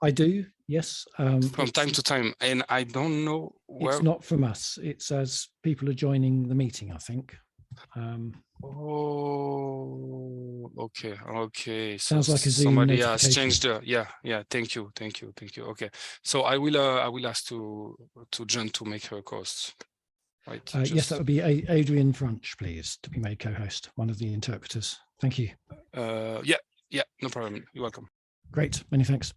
I do, yes. From time to time, and I don't know where. It's not from us. It's as people are joining the meeting, I think. Oh, okay. So Sounds like a Zoom somebody has notification. changed the, yeah. Thank you. Okay, so I will ask to John to make her host. Right. Yes, that would be Adrian Frunch, please, to be made co-host, one of the interpreters. Thank you. Yeah, no problem. You're welcome. Great, many thanks.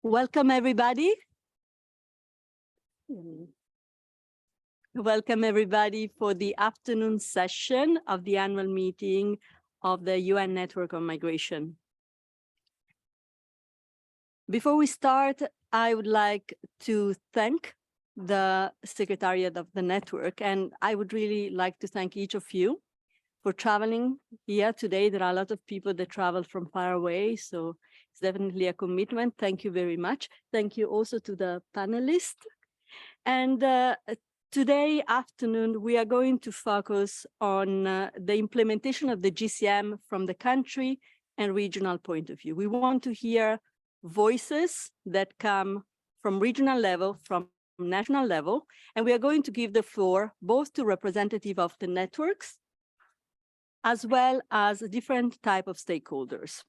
Welcome, everybody. Welcome, everybody, for the afternoon session of the annual meeting of the UN Network on Migration. Before we start, I would like to thank the Secretariat of the network, and I would really like to thank each of you for traveling here today. There are a lot of people that travel from far away, so it's definitely a commitment. Thank you very much. Thank you also to the panelists. And today afternoon, we are going to focus on the implementation of the GCM from the country and regional point of view. We want to hear voices that come from regional level, from national level, and we are going to give the floor both to representatives of the networks as well as a different type of stakeholders.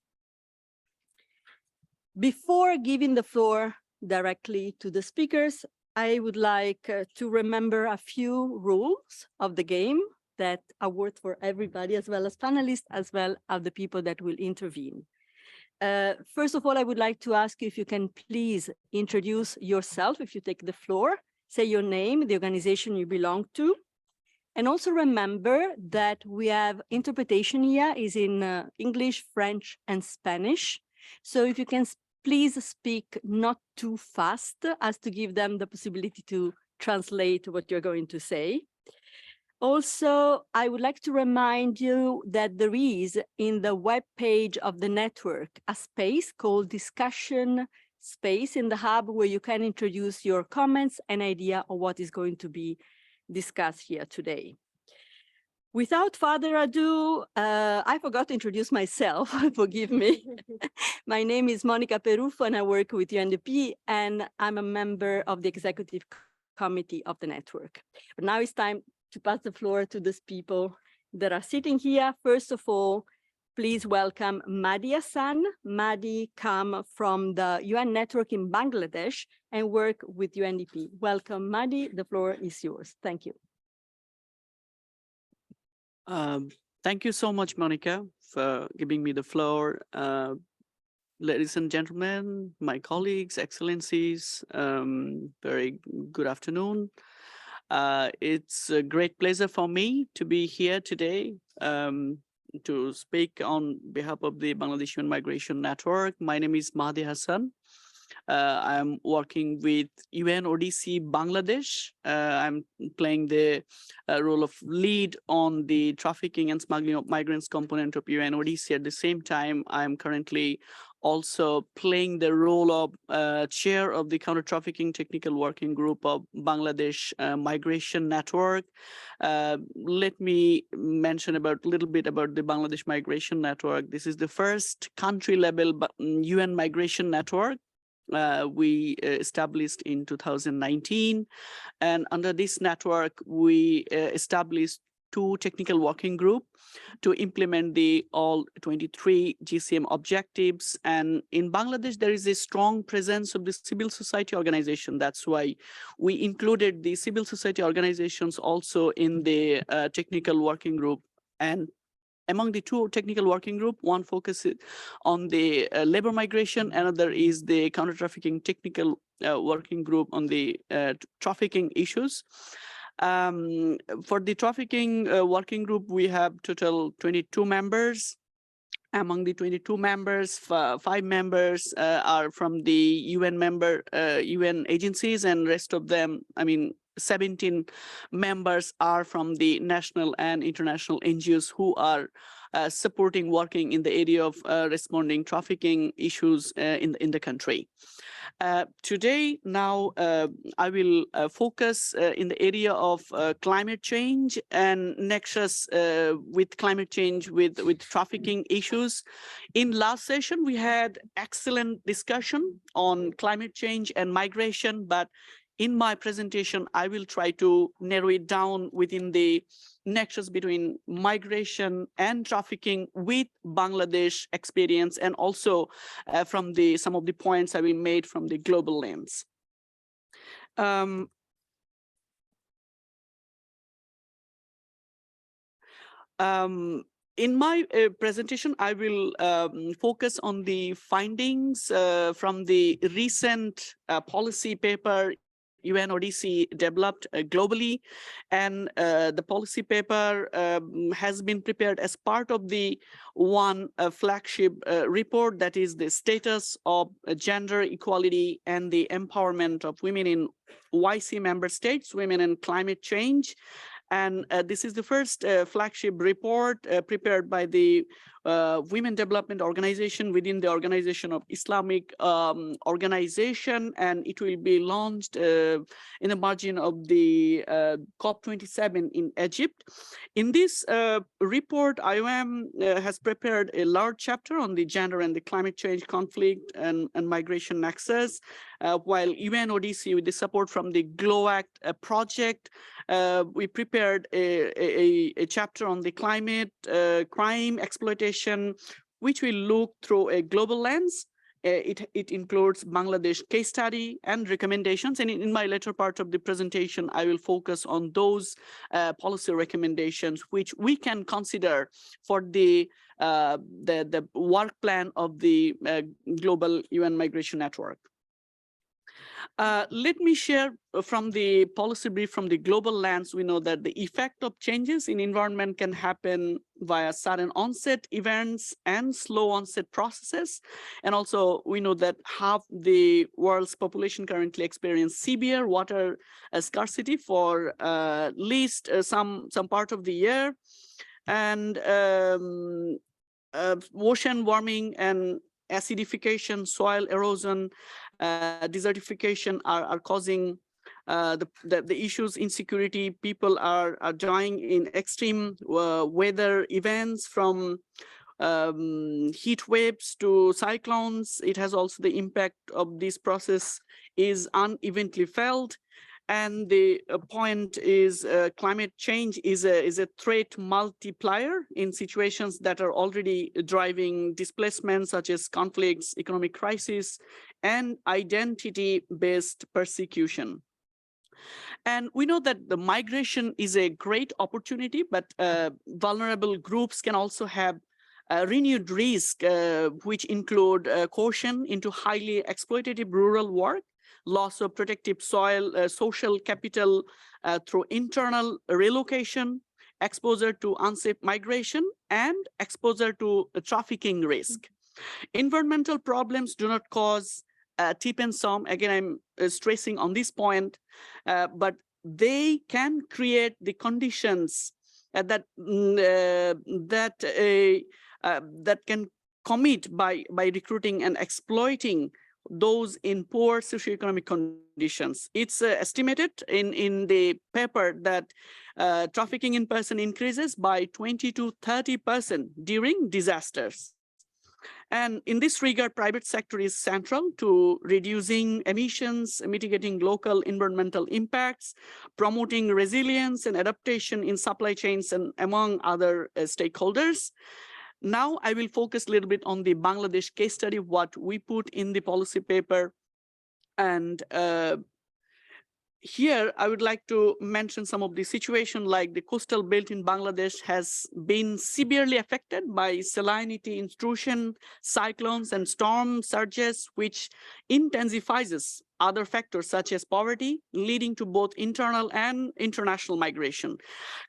Before giving the floor directly to the speakers, I would like to remember a few rules of the game that are worth for everybody, as well as panelists, as well as the people that will intervene. First of all, I would like to ask you if you can please introduce yourself if you take the floor, say your name, the organization you belong to, and also remember that we have interpretation here is in English, French, and Spanish. So if you can please speak not too fast as to give them the possibility to translate what you're going to say. Also, I would like to remind you that there is in the web page of the network a space called discussion space in the hub where you can introduce your comments and idea of what is going to be discussed here today. Without further ado, I forgot to introduce myself, forgive me. My name is Monica Perufo and I work with UNDP and I'm a member of the executive committee of the network. But now it's time to pass the floor to these people that are sitting here. First of all, please welcome Mahdi Hassan. Mahdi comes from the UN network in Bangladesh and work with UNDP. Welcome, Mahdi. The floor is yours. Thank you. Thank you so much, Monica, for giving me the floor. Ladies and gentlemen, my colleagues, excellencies, very good afternoon. It's a great pleasure for me to be here today to speak on behalf of the Bangladesh UN Migration Network. My name is Mahdi Hassan. I'm working with UNODC Bangladesh. I'm playing the role of lead on the trafficking and smuggling of migrants component of UNODC. At the same time, I'm currently also playing the role of chair of the counter-trafficking technical working group of Bangladesh Migration Network. Let me mention a little bit about the Bangladesh Migration Network. This is the first country-level UN migration network. We established in 2019, and under this network, we established 2 technical working groups to implement the all 23 GCM objectives. And in Bangladesh, there is a strong presence of the civil society organization. That's why we included the civil society organizations also in the technical working group. And among the 2 technical working group, one focuses on the labor migration, another is the counter-trafficking technical working group on the trafficking issues. For the trafficking working group, we have total 22 members. Among the 22 members, 5 members are from the UN agencies, and rest of them, 17 members are from the national and international NGOs who are supporting working in the area of responding trafficking issues in the country. Today, now, I will focus in the area of climate change and nexus with climate change with trafficking issues. In last session, we had excellent discussion on climate change and migration, but in my presentation, I will try to narrow it down within the nexus between migration and trafficking with Bangladesh experience, and also from some of the points I will made from the global lens. in my presentation, I will focus on the findings from the recent policy paper UNODC developed globally, and the policy paper has been prepared as part of the one flagship report, that is the status of gender equality and the empowerment of women in YC member states, women and climate change. And this is the first flagship report prepared by the Women Development Organization within the Organization of Islamic Organization, and it will be launched in the margin of the COP27 in Egypt. In this report, IOM has prepared a large chapter on the gender and the climate change conflict and migration nexus, while UNODC, with the support from the GLOACT project, we prepared a chapter on the climate, crime, exploitation, which will look through a global lens. It includes Bangladesh case study and recommendations. And in my later part of the presentation, I will focus on those policy recommendations which we can consider for the work plan of the Global UN Migration Network. Let me share from the policy brief from the global lens. We know that the effect of changes in environment can happen via sudden onset events and slow onset processes. And also we know that half the world's population currently experience severe water scarcity for at least some part of the year. And ocean warming and acidification, soil erosion, desertification are causing the issues, insecurity. People are dying in extreme weather events, from heat waves to cyclones. It has also the impact of this process is unevenly felt. And the point is climate change is a threat multiplier in situations that are already driving displacement, such as conflicts, economic crisis, and identity-based persecution. And we know that the migration is a great opportunity, but vulnerable groups can also have renewed risk, which include coercion into highly exploitative rural work, loss of protective soil, social capital through internal relocation, exposure to unsafe migration, and exposure to trafficking risk. Environmental problems do not cause tip and sum. Again, I'm stressing on this point, but they can create the conditions that can commit by recruiting and exploiting those in poor socioeconomic conditions. It's estimated in the paper that trafficking in person increases by 20 to 30% during disasters. And in this regard, private sector is central to reducing emissions, mitigating local environmental impacts, promoting resilience and adaptation in supply chains, and among other stakeholders. Now I will focus a little bit on the Bangladesh case study, what we put in the policy paper. And here I would like to mention some of the situation, like the coastal belt in Bangladesh has been severely affected by salinity intrusion, cyclones, and storm surges, which intensifies other factors such as poverty, leading to both internal and international migration.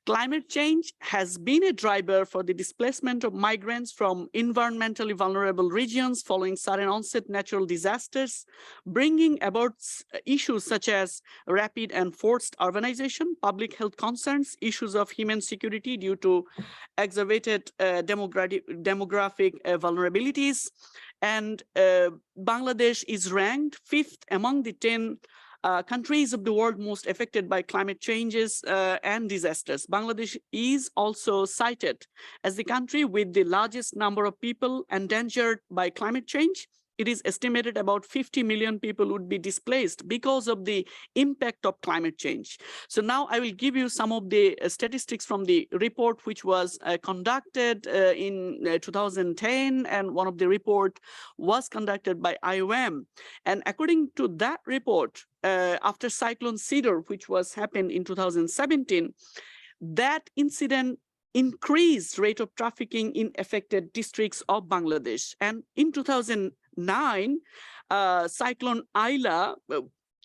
Climate change has been a driver for the displacement of migrants from environmentally vulnerable regions following sudden onset natural disasters, bringing about issues such as rapid and forced urbanization, public health concerns, issues of human security due to exacerbated demographic vulnerabilities. And Bangladesh is ranked 5th among the 10 countries of the world most affected by climate changes and disasters. Bangladesh is also cited as the country with the largest number of people endangered by climate change. It is estimated about 50 million people would be displaced because of the impact of climate change. So now I will give you some of the statistics from the report, which was conducted in 2010, and one of the report was conducted by IOM. And according to that report, after Cyclone Cedar, which was happened in 2017, that incident increased rate of trafficking in affected districts of Bangladesh. And in 2009, Cyclone Aila,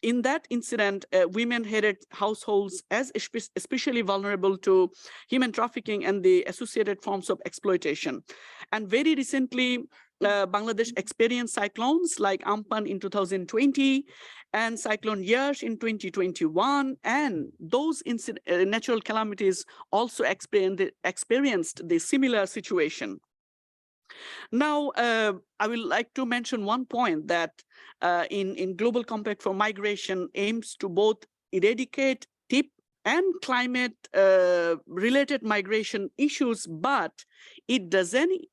in that incident, women-headed households as especially vulnerable to human trafficking and the associated forms of exploitation. And very recently, Bangladesh experienced cyclones like Amphan in 2020 and Cyclone Yash in 2021. And those natural calamities also experienced the similar situation. Now, I would like to mention one point that in Global Compact for Migration aims to both eradicate tip and climate related migration issues, but it doesn't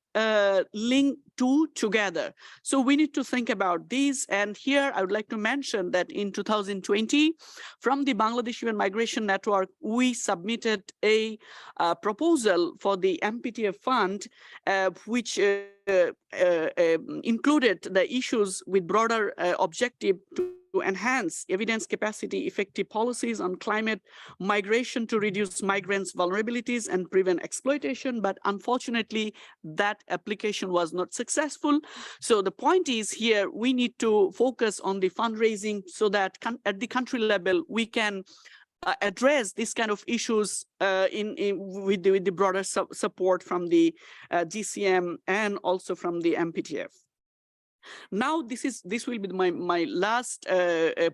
link two together. So we need to think about these. And here I would like to mention that in 2020, from the Bangladesh Human Migration Network, we submitted a proposal for the MPTF fund, which included the issues with broader objective to enhance evidence capacity, effective policies on climate migration to reduce migrants' vulnerabilities and prevent exploitation. But unfortunately, that application was not successful. So the point is here, we need to focus on the fundraising so that at the country level, we can address this kind of issues with the broader support from the GCM and also from the MPTF. Now, this will be my last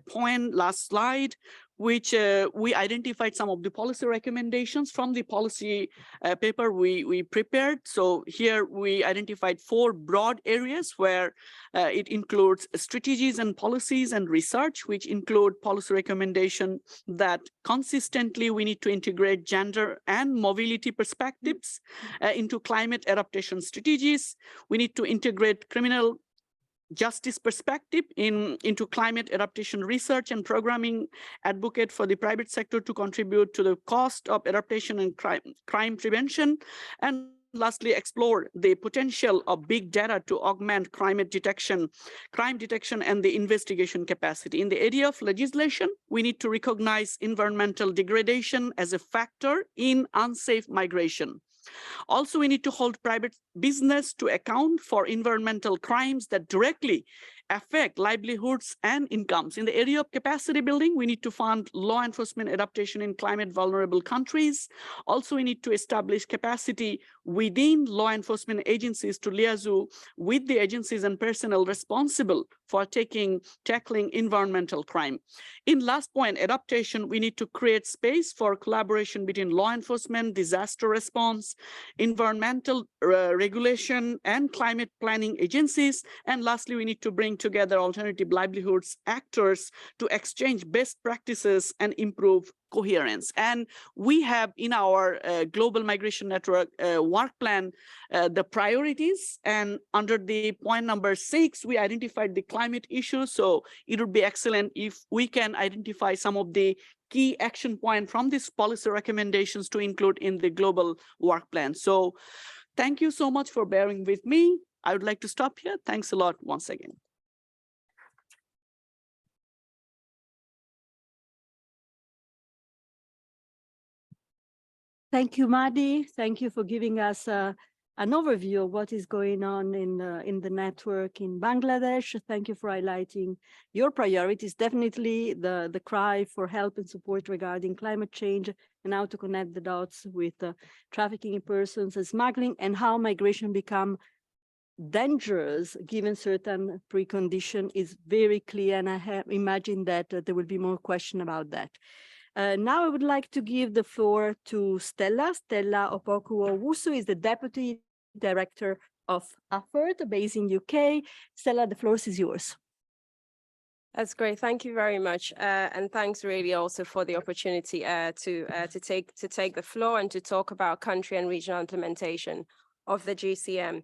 point, last slide, which we identified some of the policy recommendations from the policy paper we prepared. So here we identified 4 broad areas where it includes strategies and policies and research, which include policy recommendation that consistently we need to integrate gender and mobility perspectives into climate adaptation strategies. We need to integrate criminal justice perspective into climate adaptation research and programming, advocate for the private sector to contribute to the cost of adaptation and crime prevention, and lastly, explore the potential of big data to augment crime detection and the investigation capacity. In the area of legislation, we need to recognize environmental degradation as a factor in unsafe migration. Also, we need to hold private business to account for environmental crimes that directly affect livelihoods and incomes. In the area of capacity building, we need to fund law enforcement adaptation in climate vulnerable countries. Also, we need to establish capacity within law enforcement agencies to liaise with the agencies and personnel responsible for tackling environmental crime. In last point, adaptation, we need to create space for collaboration between law enforcement, disaster response, environmental regulation, and climate planning agencies. And lastly, we need to bring together alternative livelihoods actors to exchange best practices and improve coherence. And we have in our Global Migration Network work plan the priorities, and under the point number 6, we identified the climate issues. So it would be excellent if we can identify some of the key action points from these policy recommendations to include in the global work plan. So thank you so much for bearing with me. I would like to stop here. Thanks a lot once again. Thank you, Madi. Thank you for giving us an overview of what is going on in the network in Bangladesh. Thank you for highlighting your priorities. Definitely the cry for help and support regarding climate change and how to connect the dots with trafficking in persons and smuggling, and how migration become dangerous given certain precondition is very clear. And I have imagined that there will be more question about that. Now I would like to give the floor to Stella. Stella Opoku-Owusu is the Deputy Director of AFERD based in UK. Stella, the floor is yours. That's great. Thank you very much. And thanks really also for the opportunity to take the floor and to talk about country and regional implementation of the GCM.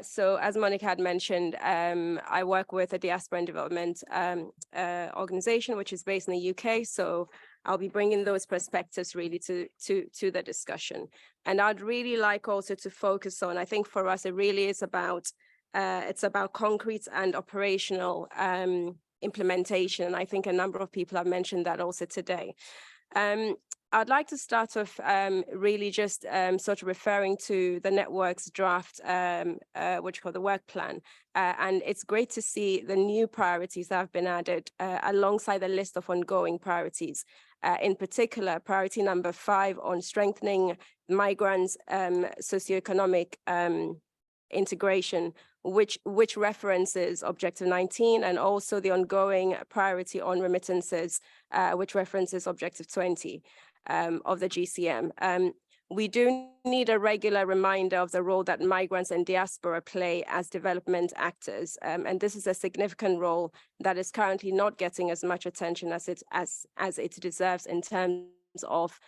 So as Monica had mentioned, I work with a diaspora and development organization, which is based in the UK. So I'll be bringing those perspectives really to the discussion. And I'd really like also to focus on, I think for us, it really is about, it's about concrete and operational implementation. And I think a number of people have mentioned that also today. I'd like to start off really just sort of referring to the network's draft, what you call the work plan. And it's great to see the new priorities that have been added alongside the list of ongoing priorities. In particular, priority number 5 on strengthening migrants' socioeconomic integration, which references Objective 19, and also the ongoing priority on remittances, which references Objective 20 of the GCM. We do need a regular reminder of the role that migrants and diaspora play as development actors, and this is a significant role that is currently not getting as much attention as it deserves in terms of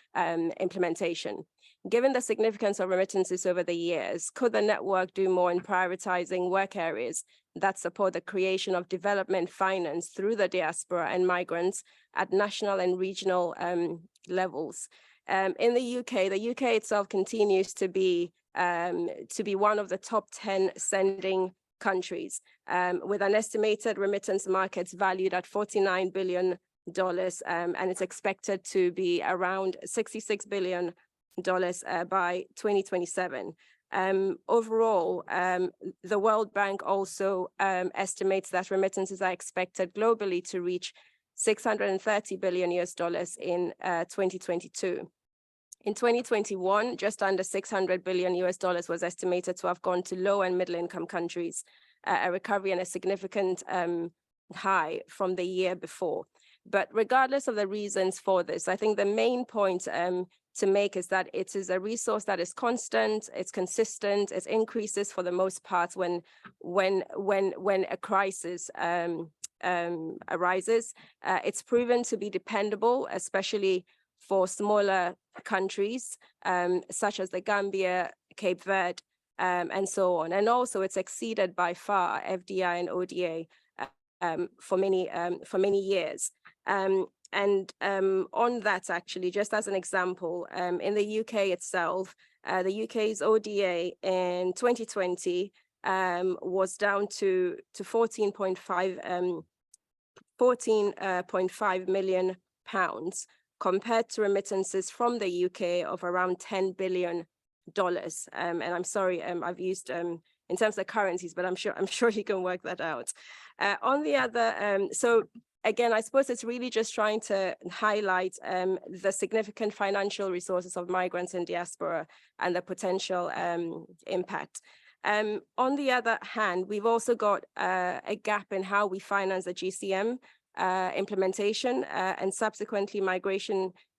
implementation. Given the significance of remittances over the years, could the network do more in prioritizing work areas that support the creation of development finance through the diaspora and migrants at national and regional levels? In the UK itself continues to be one of the top 10 sending countries, with an estimated remittance markets valued at $49 billion, and it's expected to be around $66 billion by 2027. Overall, the World Bank also estimates that remittances are expected globally to reach $630 billion in 2022. In 2021, just under $600 billion was estimated to have gone to low and middle income countries, a recovery and a significant high from the year before. But regardless of the reasons for this, I think the main point to make is that it is a resource that is constant, it's consistent, it increases for the most part when a crisis arises. It's proven to be dependable, especially for smaller countries such as the Gambia, Cape Verde, and so on. And also it's exceeded by far FDI and ODA for many years. And on that, actually, just as an example, in the UK itself, the UK's ODA in 2020 was down to 14.5 million pounds, compared to remittances from the UK of around $10 billion. And I'm sorry, I've used in terms of currencies, but I'm sure you can work that out. On the other, so again, I suppose it's really just trying to highlight the significant financial resources of migrants and diaspora and the potential impact. On the other hand, we've also got a gap in how we finance the GCM implementation and subsequently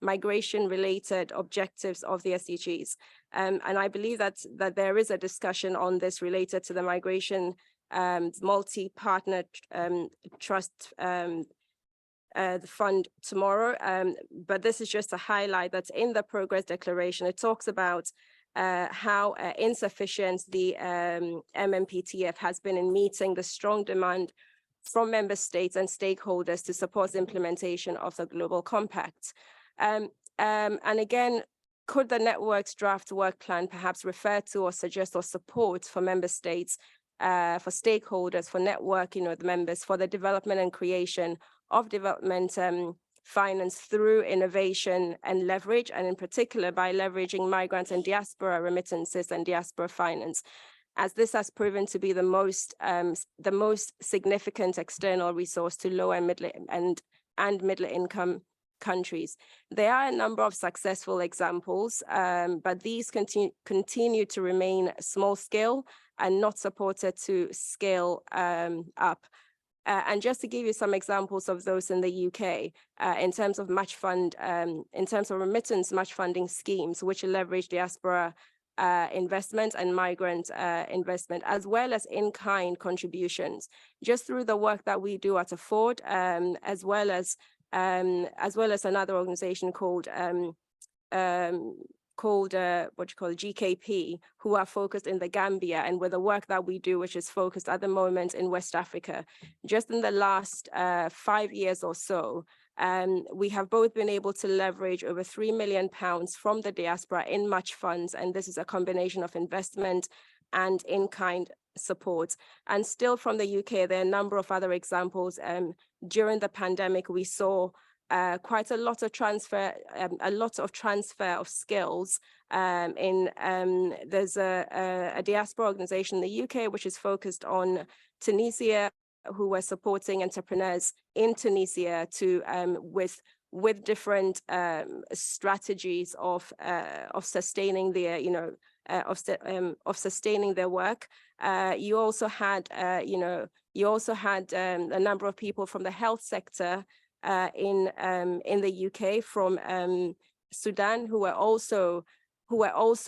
migration-related objectives of the SDGs. And I believe that there is a discussion on this related to the migration multi-partner trust the fund tomorrow. But this is just to highlight that in the progress declaration, it talks about how insufficient the MMPTF has been in meeting the strong demand from member states and stakeholders to support the implementation of the Global Compact. And again, could the network's draft work plan perhaps refer to or suggest or support for member states, for stakeholders, for networking with members, for the development and creation of development finance through innovation and leverage, and in particular by leveraging migrants and diaspora remittances and diaspora finance, as this has proven to be the most significant external resource to low and middle income countries. There are a number of successful examples, but these continue to remain small scale and not supported to scale up. And just to give you some examples of those in the UK, in terms of match fund, in terms of remittance match funding schemes, which leverage diaspora investment and migrant investment, as well as in-kind contributions, just through the work that we do at Afford, as well as another organization called GKP, who are focused in the Gambia, and with the work that we do, which is focused at the moment in West Africa. Just in the last 5 years or so, we have both been able to leverage over £3 million from the diaspora in match funds, and this is a combination of investment and in-kind support. And still from the UK, there are a number of other examples. During the pandemic, we saw quite a lot of transfer of skills. There's a diaspora organization in the UK which is focused on Tunisia, who were supporting entrepreneurs in Tunisia to with different strategies of sustaining their of sustaining their work. You also had a number of people from the health sector in the UK, from Sudan, who were also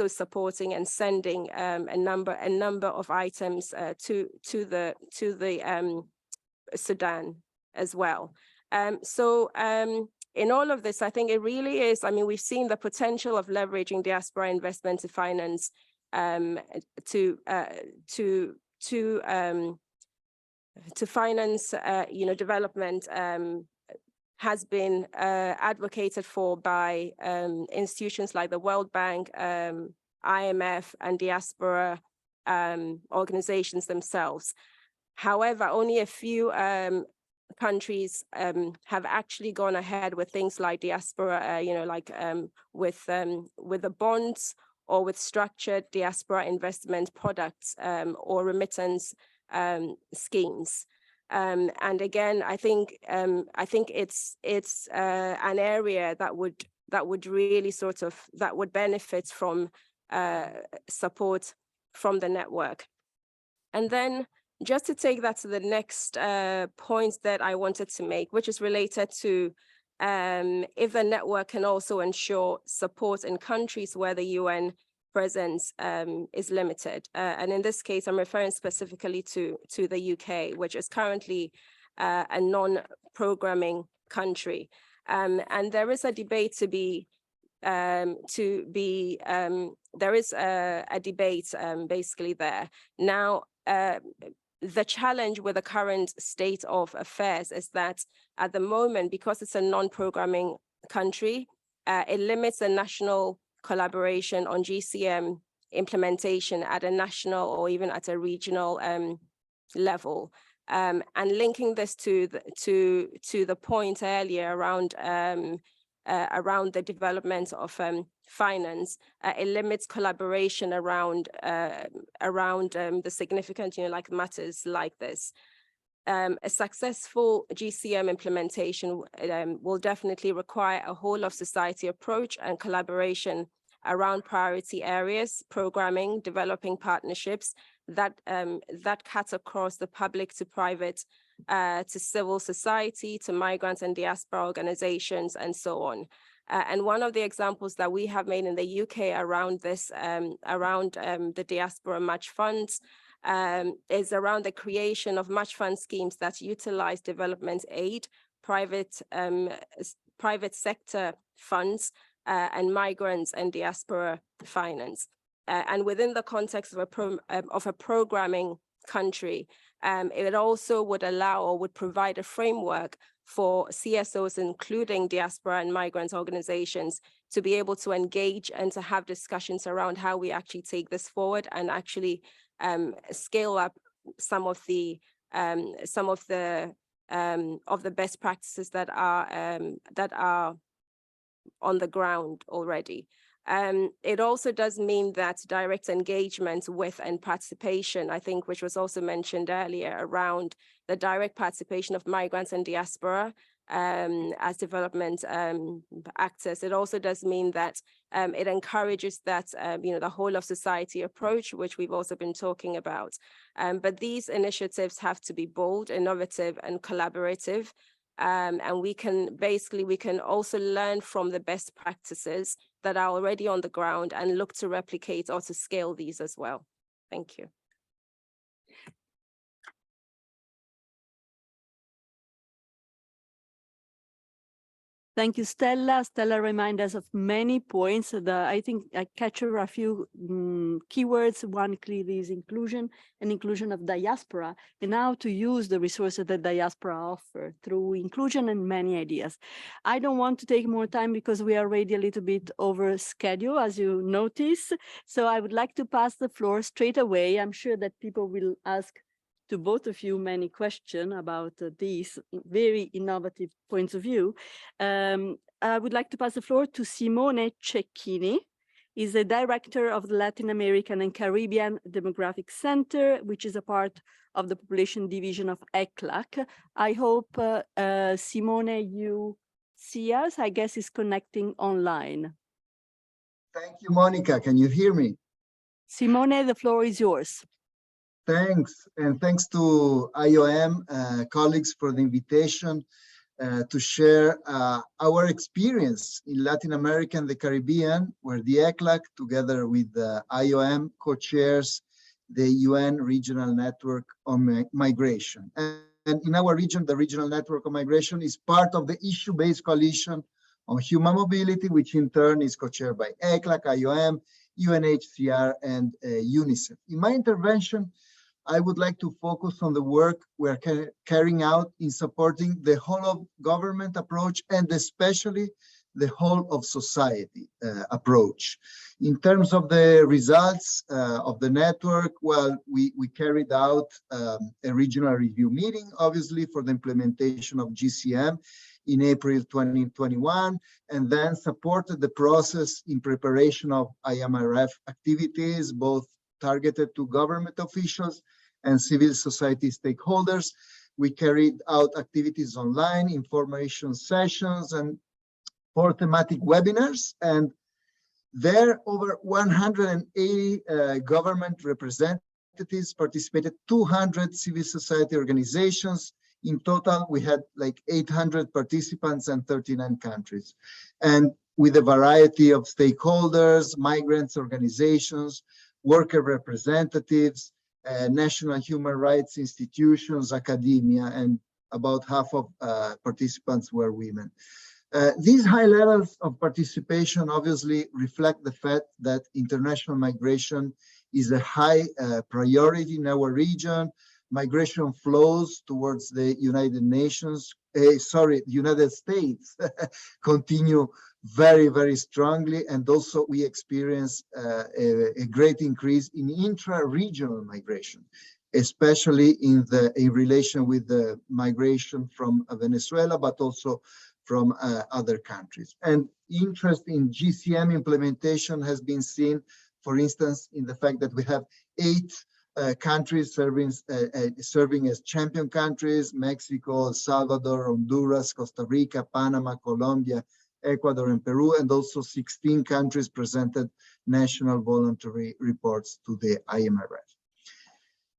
supporting and sending a number of items to the Sudan as well. In all of this, I think it really is, I mean, we've seen the potential of leveraging diaspora investment to finance development has been advocated for by institutions like the World Bank, IMF, and diaspora organizations themselves. However, only a few countries have actually gone ahead with things like diaspora, with the bonds or with structured diaspora investment products or remittance schemes. And again, I think it's an area that would really that would benefit from support from the network. And then just to take that to the next point that I wanted to make, which is related to if the network can also ensure support in countries where the UN presence is limited. And in this case, I'm referring specifically to the UK, which is currently a non-programming country. And there is a debate there is a debate basically there. Now, the challenge with the current state of affairs is that at the moment, because it's a non-programming country, it limits the national collaboration on GCM implementation at a national or even at a regional level. And linking this to the point earlier around the development of finance, it limits collaboration around the significant, like matters like this. A successful GCM implementation will definitely require a whole of society approach and collaboration around priority areas, programming, developing partnerships that cut across the public to private, to civil society, to migrants and diaspora organizations, and so on. And one of the examples that we have made in the UK around this, the diaspora match funds, is around the creation of match fund schemes that utilize development aid, private sector funds, and migrants and diaspora finance. And within the context of a programming country, it also would allow or would provide a framework for CSOs, including diaspora and migrant organizations, to be able to engage and to have discussions around how we actually take this forward and actually scale up some of the best practices that are on the ground already. It also does mean that direct engagement with and participation, I think, which was also mentioned earlier, around the direct participation of migrants and diaspora as development actors. It also does mean that it encourages that, the whole of society approach, which we've also been talking about. But these initiatives have to be bold, innovative, and collaborative. And we can also learn from the best practices that are already on the ground and look to replicate or to scale these as well. Thank you. Thank you, Stella. Stella reminds us of many points. I think I capture a few keywords. One clearly is inclusion and inclusion of diaspora, and how to use the resources that diaspora offer through inclusion and many ideas. I don't want to take more time because we are already a little bit over schedule, as you notice. So I would like to pass the floor straight away. I'm sure that people will ask to both of you many questions about these very innovative points of view. I would like to pass the floor to Simone Cecchini. He's the director of the Latin American and Caribbean Demographic Center, which is a part of the population division of ECLAC. I hope, Simone, you see us. I guess it's connecting online. Thank you, Monica. Can you hear me? Simone, the floor is yours. Thanks, and thanks to IOM colleagues for the invitation to share our experience in Latin America and the Caribbean, where the ECLAC, together with the IOM, co-chairs the UN Regional Network on Migration. And in our region, the Regional Network on Migration is part of the issue-based coalition on human mobility, which in turn is co-chaired by ECLAC, IOM, UNHCR, and UNICEF. In my intervention, I would like to focus on the work we are carrying out in supporting the whole of government approach and especially the whole of society approach. In terms of the results of the network, well, we carried out a regional review meeting, obviously, for the implementation of GCM in April 2021, and then supported the process in preparation of IMRF activities, both targeted to government officials and civil society stakeholders. We carried out activities online, information sessions, and 4 thematic webinars. And there, over 180 government representatives participated, 200 civil society organizations. In total, we had like 800 participants and 39 countries. And with a variety of stakeholders, migrants organizations, worker representatives, national human rights institutions, academia, and about half of participants were women. These high levels of participation obviously reflect the fact that international migration is a high priority in our region. Migration flows towards the United States continue very, very strongly. And also we experience a great increase in intra-regional migration, especially in relation with the migration from Venezuela, but also from other countries. And interest in GCM implementation has been seen, for instance, in the fact that we have 8 countries serving as champion countries: Mexico, El Salvador, Honduras, Costa Rica, Panama, Colombia, Ecuador, and Peru, and also 16 countries presented national voluntary reports to the IMRF.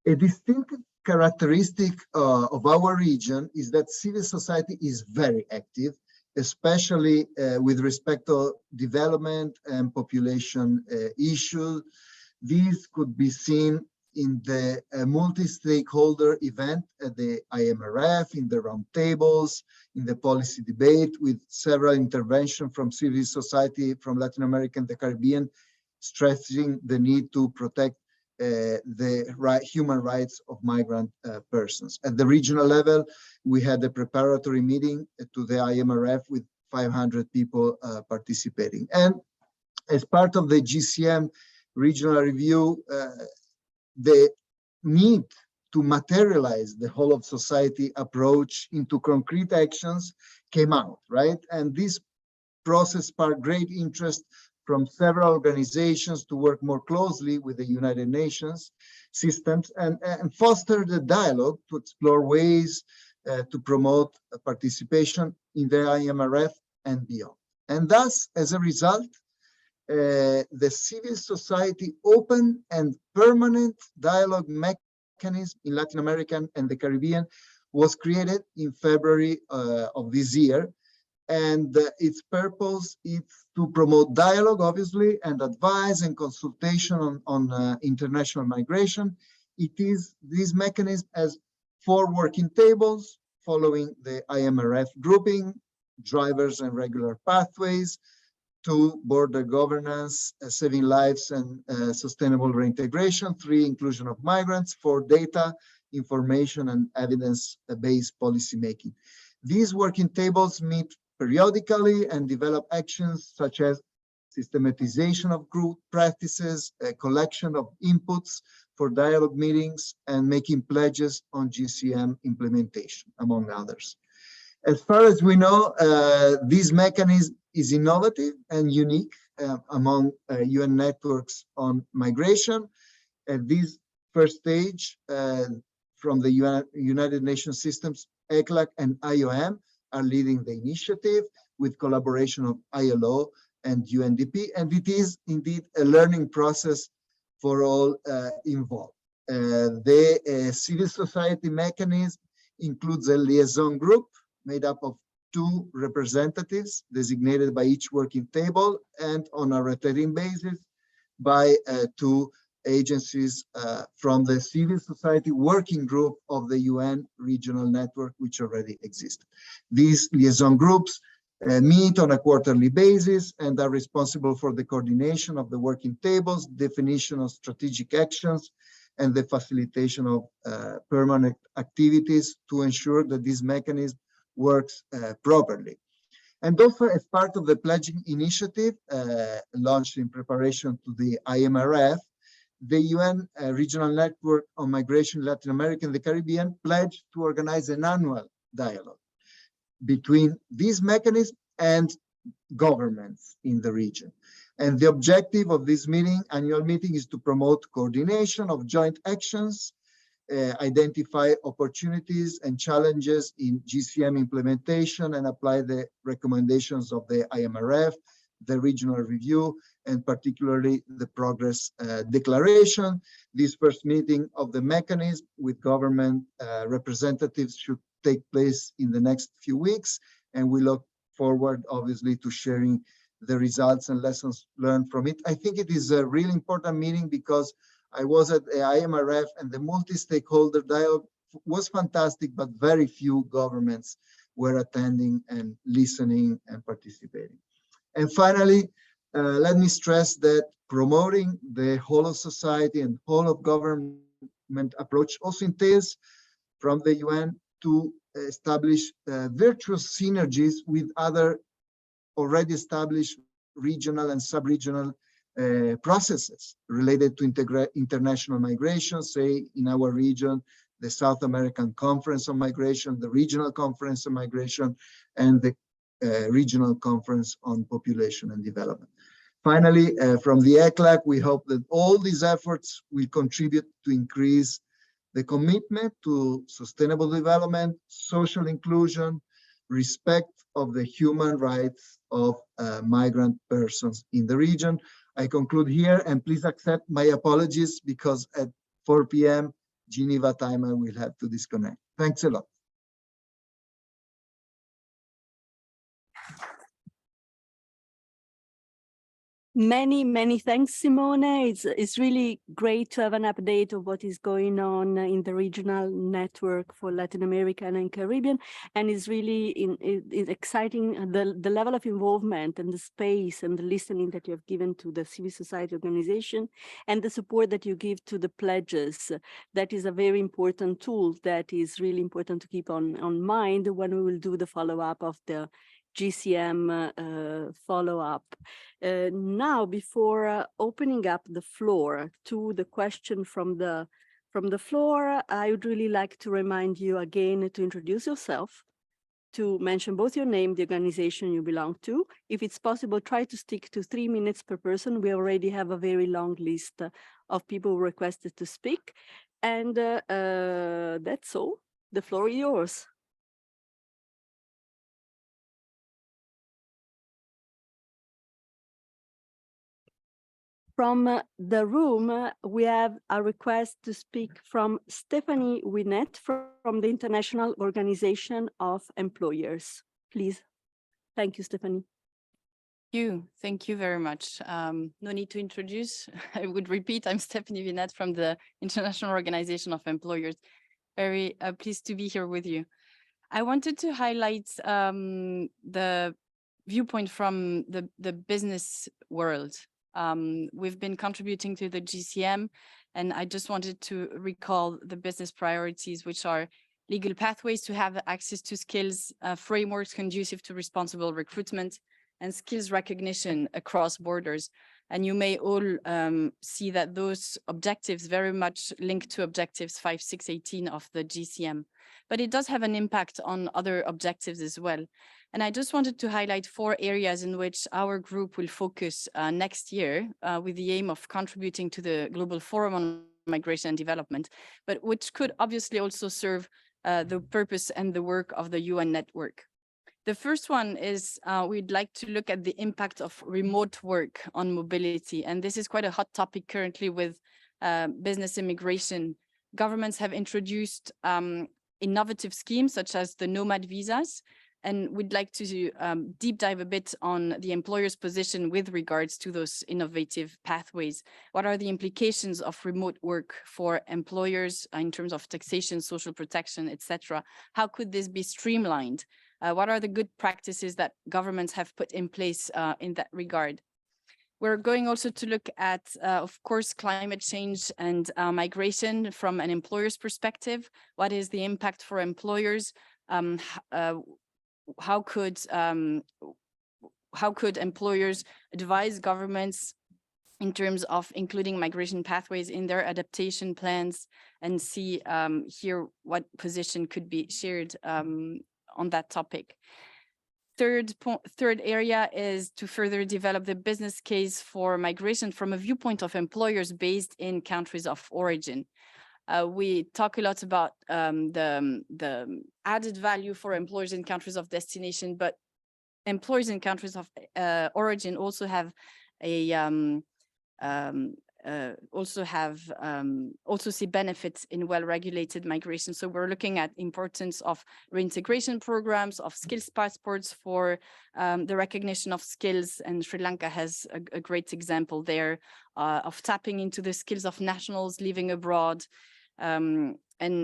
A distinct characteristic of our region is that civil society is very active, especially with respect to development and population issues. These could be seen in the multi-stakeholder event at the IMRF, in the roundtables, in the policy debate, with several interventions from civil society from Latin America and the Caribbean, stressing the need to protect the human rights of migrant persons. At the regional level, we had a preparatory meeting to the IMRF with 500 people participating. And as part of the GCM regional review, the need to materialize the whole of society approach into concrete actions came out, right? And this process sparked great interest from several organizations to work more closely with the United Nations systems and foster the dialogue to explore ways to promote participation in the IMRF and beyond. And thus, as a result, the civil society open and permanent dialogue mechanism in Latin America and the Caribbean was created in February of this year. And its purpose is to promote dialogue, obviously, and advice and consultation on international migration. It is this mechanism has 4 working tables following the IMRF grouping: drivers and regular pathways, 2, border governance, saving lives and sustainable reintegration, 3, inclusion of migrants, 4, data, information, and evidence-based policymaking. These working tables meet periodically and develop actions such as systematization of group practices, a collection of inputs for dialogue meetings, and making pledges on GCM implementation, among others. As far as we know, this mechanism is innovative and unique among UN networks on migration. At this first stage, from the United Nations systems, ECLAC and IOM are leading the initiative with collaboration of ILO and UNDP, and it is indeed a learning process for all involved. The civil society mechanism includes a liaison group made up of 2 representatives designated by each working table and on a rotating basis by 2 agencies from the civil society working group of the UN regional network, which already exists. These liaison groups meet on a quarterly basis and are responsible for the coordination of the working tables, definition of strategic actions, and the facilitation of permanent activities to ensure that this mechanism works properly. And also, as part of the pledging initiative launched in preparation to the IMRF, the UN Regional Network on Migration in Latin America and the Caribbean pledged to organize an annual dialogue between these mechanisms and governments in the region. And the objective of this annual meeting, is to promote coordination of joint actions, identify opportunities and challenges in GCM implementation, and apply the recommendations of the IMRF, the regional review, and particularly the progress declaration. This first meeting of the mechanism with government representatives should take place in the next few weeks, and we look forward, obviously, to sharing the results and lessons learned from it. I think it is a really important meeting because I was at the IMRF and the multi-stakeholder dialogue was fantastic, but very few governments were attending and listening and participating. And finally, let me stress that promoting the whole of society and whole of government approach also entails from the UN to establish virtuous synergies with other already established regional and sub-regional processes related to international migration, say in our region, the South American Conference on Migration, the Regional Conference on Migration, and the Regional Conference on Population and Development. Finally, from the ECLAC, we hope that all these efforts will contribute to increase the commitment to sustainable development, social inclusion, respect of the human rights of migrant persons in the region. I conclude here, and please accept my apologies because at 4 p.m. Geneva time, I will have to disconnect. Thanks a lot. Many thanks, Simone. It's really great to have an update of what is going on in the regional network for Latin America and Caribbean. And it's really it's exciting the level of involvement and the space and the listening that you have given to the civil society organization and the support that you give to the pledges. That is a very important tool that is really important to keep on mind when we will do the follow-up of the GCM follow-up. Now, before opening up the floor to the question from the floor, I would really like to remind you again to introduce yourself, to mention both your name, the organization you belong to. If it's possible, try to stick to 3 minutes per person. We already have a very long list of people who requested to speak. And that's all. The floor is yours. From the room, we have a request to speak from Stephanie Winnet from the International Organization of Employers. Please. Thank you, Stephanie. Thank you very much. No need to introduce. I would repeat, I'm Stephanie Winnet from the International Organization of Employers. Very pleased to be here with you. I wanted to highlight the viewpoint from the business world. We've been contributing to the GCM, and I just wanted to recall the business priorities, which are legal pathways to have access to skills, frameworks conducive to responsible recruitment, and skills recognition across borders. And you may all see that those objectives very much link to objectives 5, 6, 18 of the GCM. But it does have an impact on other objectives as well. And I just wanted to highlight 4 areas in which our group will focus next year with the aim of contributing to the Global Forum on Migration and Development, but which could obviously also serve the purpose and the work of the UN network. The first one is we'd like to look at the impact of remote work on mobility. And this is quite a hot topic currently with business immigration. Governments have introduced innovative schemes such as the nomad visas. And we'd like to deep dive a bit on the employer's position with regards to those innovative pathways. What are the implications of remote work for employers in terms of taxation, social protection, etc.? How could this be streamlined? What are the good practices that governments have put in place in that regard? We're going also to look at, of course, climate change and migration from an employer's perspective. What is the impact for employers? How could employers advise governments in terms of including migration pathways in their adaptation plans, and see here what position could be shared on that topic. Third area is to further develop the business case for migration from a viewpoint of employers based in countries of origin. We talk a lot about the added value for employers in countries of destination, but employers in countries of origin also have a also see benefits in well-regulated migration. So we're looking at importance of reintegration programs, of skills passports for the recognition of skills, and Sri Lanka has a great example there of tapping into the skills of nationals living abroad, and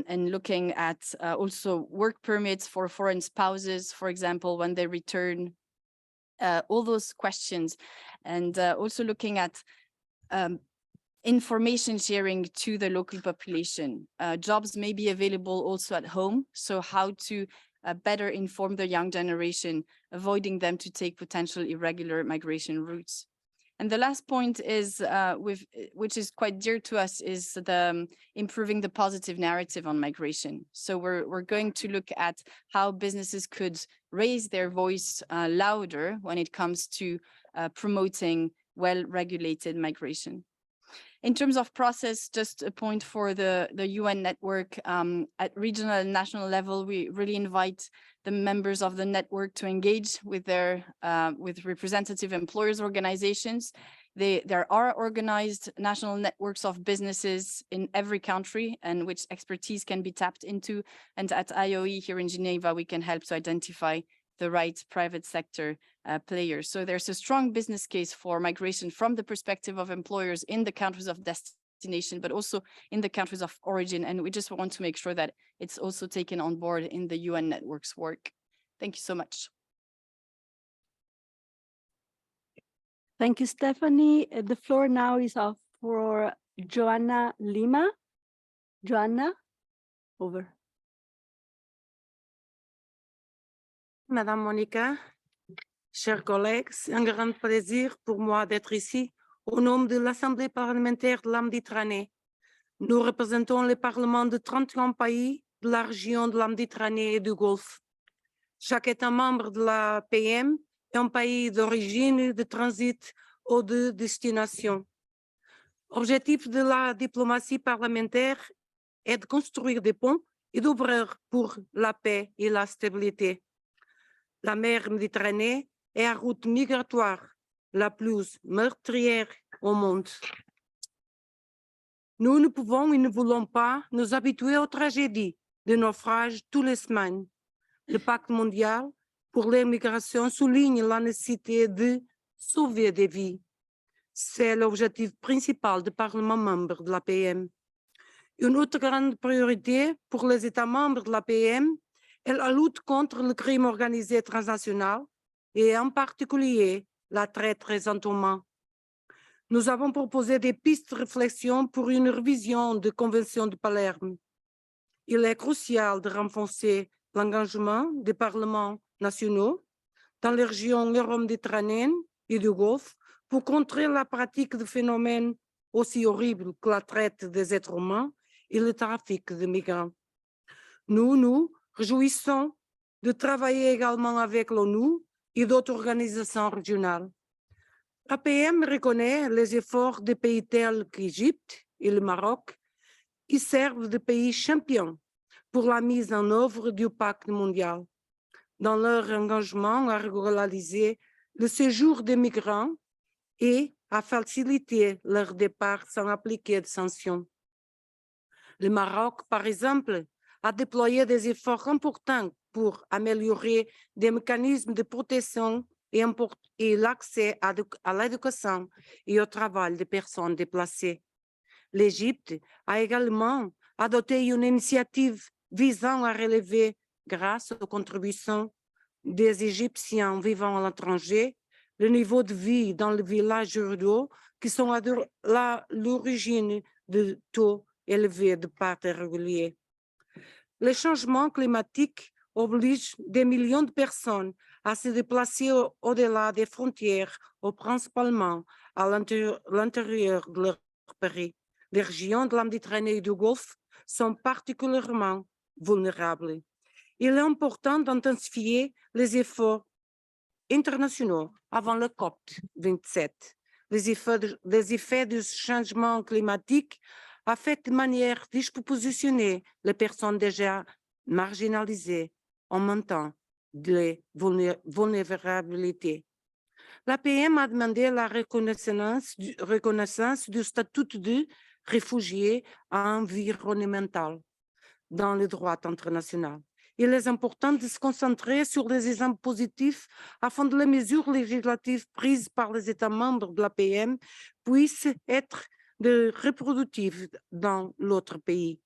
looking at also work permits for foreign spouses, for example, when they return, all those questions, and also looking at information sharing to the local population. Jobs may be available also at home, so how to better inform the young generation, avoiding them to take potential irregular migration routes. And the last point is, which is quite dear to us, is the improving the positive narrative on migration. So we're going to look at how businesses could raise their voice louder when it comes to promoting well-regulated migration. In terms of process, just a point for the UN network, at regional and national level, we really invite the members of the network to engage with their with representative employers organizations. There are organized national networks of businesses in every country, and which expertise can be tapped into. And at IOE here in Geneva, we can help to identify the right private sector players. So there's a strong business case for migration from the perspective of employers in the countries of destination, but also in the countries of origin. And we just want to make sure that it's also taken on board in the UN network's work. Thank you so much. Thank you, Stephanie. The floor now is up for Joanna Lima. Joanna, over. Madame Monica, chers collègues, c'est un grand plaisir pour moi d'être ici au nom de l'Assemblée parlementaire de la Méditerranée. Nous représentons le Parlement de 31 pays de la région de la Méditerranée et du Golfe. Chaque État membre de la PM est un pays d'origine, de transit ou de destination. L'objectif de la diplomatie parlementaire est de construire des ponts et d'ouvrir pour la paix et la stabilité. La mer Méditerranée est la route migratoire la plus meurtrière au monde. Nous ne pouvons et ne voulons pas nous habituer aux tragédies de naufrages toutes les semaines. Le pacte mondial pour les migrations souligne la nécessité de sauver des vies. C'est l'objectif principal des Parlements membres de la PM. Une autre grande priorité pour les États membres de la PM est la lutte contre le crime organisé transnational et en particulier la traite des êtres humains. Nous avons proposé des pistes de réflexion pour une révision de la Convention de Palerme. Il est crucial de renforcer l'engagement des parlements nationaux dans les régions euro-méditerranéennes et du Golfe pour contrer la pratique de phénomènes aussi horribles que la traite des êtres humains et le trafic de migrants. Nous nous réjouissons de travailler également avec l'ONU et d'autres organisations régionales. L'APM reconnaît les efforts de pays tels qu'Égypte et le Maroc, qui servent de pays champions pour la mise en œuvre du pacte mondial, dans leur engagement à régulariser le séjour des migrants et à faciliter leur départ sans appliquer de sanctions. Le Maroc, par exemple, a déployé des efforts importants pour améliorer des mécanismes de protection et l'accès à l'éducation et au travail des personnes déplacées. L'Égypte a également adopté une initiative visant à relever, grâce aux contributions des Égyptiens vivant à l'étranger, le niveau de vie dans les villages ruraux qui sont à l'origine de taux élevés de départ irréguliers. Le changement climatique oblige des millions de personnes à se déplacer au-delà des frontières, ou principalement à l'intérieur de leur pays. Les régions de la Méditerranée et du Golfe sont particulièrement vulnérables. Il est important d'intensifier les efforts internationaux avant le COP27. Les effets du changement climatique affectent de manière disproportionnée les personnes déjà marginalisées en montant les vulnérabilités. L'APM a demandé la reconnaissance du statut de réfugié environnemental dans le droit international. Il est important de se concentrer sur les exemples positifs afin que les mesures législatives prises par les États membres de l'APM puissent être reproductives dans l'autre pays.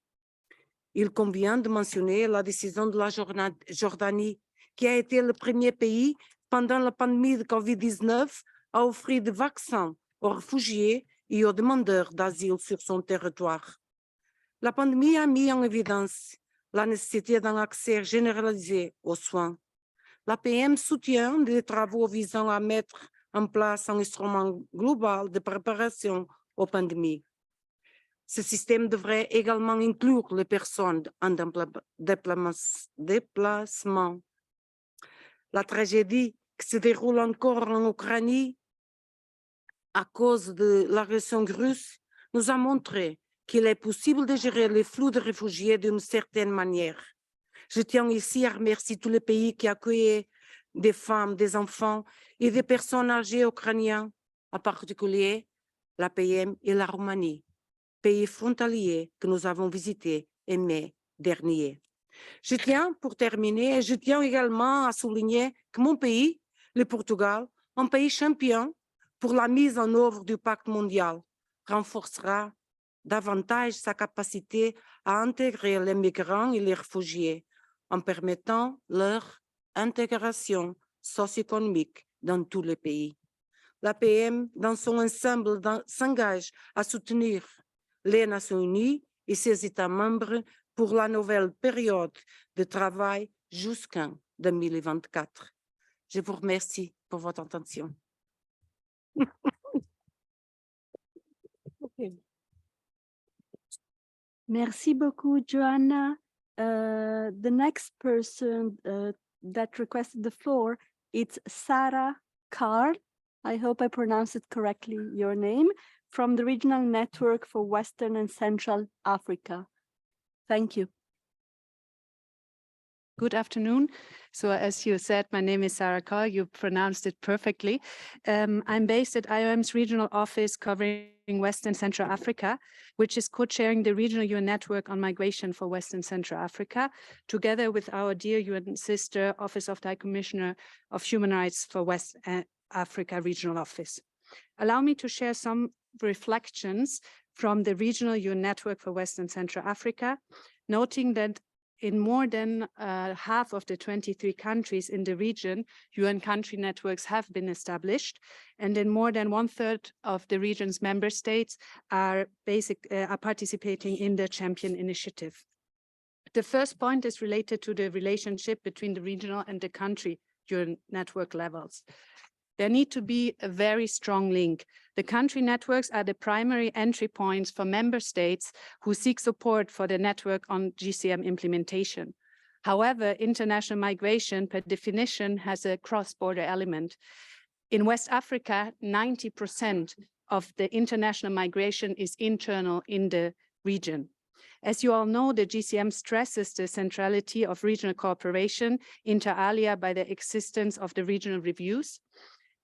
Il convient de mentionner la décision de la Jordanie, qui a été le premier pays pendant la pandémie de COVID-19 à offrir des vaccins aux réfugiés et aux demandeurs d'asile sur son territoire. La pandémie a mis en évidence la nécessité d'un accès généralisé aux soins. L'APM soutient des travaux visant à mettre en place un instrument global de préparation aux pandémies. Ce système devrait également inclure les personnes en déplacement. La tragédie qui se déroule encore en Ukraine à cause de l'agression russe nous a montré qu'il est possible de gérer les flux de réfugiés d'une certaine manière. Je tiens ici à remercier tous les pays qui accueillent des femmes, des enfants et des personnes âgées ukrainiennes, en particulier l'APM et la Roumanie, pays frontaliers que nous avons visités en mai dernier. Je tiens, pour terminer, également à souligner que mon pays, le Portugal, un pays champion pour la mise en œuvre du pacte mondial, renforcera davantage sa capacité à intégrer les migrants et les réfugiés en permettant leur intégration socio-économique dans tous les pays. L'APM, dans son ensemble, s'engage à soutenir les Nations Unies et ses États membres pour la nouvelle période de travail jusqu'en 2024. Je vous remercie pour votre attention. Merci beaucoup, Joanna. The next person that requested the floor, it's Sarah Carr. I hope I pronounced it correctly, your name, from the Regional Network for Western and Central Africa. Thank you. Good afternoon. So as you said, my name is Sarah Carr. You pronounced it perfectly. I'm based at IOM's regional office covering West and Central Africa, which is co-chairing the regional UN network on migration for West and Central Africa, together with our dear UN sister Office of the High Commissioner of Human Rights for West Africa Regional Office. Allow me to share some reflections from the regional UN network for West and Central Africa, noting that in more than half of the 23 countries in the region, UN country networks have been established, and in more than 1/3 of the region's member states are participating in the Champion Initiative. The first point is related to the relationship between the regional and the country network levels. There need to be a very strong link. The country networks are the primary entry points for member states who seek support for the network on GCM implementation. However, international migration per definition has a cross-border element. In West Africa, 90% of the international migration is internal in the region. As you all know, the GCM stresses the centrality of regional cooperation inter alia by the existence of the regional reviews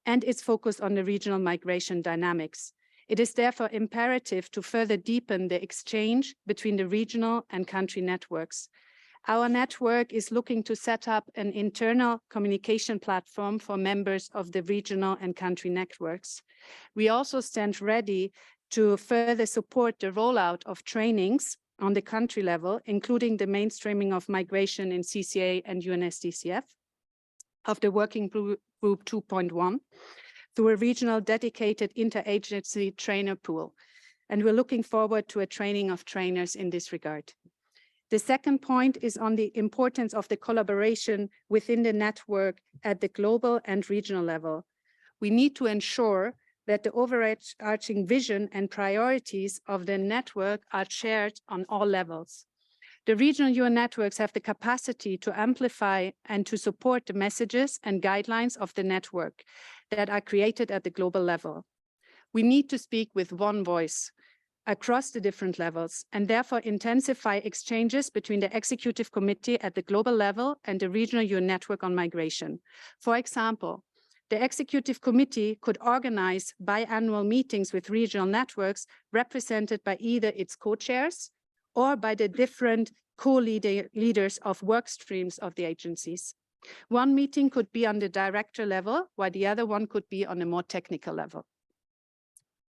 and its focus on the regional migration dynamics. It is therefore imperative to further deepen the exchange between the regional and country networks. Our network is looking to set up an internal communication platform for members of the regional and country networks. We also stand ready to further support the rollout of trainings on the country level, including the mainstreaming of migration in CCA and UNSDCF of the Working Group 2.1 through a regional dedicated interagency trainer pool. And we're looking forward to a training of trainers in this regard. The second point is on the importance of the collaboration within the network at the global and regional level. We need to ensure that the overarching vision and priorities of the network are shared on all levels. The regional UN networks have the capacity to amplify and to support the messages and guidelines of the network that are created at the global level. We need to speak with one voice across the different levels and therefore intensify exchanges between the executive committee at the global level and the regional UN network on migration. For example, the executive committee could organize biannual meetings with regional networks represented by either its co-chairs or by the different co-leaders of work streams of the agencies. One meeting could be on the director level, while the other one could be on a more technical level.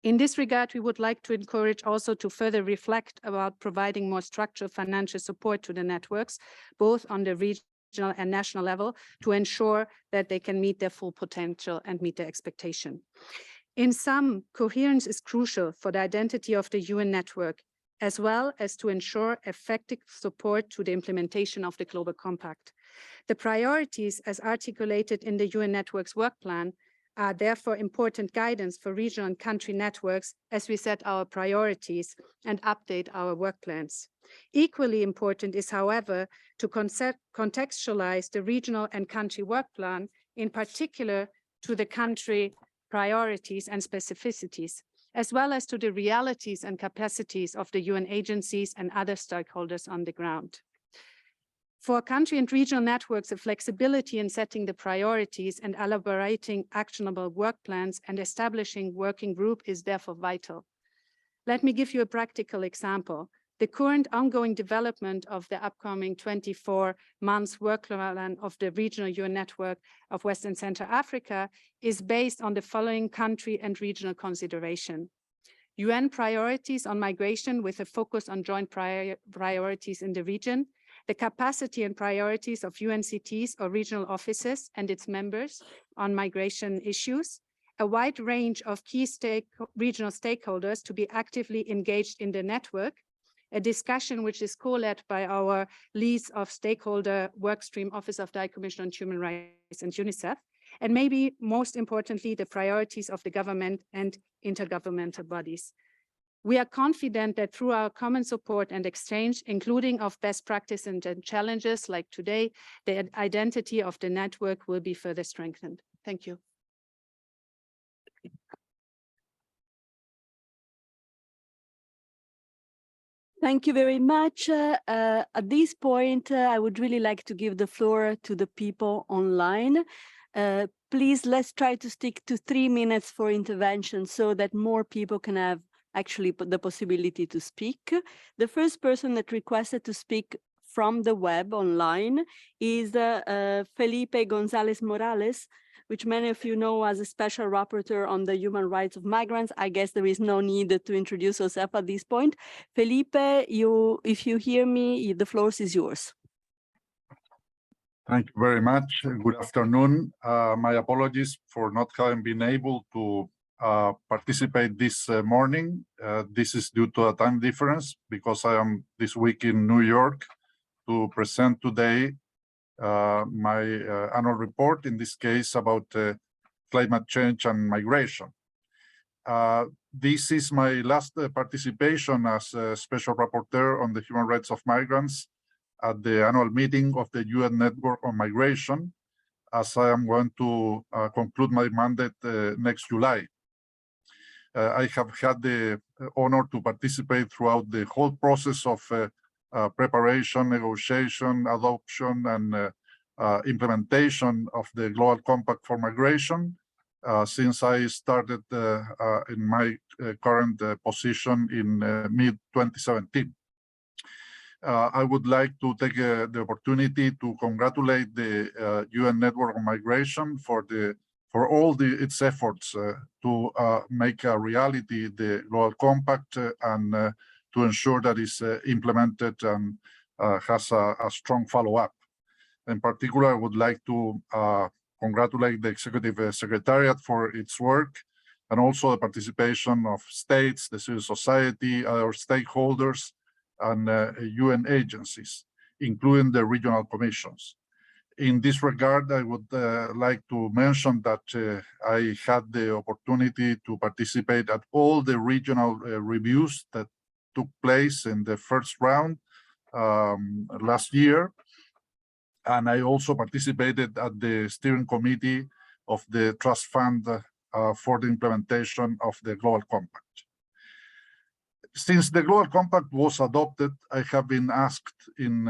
In this regard, we would like to encourage also to further reflect about providing more structural financial support to the networks, both on the regional and national level, to ensure that they can meet their full potential and meet their expectation. In sum, coherence is crucial for the identity of the UN network, as well as to ensure effective support to the implementation of the Global Compact. The priorities as articulated in the UN network's work plan are therefore important guidance for regional and country networks as we set our priorities and update our work plans. Equally important is, however, to contextualize the regional and country work plan, in particular to the country priorities and specificities, as well as to the realities and capacities of the UN agencies and other stakeholders on the ground. For country and regional networks, the flexibility in setting the priorities and elaborating actionable work plans and establishing working group is therefore vital. Let me give you a practical example. The current ongoing development of the upcoming 24 months work plan of the regional UN network of West and Central Africa is based on the following country and regional consideration. UN priorities on migration with a focus on joint priorities in the region, the capacity and priorities of UNCTs or regional offices and its members on migration issues, a wide range of key regional stakeholders to be actively engaged in the network, a discussion which is co-led by our leads of stakeholder workstream Office of the High Commissioner on Human Rights and UNICEF, and maybe most importantly, the priorities of the government and intergovernmental bodies. We are confident that through our common support and exchange, including of best practice and challenges like today, the identity of the network will be further strengthened. Thank you. Thank you very much. At this point, I would really like to give the floor to the people online. Please, let's try to stick to 3 minutes for intervention so that more people can have actually the possibility to speak. The first person that requested to speak from the web online is Felipe Gonzalez Morales, which many of you know as a special rapporteur on the human rights of migrants. I guess there is no need to introduce yourself at this point. Felipe, if you hear me, the floor is yours. Thank you very much. Good afternoon. My apologies for not having been able to participate this morning. This is due to a time difference because I am this week in New York to present today my annual report, in this case about climate change and migration. This is my last participation as a special rapporteur on the human rights of migrants at the annual meeting of the UN Network on Migration, as I am going to conclude my mandate next July. I have had the honor to participate throughout the whole process of preparation, negotiation, adoption, and implementation of the Global Compact for Migration since I started in my current position in mid-2017. I would like to take the opportunity to congratulate the UN Network on Migration for all its efforts to make a reality the Global Compact and to ensure that it's implemented and has a strong follow-up. In particular, I would like to congratulate the Executive Secretariat for its work and also the participation of states, the civil society, other stakeholders, and UN agencies, including the regional commissions. In this regard, I would like to mention that I had the opportunity to participate at all the regional reviews that took place in the first round last year. And I also participated at the steering committee of the Trust Fund for the implementation of the Global Compact. Since the Global Compact was adopted, I have been asked in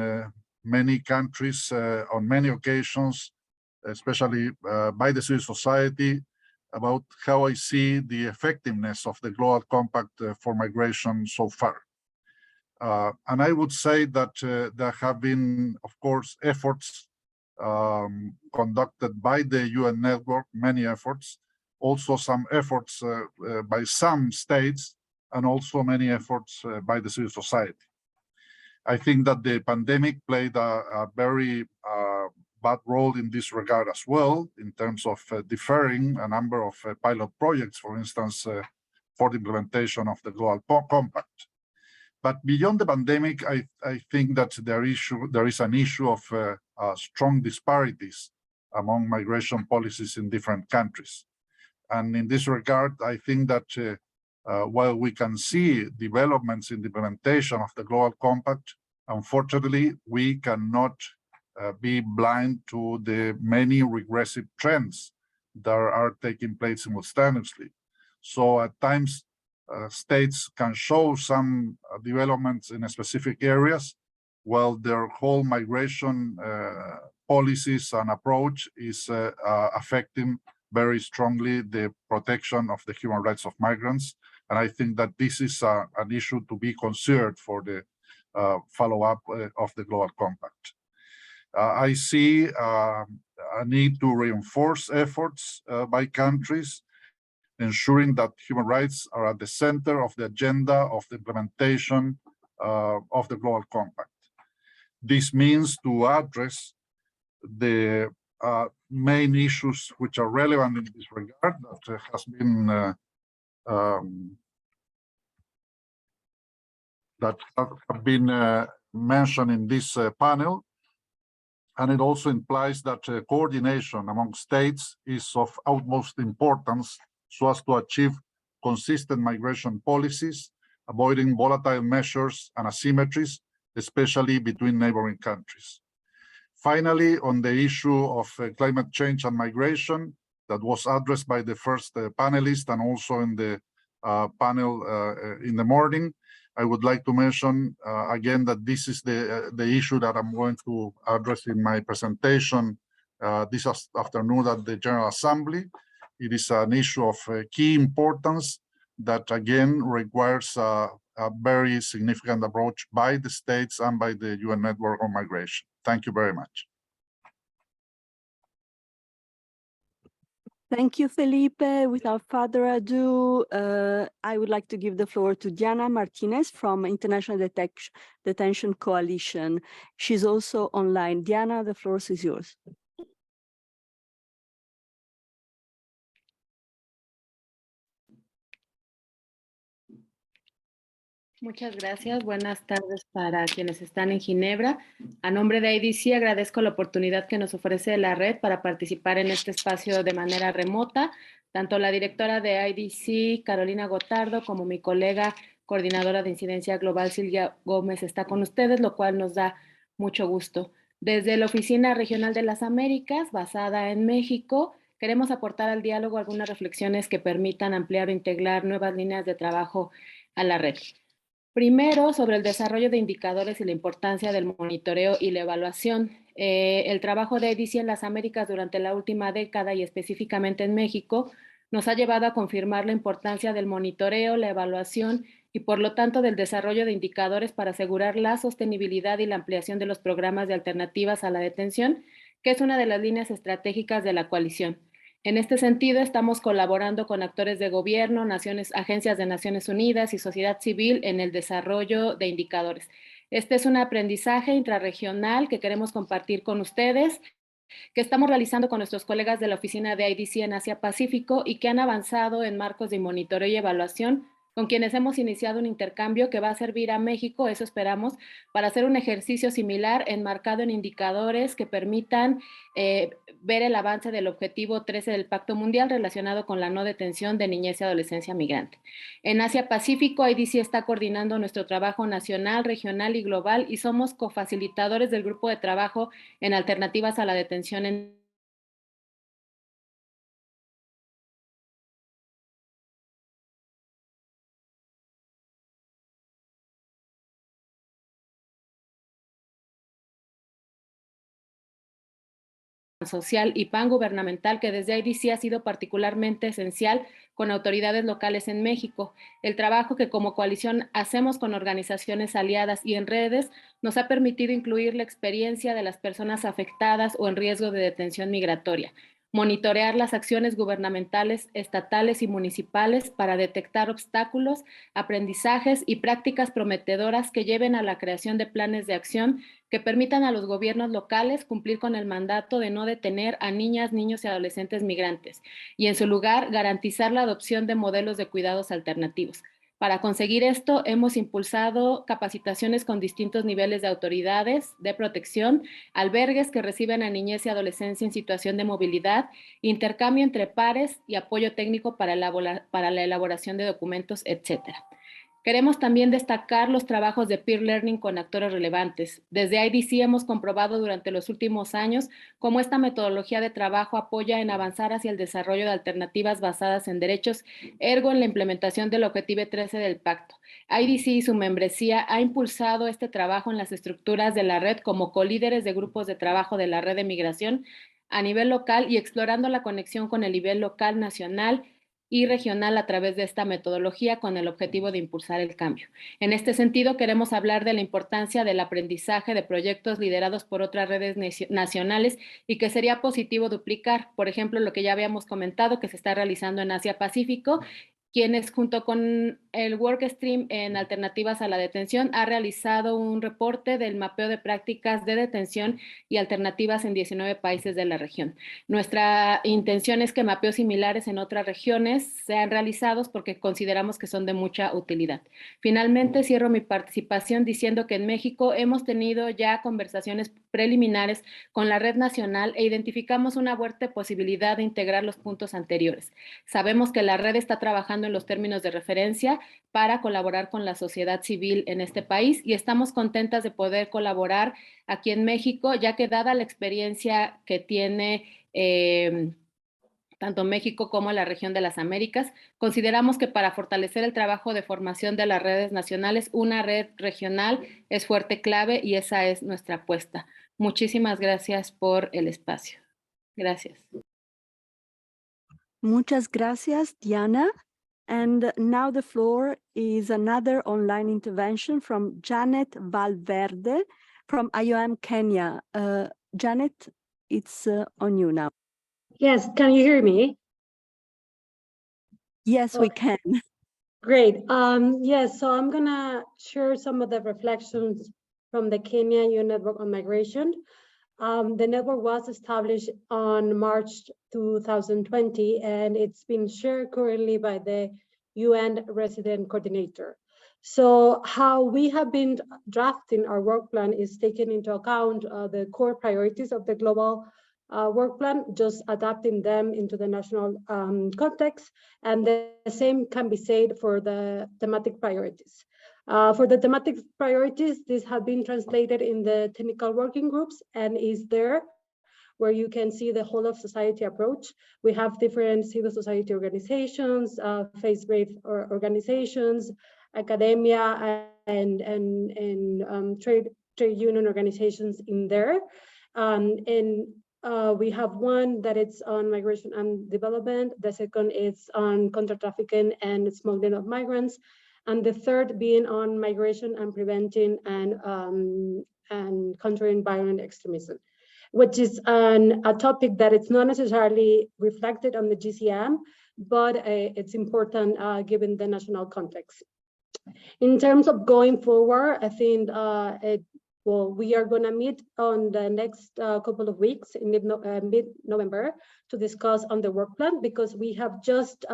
many countries on many occasions, especially by the civil society, about how I see the effectiveness of the Global Compact for migration so far. And I would say that there have been, of course, efforts conducted by the UN network, many efforts, also some efforts by some states, and also many efforts by the civil society. I think that the pandemic played a very bad role in this regard as well, in terms of deferring a number of pilot projects, for instance, for the implementation of the Global Compact. But beyond the pandemic, I think that there is an issue of strong disparities among migration policies in different countries. And in this regard, I think that while we can see developments in the implementation of the Global Compact, unfortunately, we cannot be blind to the many regressive trends that are taking place simultaneously. So at times, states can show some developments in specific areas, while their whole migration policies and approach is affecting very strongly the protection of the human rights of migrants. And I think that this is an issue to be considered for the follow-up of the Global Compact. I see a need to reinforce efforts by countries, ensuring that human rights are at the center of the agenda of the implementation of the Global Compact. This means to address the main issues which are relevant in this regard that has been that have been mentioned in this panel. And it also implies that coordination among states is of utmost importance so as to achieve consistent migration policies, avoiding volatile measures and asymmetries, especially between neighboring countries. Finally, on the issue of climate change and migration that was addressed by the first panelist and also in the panel in the morning, I would like to mention again that this is the issue that I'm going to address in my presentation this afternoon at the General Assembly. It is an issue of key importance that again requires a very significant approach by the states and by the UN Network on Migration. Thank you very much. Thank you, Felipe. Without further ado, I would like to give the floor to Diana Martinez from International Detention Coalition. She's also online. Diana, the floor is yours. Muchas gracias. Buenas tardes para quienes están en Ginebra. A nombre de IDC agradezco la oportunidad que nos ofrece la red para participar en este espacio de manera remota. Tanto la directora de IDC, Carolina Gotardo, como mi colega coordinadora de incidencia global, Silvia Gómez, está con ustedes, lo cual nos da mucho gusto. Desde la Oficina Regional de las Américas, basada en México, queremos aportar al diálogo algunas reflexiones que permitan ampliar o integrar nuevas líneas de trabajo a la red. Primero, sobre el desarrollo de indicadores y la importancia del monitoreo y la evaluación. El trabajo de IDC en las Américas durante la última década y específicamente en México nos ha llevado a confirmar la importancia del monitoreo, la evaluación y por lo tanto del desarrollo de indicadores para asegurar la sostenibilidad y la ampliación de los programas de alternativas a la detención, que es una de las líneas estratégicas de la coalición. En este sentido, estamos colaborando con actores de gobierno, agencias de Naciones Unidas y sociedad civil en el desarrollo de indicadores. Este es un aprendizaje intrarregional que queremos compartir con ustedes, que estamos realizando con nuestros colegas de la oficina de IDC en Asia Pacífico y que han avanzado en marcos de monitoreo y evaluación, con quienes hemos iniciado un intercambio que va a servir a México, eso esperamos, para hacer un ejercicio similar enmarcado en indicadores que permitan ver el avance del objetivo 13 del Pacto Mundial relacionado con la no detención de niñez y adolescencia migrante. En Asia Pacífico, IDC está coordinando nuestro trabajo nacional, regional y global y somos cofacilitadores del grupo de trabajo en alternativas a la detención en social y pangubernamental que desde IDC ha sido particularmente esencial con autoridades locales en México. El trabajo que como coalición hacemos con organizaciones aliadas y en redes nos ha permitido incluir la experiencia de las personas afectadas o en riesgo de detención migratoria, monitorear las acciones gubernamentales, estatales y municipales para detectar obstáculos, aprendizajes y prácticas prometedoras que lleven a la creación de planes de acción que permitan a los gobiernos locales cumplir con el mandato de no detener a niñas, niños y adolescentes migrantes y en su lugar garantizar la adopción de modelos de cuidados alternativos. Para conseguir esto, hemos impulsado capacitaciones con distintos niveles de autoridades de protección, albergues que reciben a niñez y adolescencia en situación de movilidad, intercambio entre pares y apoyo técnico para la elaboración de documentos, etcétera. Queremos también destacar los trabajos de peer learning con actores relevantes. Desde IDC hemos comprobado durante los últimos años cómo esta metodología de trabajo apoya en avanzar hacia el desarrollo de alternativas basadas en derechos, ergo en la implementación del Objetivo 13 del Pacto. IDC y su membresía ha impulsado este trabajo en las estructuras de la red como colíderes de grupos de trabajo de la red de migración a nivel local y explorando la conexión con el nivel local, nacional y regional a través de esta metodología con el objetivo de impulsar el cambio. En este sentido, queremos hablar de la importancia del aprendizaje de proyectos liderados por otras redes nacionales y que sería positivo duplicar, por ejemplo, lo que ya habíamos comentado que se está realizando en Asia Pacífico, quienes junto con el Workstream en Alternativas a la Detención ha realizado un reporte del mapeo de prácticas de detención y alternativas en 19 países de la región. Nuestra intención es que mapeos similares en otras regiones sean realizados porque consideramos que son de mucha utilidad. Finalmente, cierro mi participación diciendo que en México hemos tenido ya conversaciones preliminares con la red nacional e identificamos una fuerte posibilidad de integrar los puntos anteriores. Sabemos que la red está trabajando en los términos de referencia para colaborar con la sociedad civil en este país y estamos contentas de poder colaborar aquí en México, ya que dada la experiencia que tiene tanto México como la región de las Américas, consideramos que para fortalecer el trabajo de formación de las redes nacionales, una red regional es fuerte clave y esa es nuestra apuesta. Muchísimas gracias por el espacio. Gracias. Muchas gracias, Diana. And now the floor is another online intervention from Janet Valverde from IOM Kenya. Janet, it's on you now. Yes, can you hear me? Yes, we can. Great. Yes, so I'm gonna share some of the reflections from the Kenya UN Network on Migration. The network was established on March 2020, and it's been shared currently by the UN Resident Coordinator. So how we have been drafting our work plan is taking into account the core priorities of the global work plan, just adapting them into the national context. And the same can be said for the thematic priorities. For the thematic priorities, these have been translated in the technical working groups and is there where you can see the whole of society approach. We have different civil society organizations, faith-based organizations, academia, and trade union organizations in there. We have one that it's on migration and development. The second is on counter-trafficking and smuggling of migrants. And the third being on migration and preventing and countering violent extremism, which is a topic that it's not necessarily reflected on the GCM, but it's important given the national context. In terms of going forward, I think we are going to meet on the next couple of weeks in mid-November to discuss on the work plan, because we have just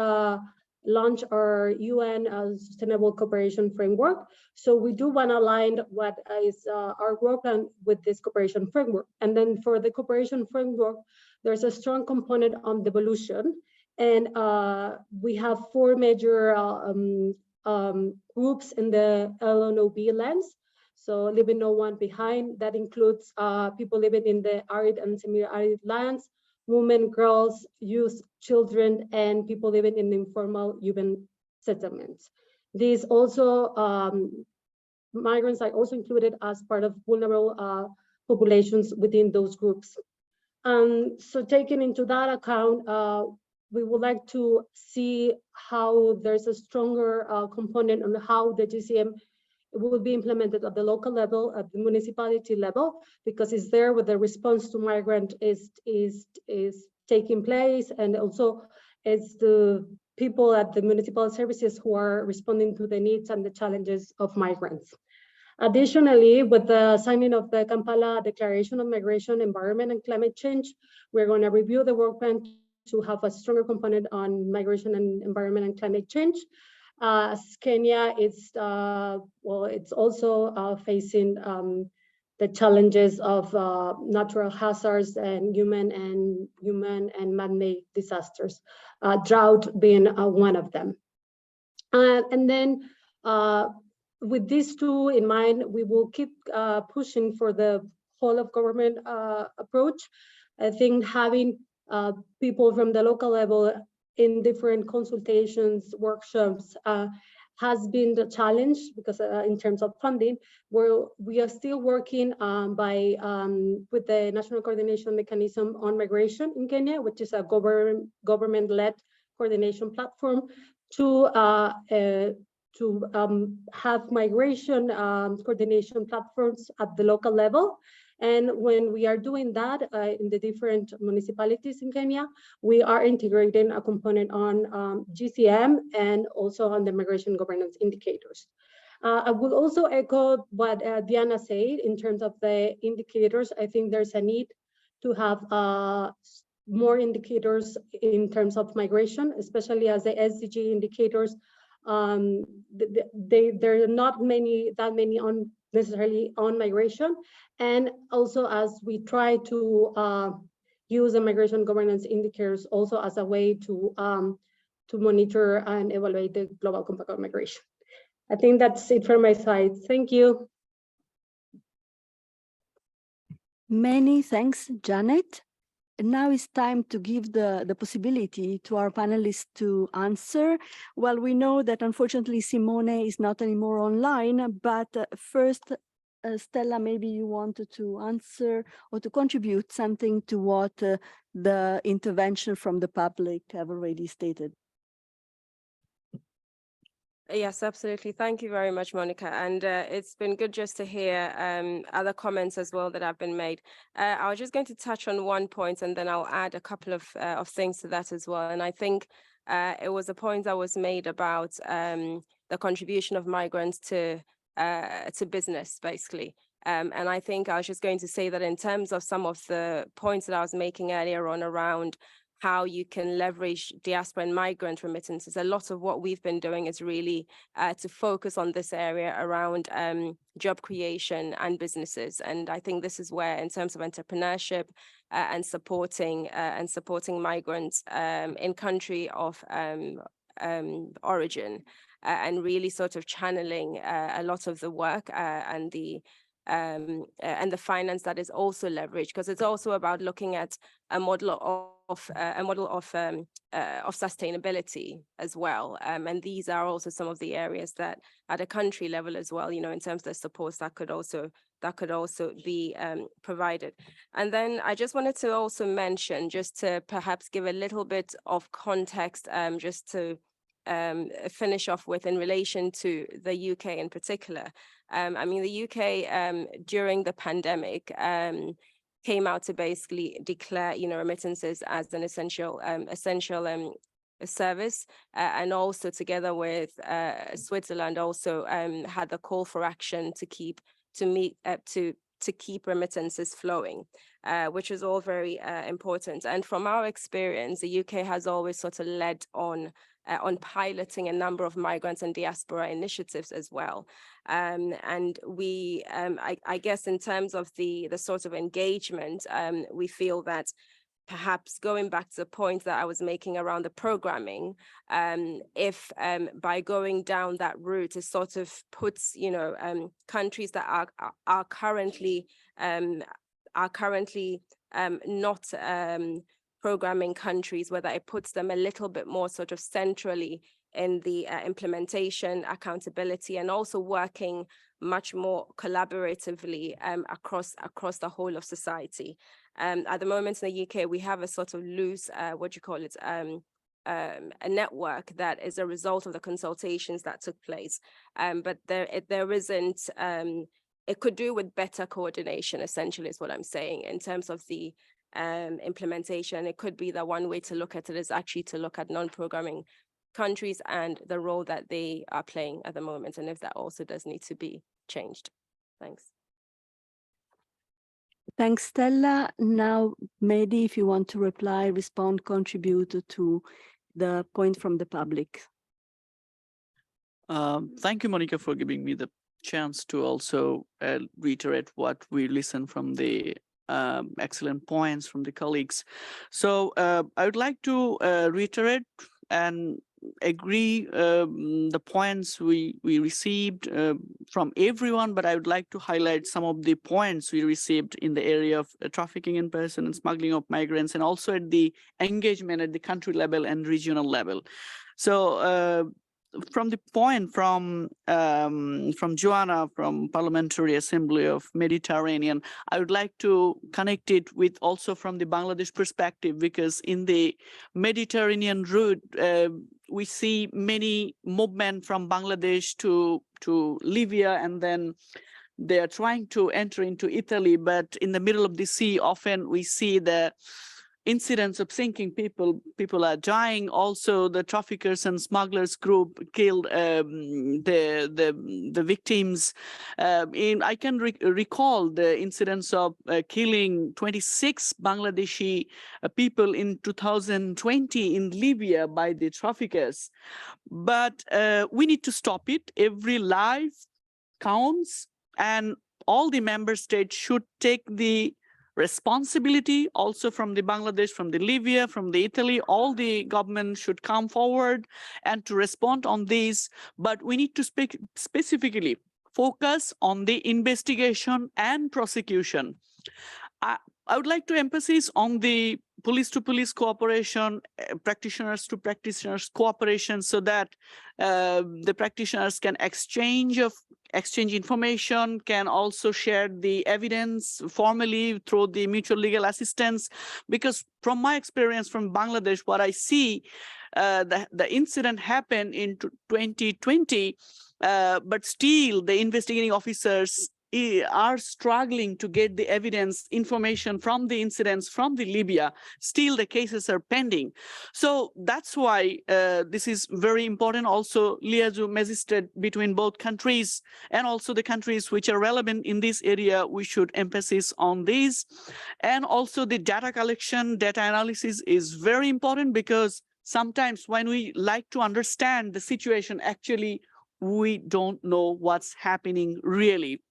launched our UN Sustainable Cooperation Framework. So we do want to align what is our work plan with this cooperation framework. And then for the cooperation framework, there's a strong component on devolution. And we have 4 major groups in the LNOB lens. So leaving no one behind, that includes people living in the arid and semi-arid lands, women, girls, youth, children, and people living in informal urban settlements. These also, migrants are also included as part of vulnerable populations within those groups. So taking into that account, we would like to see how there's a stronger component on how the GCM will be implemented at the local level, at the municipality level, because it's there where the response to migrant is taking place, and also it's the people at the municipal services who are responding to the needs and the challenges of migrants. Additionally, with the signing of the Kampala Declaration on Migration, Environment, and Climate Change, we're going to review the work plan to have a stronger component on migration and environment and climate change. Kenya is, it's also facing the challenges of natural hazards and human and man-made disasters, drought being one of them. And then with these two in mind, we will keep pushing for the whole of government approach. I think having people from the local level in different consultations, workshops, has been the challenge, because in terms of funding, we are still working with the National Coordination Mechanism on Migration in Kenya, which is a government-led coordination platform to have migration coordination platforms at the local level. And when we are doing that in the different municipalities in Kenya, we are integrating a component on GCM and also on the migration governance indicators. I will also echo what Diana said in terms of the indicators. I think there's a need to have more indicators in terms of migration, especially as the SDG indicators. There are not that many on necessarily on migration, and also as we try to use the migration governance indicators also as a way to monitor and evaluate the global compact on migration. I think that's it from my side. Thank you. Many thanks, Janet. And now it's time to give the possibility to our panelists to answer. Well, we know that unfortunately Simone is not anymore online, but first, Stella, maybe you wanted to answer or to contribute something to what the intervention from the public have already stated. Yes, absolutely. Thank you very much, Monica. And it's been good just to hear other comments as well that have been made. I was just going to touch on one point, and then I'll add a couple of things to that as well. And I think it was a point that was made about the contribution of migrants to business, basically. And I think I was just going to say that in terms of some of the points that I was making earlier on around how you can leverage diaspora and migrant remittances. A lot of what we've been doing is really to focus on this area around job creation and businesses. And I think this is where, in terms of entrepreneurship and supporting migrants in country of origin, and really sort of channeling a lot of the work and the finance that is also leveraged, because it's also about looking at a model of sustainability as well. And these are also some of the areas that, at a country level as well, in terms of the supports that could also be provided. And then I just wanted to also mention, just to perhaps give a little bit of context, just to finish off with, in relation to the UK in particular. I mean, the UK during the pandemic came out to basically declare, remittances as an essential service, and also together with Switzerland also had the call for action to keep remittances flowing, which is all very important. And from our experience, the UK has always sort of led on piloting a number of migrants and diaspora initiatives as well. And we, I guess, in terms of the sort of engagement, we feel that perhaps going back to the point that I was making around the programming, if by going down that route, it sort of puts, countries that are currently not programming countries, whether it puts them a little bit more sort of centrally in the implementation, accountability, and also working much more collaboratively across the whole of society. At the moment in the UK, we have a sort of loose, a network that is a result of the consultations that took place. But there isn't, it could do with better coordination, essentially, is what I'm saying, in terms of the implementation. It could be that one way to look at it is actually to look at non-programming countries and the role that they are playing at the moment, and if that also does need to be changed. Thanks. Thanks, Stella. Now, Mehdi, if you want to reply, respond, contribute to the point from the public. Thank you, Monica, for giving me the chance to also reiterate what we listened from the excellent points from the colleagues. So I would like to reiterate and agree the points we received from everyone, but I would like to highlight some of the points we received in the area of trafficking in person and smuggling of migrants, and also at the engagement at the country level and regional level. So from the point from Joanna from Parliamentary Assembly of Mediterranean, I would like to connect it with also from the Bangladesh perspective, because in the Mediterranean route, we see many movement from Bangladesh to Libya, and then they are trying to enter into Italy. But in the middle of the sea, often we see the incidents of sinking, people are dying. Also, the traffickers and smugglers group killed the victims. I can recall the incidents of killing 26 Bangladeshi people in 2020 in Libya by the traffickers. But we need to stop it. Every life counts, and all the member states should take the responsibility also from the Bangladesh, from the Libya, from the Italy. All the government should come forward and to respond on this. But we need to specifically focus on the investigation and prosecution. I would like to emphasize on the police-to-police cooperation, practitioners-to-practitioners cooperation, so that the practitioners can exchange information, can also share the evidence formally through the mutual legal assistance. Because from my experience from Bangladesh, what I see, the incident happened in 2020, but still the investigating officers are struggling to get the evidence, information from the incidents from the Libya. Still, the cases are pending. So that's why this is very important. Also, liaison magistrate between both countries and also the countries which are relevant in this area, we should emphasis on this. And also the data collection, data analysis is very important, because sometimes when we like to understand the situation, actually, we don't know what's happening really.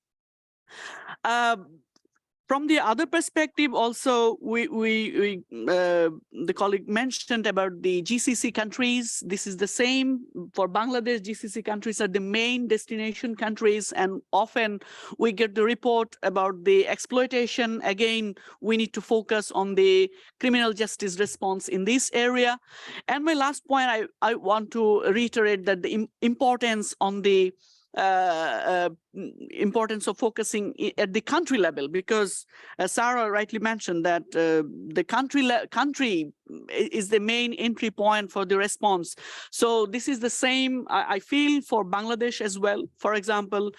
From the other perspective, also, the colleague mentioned about the GCC countries. This is the same for Bangladesh. GCC countries are the main destination countries, and often we get the report about the exploitation. Again, we need to focus on the criminal justice response in this area. And my last point, I want to reiterate that the importance on the importance of focusing at the country level, because Sarah rightly mentioned that the country is the main entry point for the response. So this is the same, I feel, for Bangladesh as well. For example,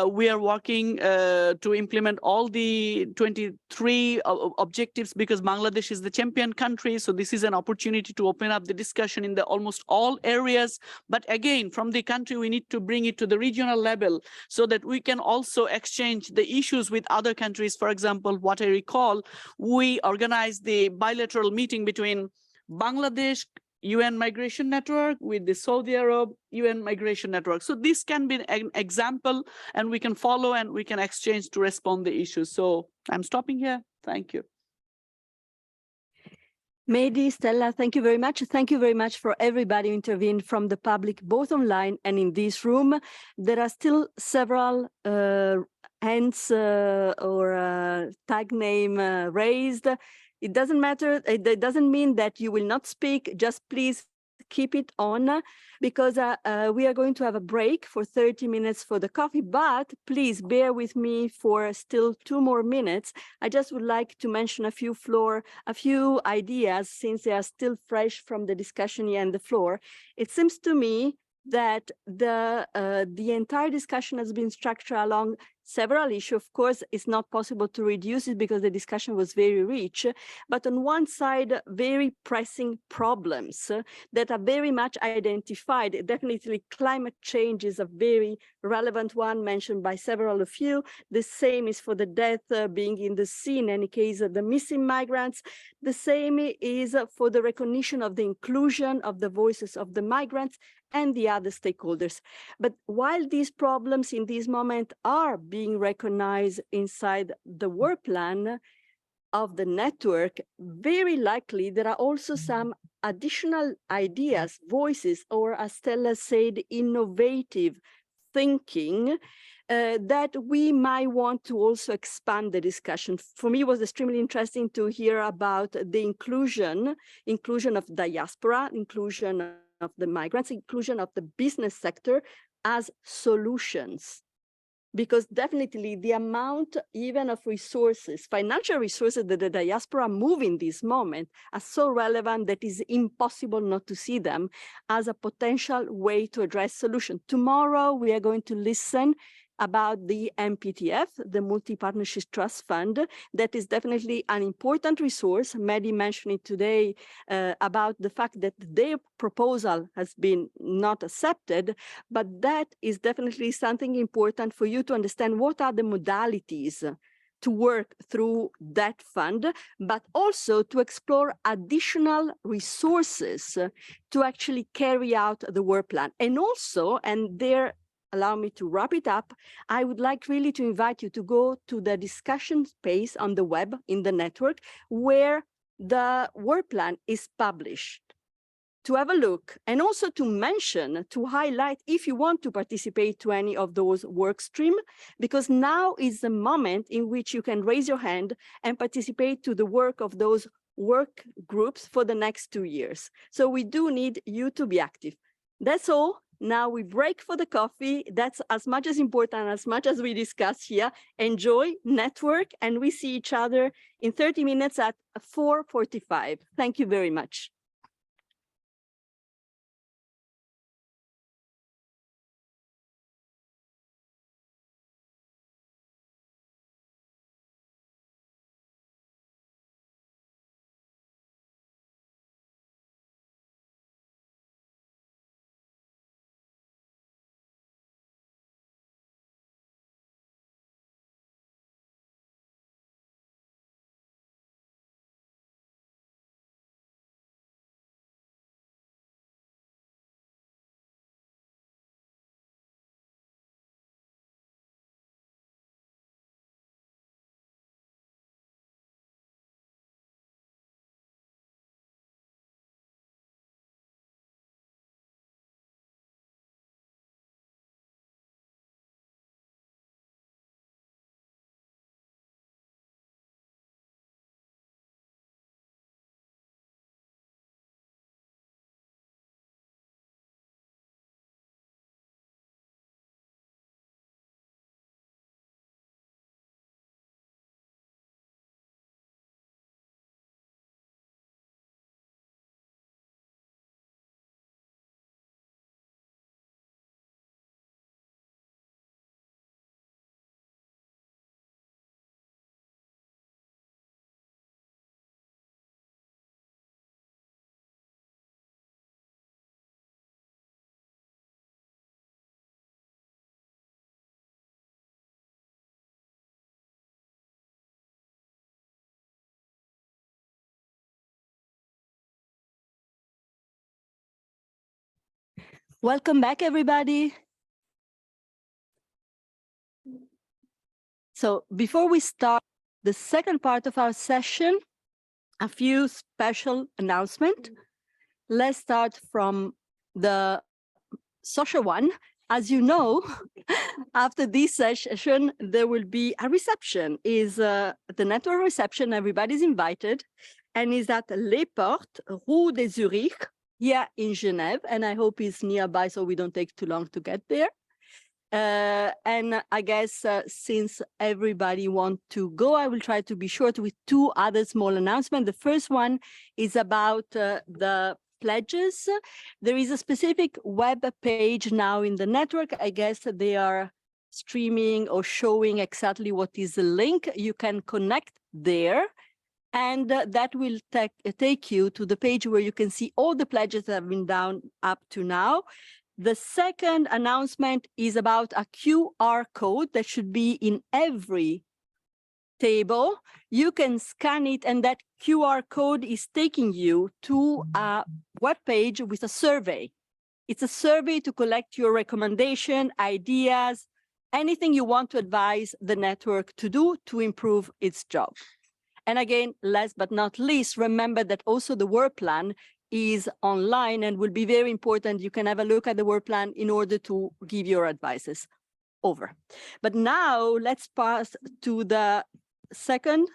we are working to implement all the 23 objectives, because Bangladesh is the champion country. So this is an opportunity to open up the discussion in the almost all areas. But again, from the country, we need to bring it to the regional level, so that we can also exchange the issues with other countries. For example, what I recall, we organized the bilateral meeting between Bangladesh UN Migration Network with the Saudi Arab UN Migration Network. So this can be an example, and we can follow and we can exchange to respond the issues. So I'm stopping here. Thank you. Mehdi, Stella, thank you very much. Thank you very much for everybody who intervened from the public, both online and in this room. There are still several hands or tag name raised. It doesn't matter. It doesn't mean that you will not speak. Just please keep it on, because we are going to have a break for 30 minutes for the coffee, but please bear with me for still 2 more minutes. I just would like to mention a few ideas, since they are still fresh from the discussion here and the floor. It seems to me that the entire discussion has been structured along several issues. Of course, it's not possible to reduce it because the discussion was very rich, but on one side, very pressing problems that are very much identified. Definitely climate change is a very relevant one mentioned by several of you. The same is for the death being in the sea, in any case, of the missing migrants. The same is for the recognition of the inclusion of the voices of the migrants and the other stakeholders. But while these problems in this moment are being recognized inside the work plan of the network, very likely there are also some additional ideas, voices, or as Stella said, innovative thinking that we might want to also expand the discussion. For me, it was extremely interesting to hear about the inclusion of diaspora, inclusion of the migrants, inclusion of the business sector as solutions. Because definitely the amount even of resources, financial resources that the diaspora move in this moment are so relevant that it's impossible not to see them as a potential way to address solution. Tomorrow, we are going to listen about the MPTF, the Multi-Partnership Trust Fund. That is definitely an important resource. Mehdi mentioned it today about the fact that their proposal has been not accepted, but that is definitely something important for you to understand what are the modalities to work through that fund, but also to explore additional resources to actually carry out the work plan. And also, and there, allow me to wrap it up, I would like really to invite you to go to the discussion space on the web in the network where the work plan is published, to have a look, and also to mention, to highlight if you want to participate to any of those work streams, because now is the moment in which you can raise your hand and participate to the work of those work groups for the next 2 years. So we do need you to be active. That's all. Now we break for the coffee. That's as much as important, as much as we discuss here. Enjoy, network, and we see each other in 30 minutes at 4:45. Thank you very much. Welcome back, everybody. So before we start the second part of our session, a few special announcements. Let's start from the social one. As you know, after this session, there will be a reception. Is the network reception, everybody's invited, and is at Les Portes, Rue de Zurich, here in Genève, and I hope it's nearby so we don't take too long to get there. And I guess since everybody wants to go, I will try to be short with two other small announcements. The first one is about the pledges. There is a specific web page now in the network. I guess they are streaming or showing exactly what is the link. You can connect there. And that will take you to the page where you can see all the pledges that have been done up to now. The second announcement is about a QR code that should be in every table. You can scan it, and that QR code is taking you to a web page with a survey. It's a survey to collect your recommendation, ideas, anything you want to advise the network to do to improve its job. And again, last but not least, remember that also the work plan is online and will be very important. You can have a look at the work plan in order to give your advices over. But now let's pass to the second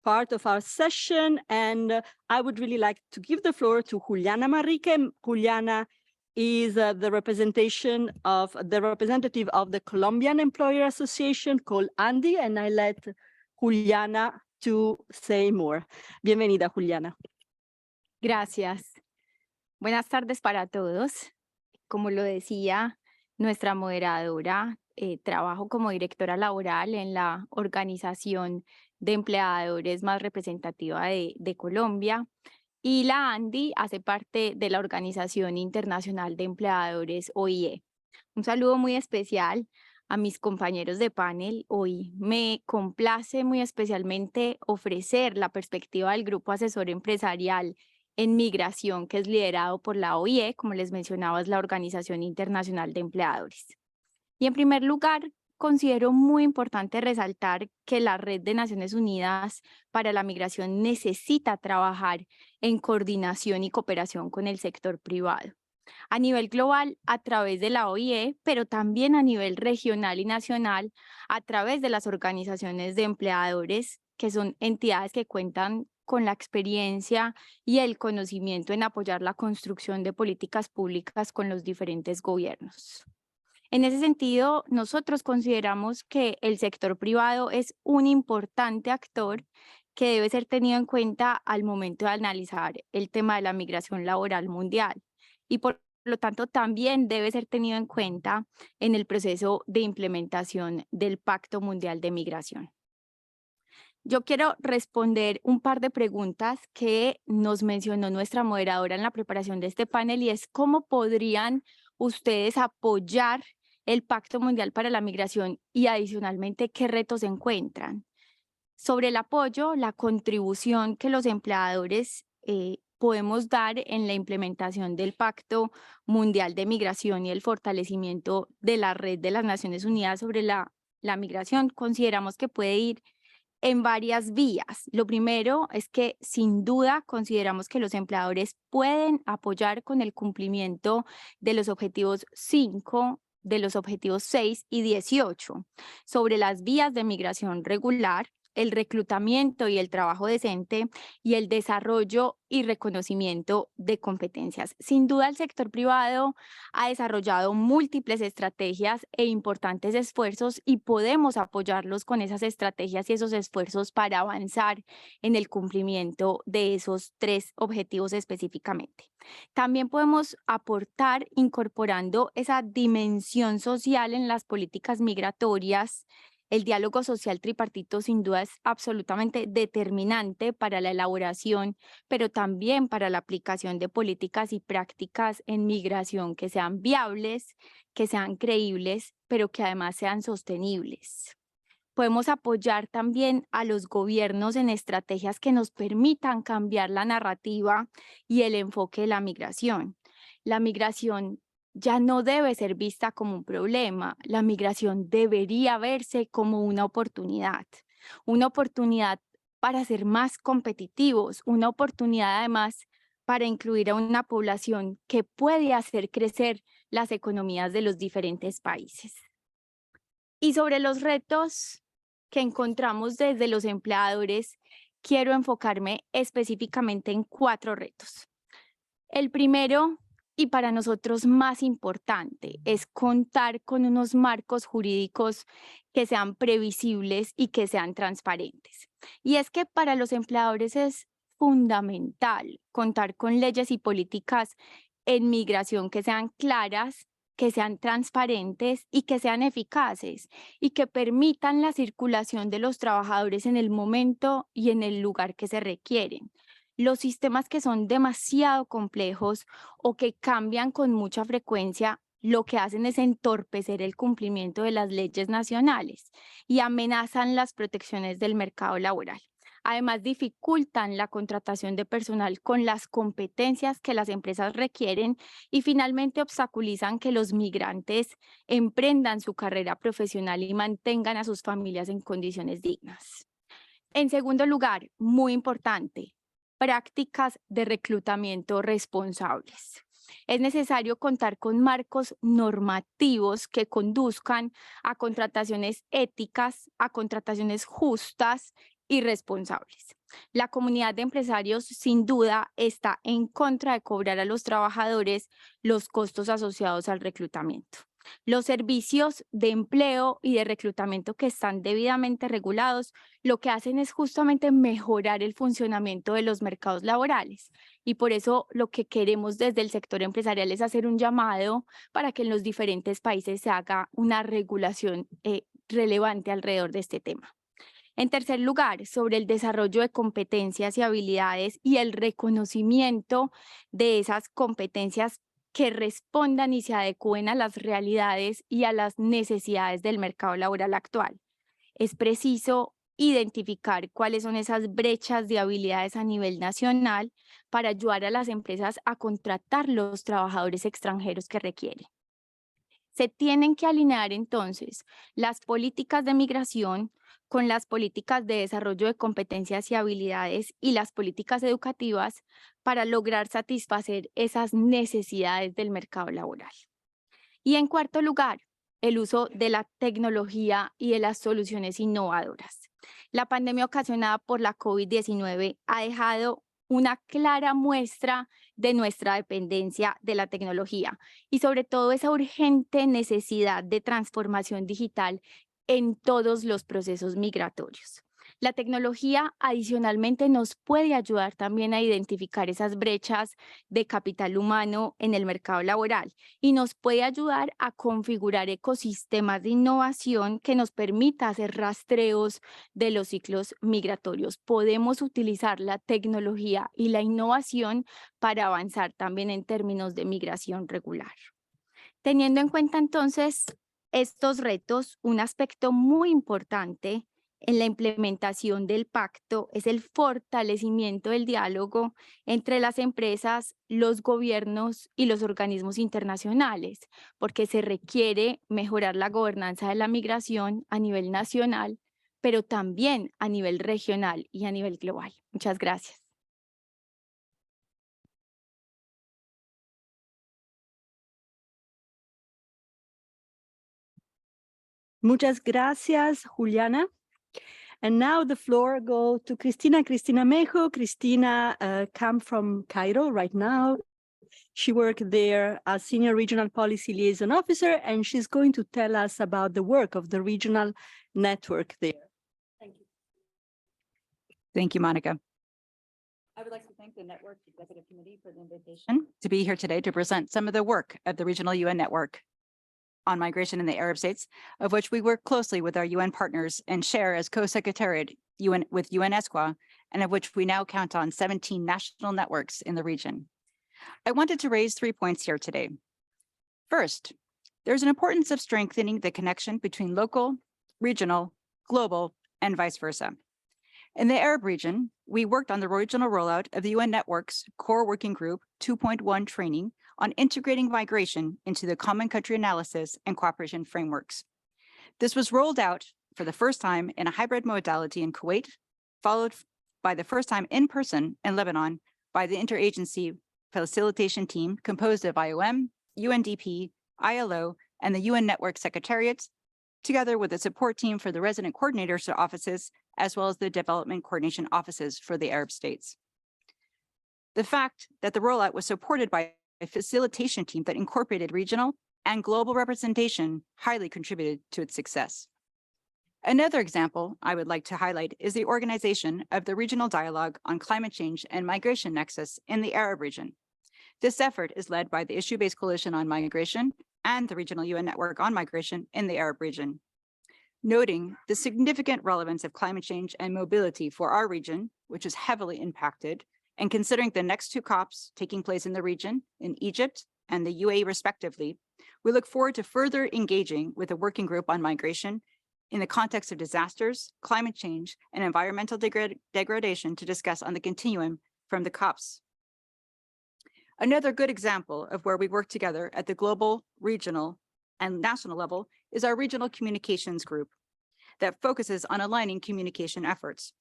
part of our session. And I would really like to give the floor to Juliana Manrique. Juliana is the representative of the Colombian Employer Association called ANDI, and I let Juliana to say more. Bienvenida, Juliana. Gracias. Buenas tardes para todos. Como lo decía nuestra moderadora, trabajo como directora laboral en la organización de empleadores más representativa de Colombia, y la ANDI hace parte de la Organización Internacional de Empleadores OIE. Un saludo muy especial a mis compañeros de panel. Hoy me complace muy especialmente ofrecer la perspectiva del Grupo Asesor Empresarial en Migración, que es liderado por la OIE, como les mencionaba, es la Organización Internacional de Empleadores. Y en primer lugar, considero muy importante resaltar que la Red de Naciones Unidas para la Migración necesita trabajar en coordinación y cooperación con el sector privado. A nivel global, a través de la OIE, pero también a nivel regional y nacional, a través de las organizaciones de empleadores, que son entidades que cuentan con la experiencia y el conocimiento en apoyar la construcción de políticas públicas con los diferentes gobiernos. En ese sentido, nosotros consideramos que el sector privado es un importante actor que debe ser tenido en cuenta al momento de analizar el tema de la migración laboral mundial, y por lo tanto también debe ser tenido en cuenta en el proceso de implementación del Pacto Mundial de Migración. Yo quiero responder un par de preguntas que nos mencionó nuestra moderadora en la preparación de este panel, y es cómo podrían ustedes apoyar el Pacto Mundial para la Migración y adicionalmente qué retos encuentran. Sobre el apoyo, la contribución que los empleadores podemos dar en la implementación del Pacto Mundial de Migración y el fortalecimiento de la Red de las Naciones Unidas sobre la migración, consideramos que puede ir en varias vías. Lo primero es que sin duda consideramos que los empleadores pueden apoyar con el cumplimiento de los objetivos 5, de los objetivos 6 y 18 sobre las vías de migración regular, el reclutamiento y el trabajo decente y el desarrollo y reconocimiento de competencias. Sin duda, el sector privado ha desarrollado múltiples estrategias e importantes esfuerzos, y podemos apoyarlos con esas estrategias y esos esfuerzos para avanzar en el cumplimiento de esos 3 objetivos específicamente. También podemos aportar incorporando esa dimensión social en las políticas migratorias. El diálogo social tripartito sin duda es absolutamente determinante para la elaboración, pero también para la aplicación de políticas y prácticas en migración que sean viables, que sean creíbles, pero que además sean sostenibles. Podemos apoyar también a los gobiernos en estrategias que nos permitan cambiar la narrativa y el enfoque de la migración. La migración ya no debe ser vista como un problema. La migración debería verse como una oportunidad para ser más competitivos, una oportunidad además para incluir a una población que puede hacer crecer las economías de los diferentes países. Y sobre los retos que encontramos desde los empleadores, quiero enfocarme específicamente en 4 retos. El primero, y para nosotros más importante, es contar con unos marcos jurídicos que sean previsibles y que sean transparentes. Y es que para los empleadores es fundamental contar con leyes y políticas en migración que sean claras, que sean transparentes y que sean eficaces y que permitan la circulación de los trabajadores en el momento y en el lugar que se requieren. Los sistemas que son demasiado complejos o que cambian con mucha frecuencia, lo que hacen es entorpecer el cumplimiento de las leyes nacionales y amenazan las protecciones del mercado laboral. Además, dificultan la contratación de personal con las competencias que las empresas requieren y finalmente obstaculizan que los migrantes emprendan su carrera profesional y mantengan a sus familias en condiciones dignas. En segundo lugar, muy importante, prácticas de reclutamiento responsables. Es necesario contar con marcos normativos que conduzcan a contrataciones éticas, a contrataciones justas y responsables. La comunidad de empresarios sin duda está en contra de cobrar a los trabajadores los costos asociados al reclutamiento. Los servicios de empleo y de reclutamiento que están debidamente regulados, lo que hacen es justamente mejorar el funcionamiento de los mercados laborales. Y por eso lo que queremos desde el sector empresarial es hacer un llamado para que en los diferentes países se haga una regulación relevante alrededor de este tema. En tercer lugar, sobre el desarrollo de competencias y habilidades y el reconocimiento de esas competencias que respondan y se adecúen a las realidades y a las necesidades del mercado laboral actual. Es preciso identificar cuáles son esas brechas de habilidades a nivel nacional para ayudar a las empresas a contratar los trabajadores extranjeros que requieren. Se tienen que alinear entonces las políticas de migración con las políticas de desarrollo de competencias y habilidades y las políticas educativas para lograr satisfacer esas necesidades del mercado laboral. Y en cuarto lugar, el uso de la tecnología y de las soluciones innovadoras. La pandemia ocasionada por la COVID-19 ha dejado una clara muestra de nuestra dependencia de la tecnología y sobre todo esa urgente necesidad de transformación digital en todos los procesos migratorios. La tecnología adicionalmente nos puede ayudar también a identificar esas brechas de capital humano en el mercado laboral y nos puede ayudar a configurar ecosistemas de innovación que nos permita hacer rastreos de los ciclos migratorios. Podemos utilizar la tecnología y la innovación para avanzar también en términos de migración regular. Teniendo en cuenta entonces estos retos, un aspecto muy importante en la implementación del pacto es el fortalecimiento del diálogo entre las empresas, los gobiernos y los organismos internacionales, porque se requiere mejorar la gobernanza de la migración a nivel nacional, pero también a nivel regional y a nivel global. Muchas gracias. Muchas gracias, Juliana. And now the floor goes to Cristina Mejo. Cristina come from Cairo right now. She worked there as Senior Regional Policy Liaison Officer, and she's going to tell us about the work of the regional network there. Thank you. Thank you, Monica. I would like to thank the Network Executive Committee for the invitation to be here today to present some of the work of the Regional UN Network on migration in the Arab states, of which we work closely with our UN partners and share as co-secretariat with UNESCO, and of which we now count on 17 national networks in the region. I wanted to raise 3 points here today. First, there's an importance of strengthening the connection between local, regional, global, and vice versa. In the Arab region, we worked on the regional rollout of the UN Network's Core Working Group 2.1 training on integrating migration into the common country analysis and cooperation frameworks. This was rolled out for the first time in a hybrid modality in Kuwait, followed by the first time in person in Lebanon by the interagency facilitation team composed of IOM, UNDP, ILO, and the UN Network Secretariats, together with a support team for the resident coordinators offices, as well as the development coordination offices for the Arab states. The fact that the rollout was supported by a facilitation team that incorporated regional and global representation highly contributed to its success. Another example I would like to highlight is the organization of the Regional Dialogue on Climate Change and Migration Nexus in the Arab region. This effort is led by the Issue-Based Coalition on Migration and the Regional UN Network on Migration in the Arab region. Noting the significant relevance of climate change and mobility for our region, which is heavily impacted, and considering the next two COPs taking place in the region, in Egypt and the UAE respectively, we look forward to further engaging with the working group on migration in the context of disasters, climate change, and environmental degradation to discuss on the continuum from the COPs. Another good example of where we work together at the global, regional, and national level is our regional communications group that focuses on aligning communication efforts.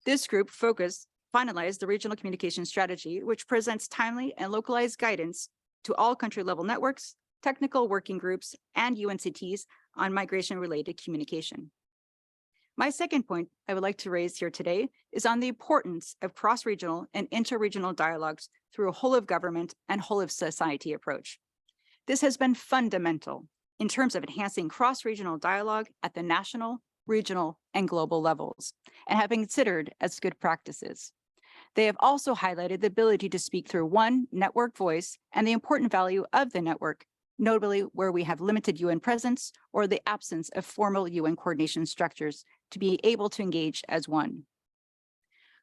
This group finalized the regional communication strategy, which presents timely and localized guidance to all country-level networks, technical working groups, and UNCTs on migration-related communication. My second point I would like to raise here today is on the importance of cross-regional and inter-regional dialogues through a whole-of-government and whole-of-society approach. This has been fundamental in terms of enhancing cross-regional dialogue at the national, regional, and global levels, and have been considered as good practices. They have also highlighted the ability to speak through one network voice and the important value of the network, notably where we have limited UN presence or the absence of formal UN coordination structures to be able to engage as one.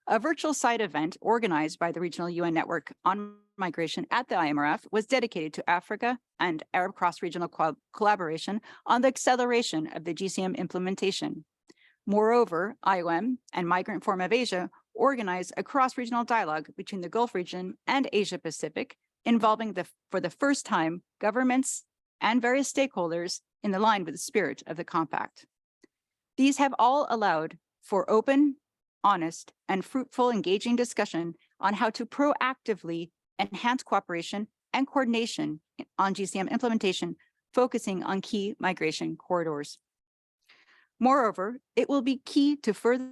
A virtual side event organized by the Regional UN Network on Migration at the IMRF was dedicated to Africa and Arab cross-regional collaboration on the acceleration of the GCM implementation. Moreover, IOM and Migrant Forum of Asia organized a cross-regional dialogue between the Gulf region and Asia Pacific, involving for the first time governments and various stakeholders in line with the spirit of the compact. These have all allowed for open, honest, and fruitful engaging discussion on how to proactively enhance cooperation and coordination on GCM implementation, focusing on key migration corridors. Moreover, it will be key to further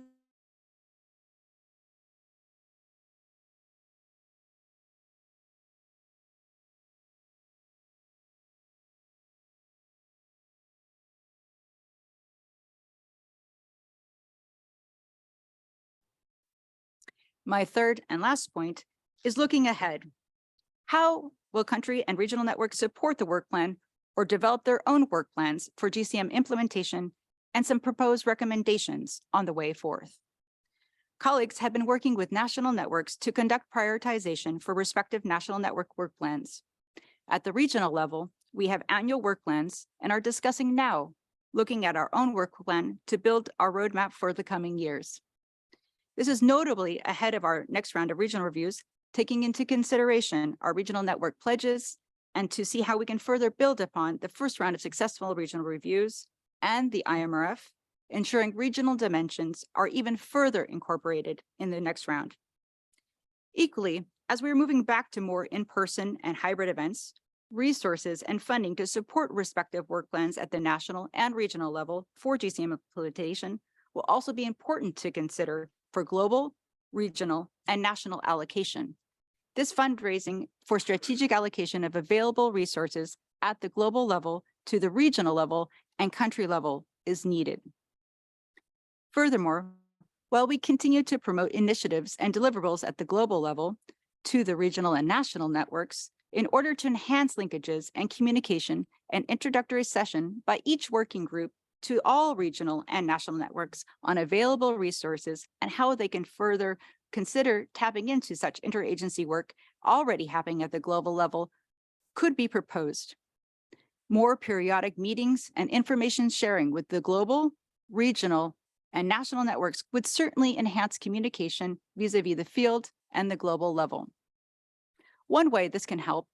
My third and last point is looking ahead. How will country and regional networks support the work plan or develop their own work plans for GCM implementation and some proposed recommendations on the way forth? Colleagues have been working with national networks to conduct prioritization for respective national network work plans. At the regional level, we have annual work plans and are discussing now, looking at our own work plan to build our roadmap for the coming years. This is notably ahead of our next round of regional reviews, taking into consideration our regional network pledges and to see how we can further build upon the first round of successful regional reviews and the IMRF, ensuring regional dimensions are even further incorporated in the next round. Equally, as we are moving back to more in-person and hybrid events, resources and funding to support respective work plans at the national and regional level for GCM implementation will also be important to consider for global, regional, and national allocation. This fundraising for strategic allocation of available resources at the global level to the regional level and country level is needed. Furthermore, while we continue to promote initiatives and deliverables at the global level to the regional and national networks, in order to enhance linkages and communication, an introductory session by each working group to all regional and national networks on available resources and how they can further consider tapping into such interagency work already happening at the global level could be proposed. More periodic meetings and information sharing with the global, regional, and national networks would certainly enhance communication vis-a-vis the field and the global level. One way this can help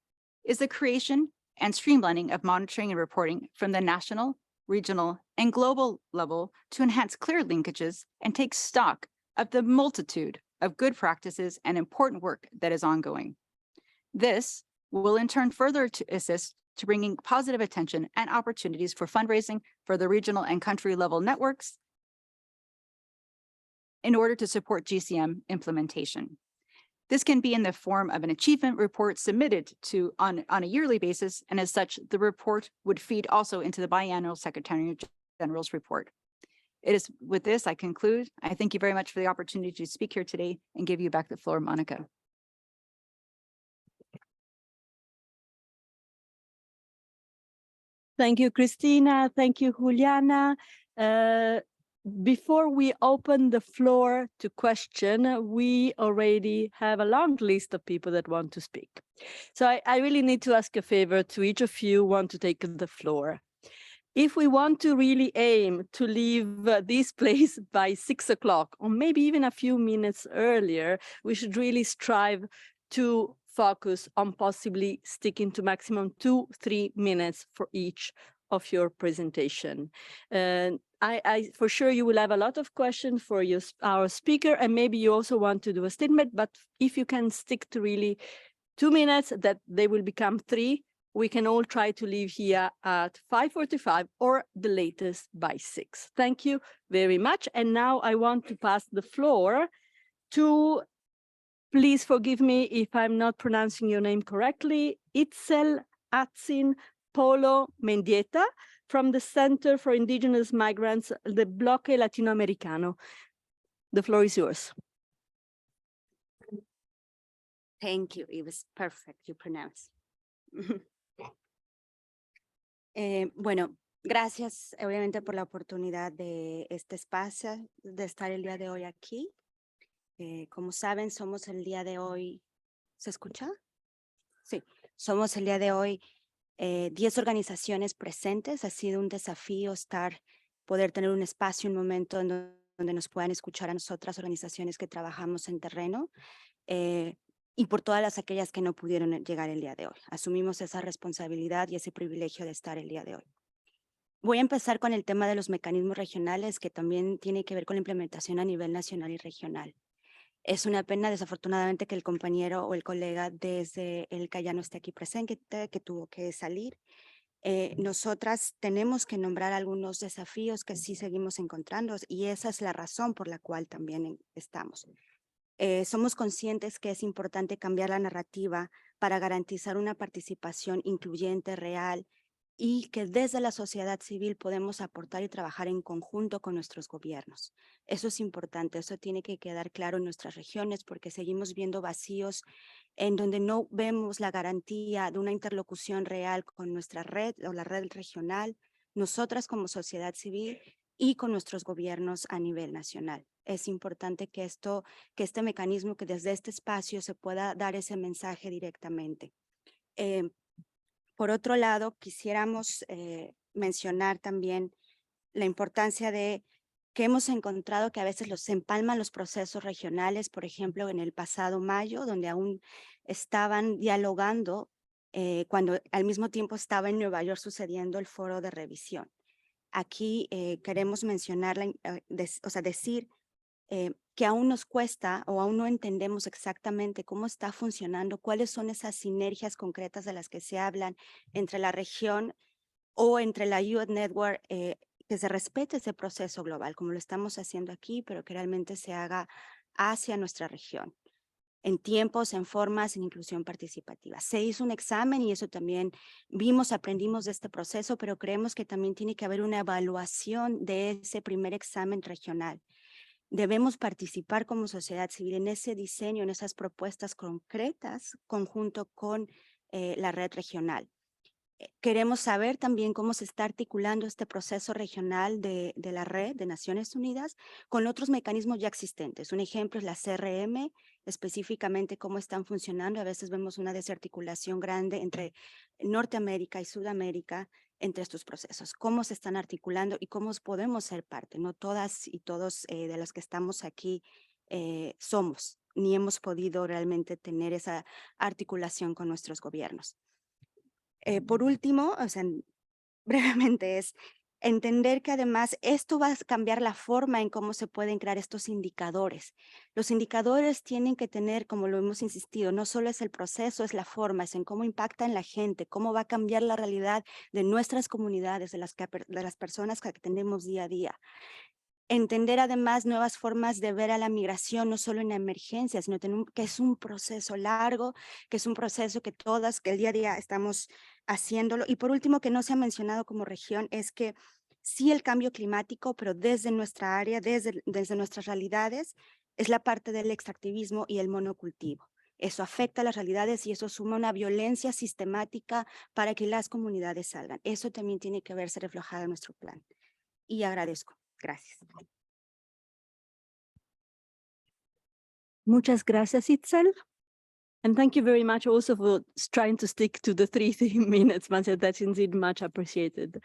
is the creation and streamlining of monitoring and reporting from the national, regional, and global level to enhance clear linkages and take stock of the multitude of good practices and important work that is ongoing. This will in turn further to assist to bringing positive attention and opportunities for fundraising for the regional and country level networks in order to support GCM implementation. This can be in the form of an achievement report submitted to on a yearly basis, and as such, the report would feed also into the biannual Secretary General's report. It is with this I conclude. I thank you very much for the opportunity to speak here today and give you back the floor, Monica. Thank you, Christina. Thank you, Juliana. Before we open the floor to question, we already have a long list of people that want to speak. So I really need to ask a favor to each of you who want to take the floor. If we want to really aim to leave this place by 6 o'clock, or maybe even a few minutes earlier, we should really strive to focus on possibly sticking to maximum 2-3 minutes for each of your presentation. I for sure you will have a lot of questions for our speaker, and maybe you also want to do a statement, but if you can stick to really 2 minutes, that they will become 3, we can all try to leave here at 5:45 or the latest by 6. Thank you very much. And now I want to pass the floor to, please forgive me if I'm not pronouncing your name correctly, Itzel Atzin Polo Mendieta from the Center for Indigenous Migrants, the Bloque Latinoamericano. The floor is yours. Thank you. It was perfect, you pronounce. Bueno, gracias obviamente por la oportunidad de este espacio, de estar el día de hoy aquí. Como saben, somos el día de hoy, ¿se escucha? Sí, somos el día de hoy 10 organizaciones presentes. Ha sido un desafío poder tener un espacio, un momento donde nos puedan escuchar a nosotras, organizaciones que trabajamos en terreno, y por todas aquellas que no pudieron llegar el día de hoy. Asumimos esa responsabilidad y ese privilegio de estar el día de hoy. Voy a empezar con el tema de los mecanismos regionales, que también tiene que ver con la implementación a nivel nacional y regional. Es una pena, desafortunadamente, que el compañero o el colega desde el CAIA no esté aquí presente, que tuvo que salir. Nosotras tenemos que nombrar algunos desafíos que sí seguimos encontrando, y esa es la razón por la cual también estamos. Somos conscientes que es importante cambiar la narrativa para garantizar una participación incluyente, real, y que desde la sociedad civil podemos aportar y trabajar en conjunto con nuestros gobiernos. Eso es importante, eso tiene que quedar claro en nuestras regiones, porque seguimos viendo vacíos en donde no vemos la garantía de una interlocución real con nuestra red o la red regional, nosotras como sociedad civil y con nuestros gobiernos a nivel nacional. Es importante que este mecanismo, que desde este espacio se pueda dar ese mensaje directamente. Por otro lado, quisiéramos mencionar también la importancia de que hemos encontrado que a veces se empalman los procesos regionales, por ejemplo, en el pasado mayo, donde aún estaban dialogando cuando al mismo tiempo estaba en Nueva York sucediendo el foro de revisión. Aquí queremos mencionar, decir que aún nos cuesta o aún no entendemos exactamente cómo está funcionando, cuáles son esas sinergias concretas de las que se hablan entre la región o entre la Youth Network, que se respete ese proceso global, como lo estamos haciendo aquí, pero que realmente se haga hacia nuestra región, en tiempos, en formas, en inclusión participativa. Se hizo un examen y eso también aprendimos de este proceso, pero creemos que también tiene que haber una evaluación de ese primer examen regional. Debemos participar como sociedad civil en ese diseño, en esas propuestas concretas, conjunto con la red regional. Queremos saber también cómo se está articulando este proceso regional de la red de Naciones Unidas con otros mecanismos ya existentes. Un ejemplo es la CRM, específicamente cómo están funcionando. A veces vemos una desarticulación grande entre Norteamérica y Sudamérica entre estos procesos. Cómo se están articulando y cómo podemos ser parte. No todas y todos de los que estamos aquí somos, ni hemos podido realmente tener esa articulación con nuestros gobiernos. Por último, o sea, brevemente es entender que además esto va a cambiar la forma en cómo se pueden crear estos indicadores. Los indicadores tienen que tener, como lo hemos insistido, no solo es el proceso, es la forma, es en cómo impacta en la gente, cómo va a cambiar la realidad de nuestras comunidades, de las personas que atendemos día a día. Entender además nuevas formas de ver a la migración, no solo en emergencias, sino que es un proceso largo, que es un proceso que el día a día estamos haciéndolo. Y por último, que no se ha mencionado como región, es que sí el cambio climático, pero desde nuestra área, desde nuestras realidades, es la parte del extractivismo y el monocultivo. Eso afecta a las realidades y eso suma una violencia sistemática para que las comunidades salgan. Eso también tiene que verse reflejado en nuestro plan. Y agradezco. Gracias. Muchas gracias, Itzel. And thank you very much also for trying to stick to the 3 minutes, Marcia. That's indeed much appreciated.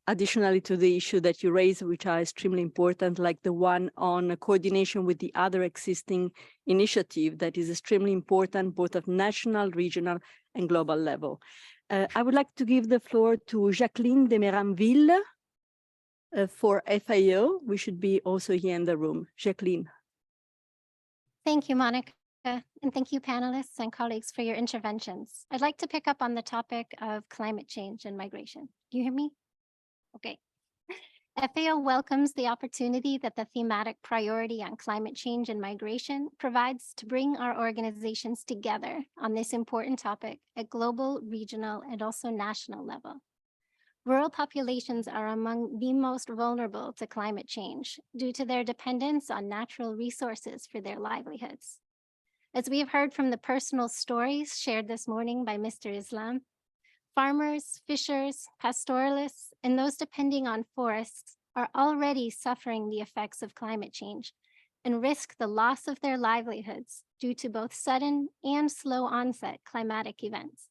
Additionally to the issue that you raised, which are extremely important, like the one on coordination with the other existing initiative that is extremely important, both at national, regional, and global level. I would like to give the floor to Jacqueline de Méranville for FAO. We should be also here in the room. Jacqueline. Thank you, Monica, and thank you, panelists and colleagues, for your interventions. I'd like to pick up on the topic of climate change and migration. Do you hear me? Okay. FAO welcomes the opportunity that the thematic priority on climate change and migration provides to bring our organizations together on this important topic at global, regional, and also national level. Rural populations are among the most vulnerable to climate change due to their dependence on natural resources for their livelihoods. As we have heard from the personal stories shared this morning by Mr. Islam, farmers, fishers, pastoralists, and those depending on forests are already suffering the effects of climate change and risk the loss of their livelihoods due to both sudden and slow onset climatic events,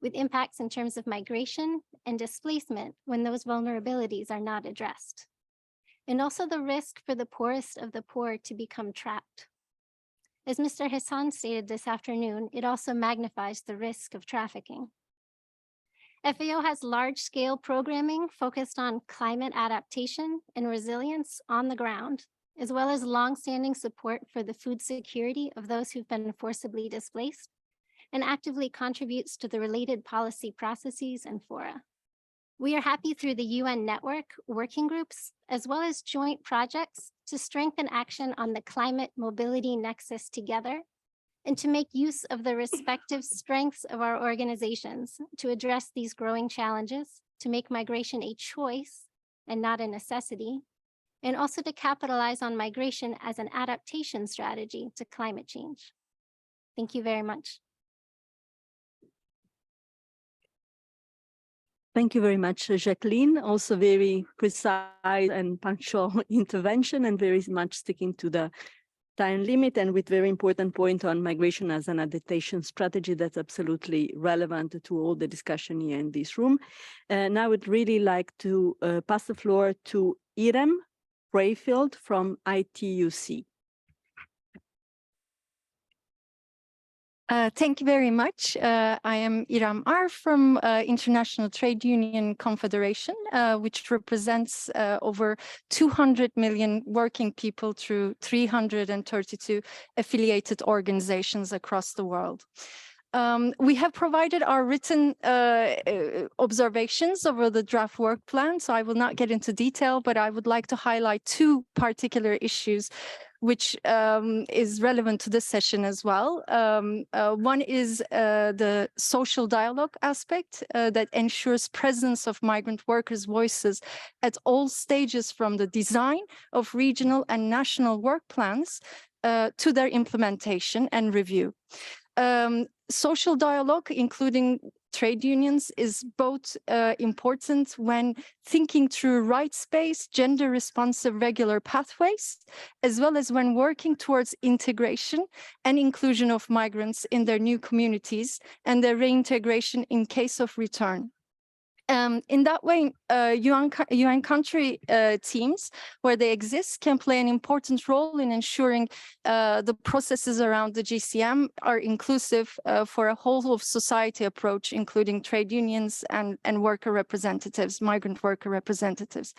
with impacts in terms of migration and displacement when those vulnerabilities are not addressed, and also the risk for the poorest of the poor to become trapped. As Mr. Hassan stated this afternoon, it also magnifies the risk of trafficking. FAO has large-scale programming focused on climate adaptation and resilience on the ground, as well as long-standing support for the food security of those who've been forcibly displaced, and actively contributes to the related policy processes and fora. We are happy through the UN network, working groups, as well as joint projects to strengthen action on the climate mobility nexus together, and to make use of the respective strengths of our organizations to address these growing challenges, to make migration a choice and not a necessity, and also to capitalize on migration as an adaptation strategy to climate change. Thank you very much. Thank you very much, Jacqueline. Also very precise and punctual intervention and very much sticking to the time limit and with very important point on migration as an adaptation strategy that's absolutely relevant to all the discussion here in this room. And I would really like to pass the floor to Irem Rayfield from ITUC. Thank you very much. I am Iram Ar from International Trade Union Confederation, which represents over 200 million working people through 332 affiliated organizations across the world. We have provided our written observations over the draft work plan, so I will not get into detail, but I would like to highlight two particular issues which is relevant to this session as well. One is the social dialogue aspect that ensures presence of migrant workers' voices at all stages from the design of regional and national work plans to their implementation and review. Social dialogue, including trade unions, is both important when thinking through rights-based, gender-responsive regular pathways, as well as when working towards integration and inclusion of migrants in their new communities and their reintegration in case of return. In that way, UN country teams, where they exist, can play an important role in ensuring the processes around the GCM are inclusive for a whole of society approach, including trade unions and worker representatives, migrant worker representatives.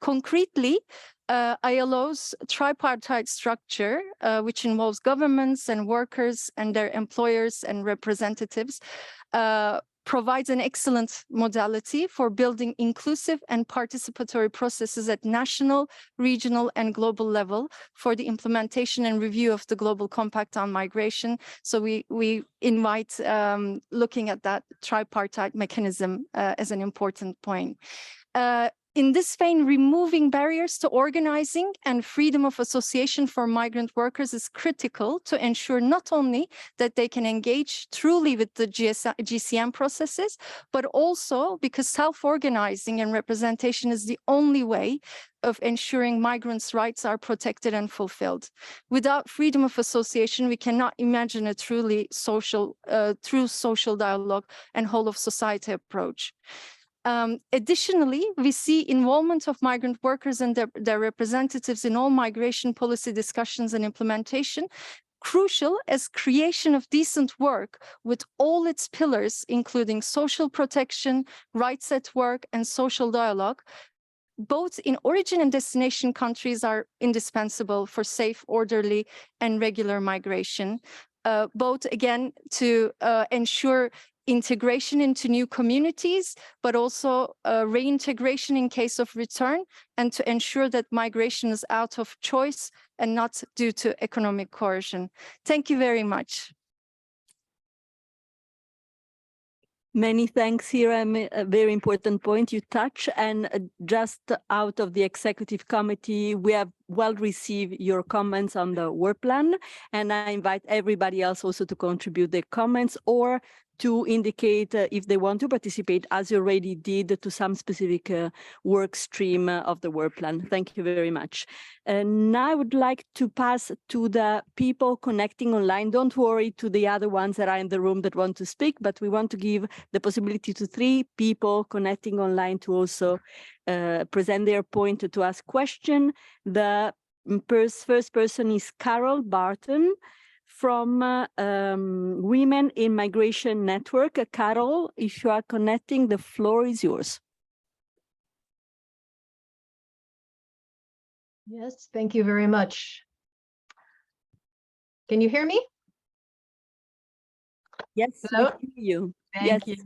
Concretely, ILO's tripartite structure, which involves governments and workers and their employers and representatives, provides an excellent modality for building inclusive and participatory processes at national, regional, and global level for the implementation and review of the Global Compact on Migration. So we invite looking at that tripartite mechanism as an important point. In this vein, removing barriers to organizing and freedom of association for migrant workers is critical to ensure not only that they can engage truly with the GCM processes, but also because self-organizing and representation is the only way of ensuring migrants' rights are protected and fulfilled. Without freedom of association, we cannot imagine a truly social, true social dialogue and whole of society approach. Additionally, we see involvement of migrant workers and their representatives in all migration policy discussions and implementation crucial as creation of decent work with all its pillars, including social protection, rights at work, and social dialogue, both in origin and destination countries are indispensable for safe, orderly, and regular migration, both again to ensure integration into new communities, but also reintegration in case of return, and to ensure that migration is out of choice and not due to economic coercion. Thank you very much. Many thanks, Hira. A very important point you touch. And just out of the executive committee, we have well received your comments on the work plan. And I invite everybody else also to contribute their comments or to indicate if they want to participate, as you already did, to some specific work stream of the work plan. Thank you very much. Now I would like to pass to the people connecting online. Don't worry to the other ones that are in the room that want to speak, but we want to give the possibility to 3 people connecting online to also present their point, to ask question. The first person is Carol Barton from Women in Migration Network. Carol, if you are connecting, the floor is yours. Yes, thank you very much. Can you hear me? Yes, hello. we hear you. Thank you.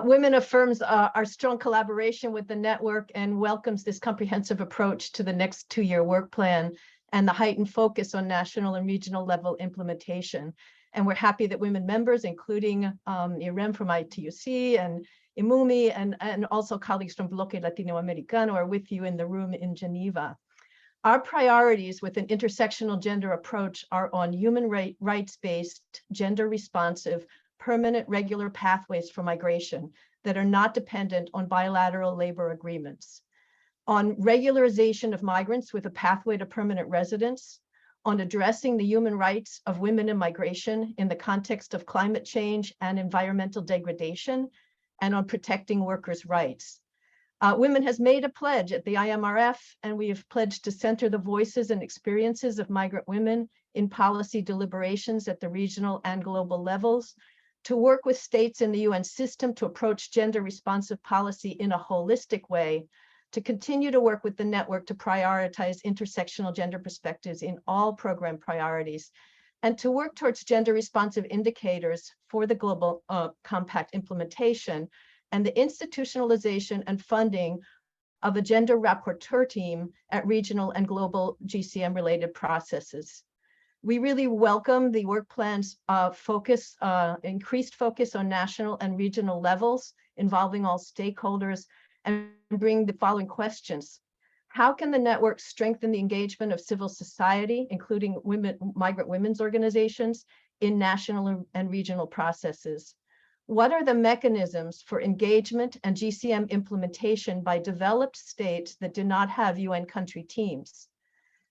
Women affirms our strong collaboration with the network and welcomes this comprehensive approach to the next 2-year work plan and the heightened focus on national and regional level implementation. And we're happy that women members, including Irem from ITUC and Imumi and also colleagues from Bloque Latinoamericano are with you in the room in Geneva. Our priorities with an intersectional gender approach are on human rights-based, gender-responsive, permanent regular pathways for migration that are not dependent on bilateral labor agreements, on regularization of migrants with a pathway to permanent residence, on addressing the human rights of women in migration in the context of climate change and environmental degradation, and on protecting workers' rights. Women has made a pledge at the IMRF, and we have pledged to center the voices and experiences of migrant women in policy deliberations at the regional and global levels, to work with states in the UN system to approach gender responsive policy in a holistic way, to continue to work with the network to prioritize intersectional gender perspectives in all program priorities, and to work towards gender responsive indicators for the Global Compact implementation and the institutionalization and funding of a gender rapporteur team at regional and global GCM related processes. We really welcome the work plan's increased focus on national and regional levels involving all stakeholders, and bring the following questions. How can the network strengthen the engagement of civil society, including migrant women's organizations, in national and regional processes? What are the mechanisms for engagement and GCM implementation by developed states that do not have UN country teams?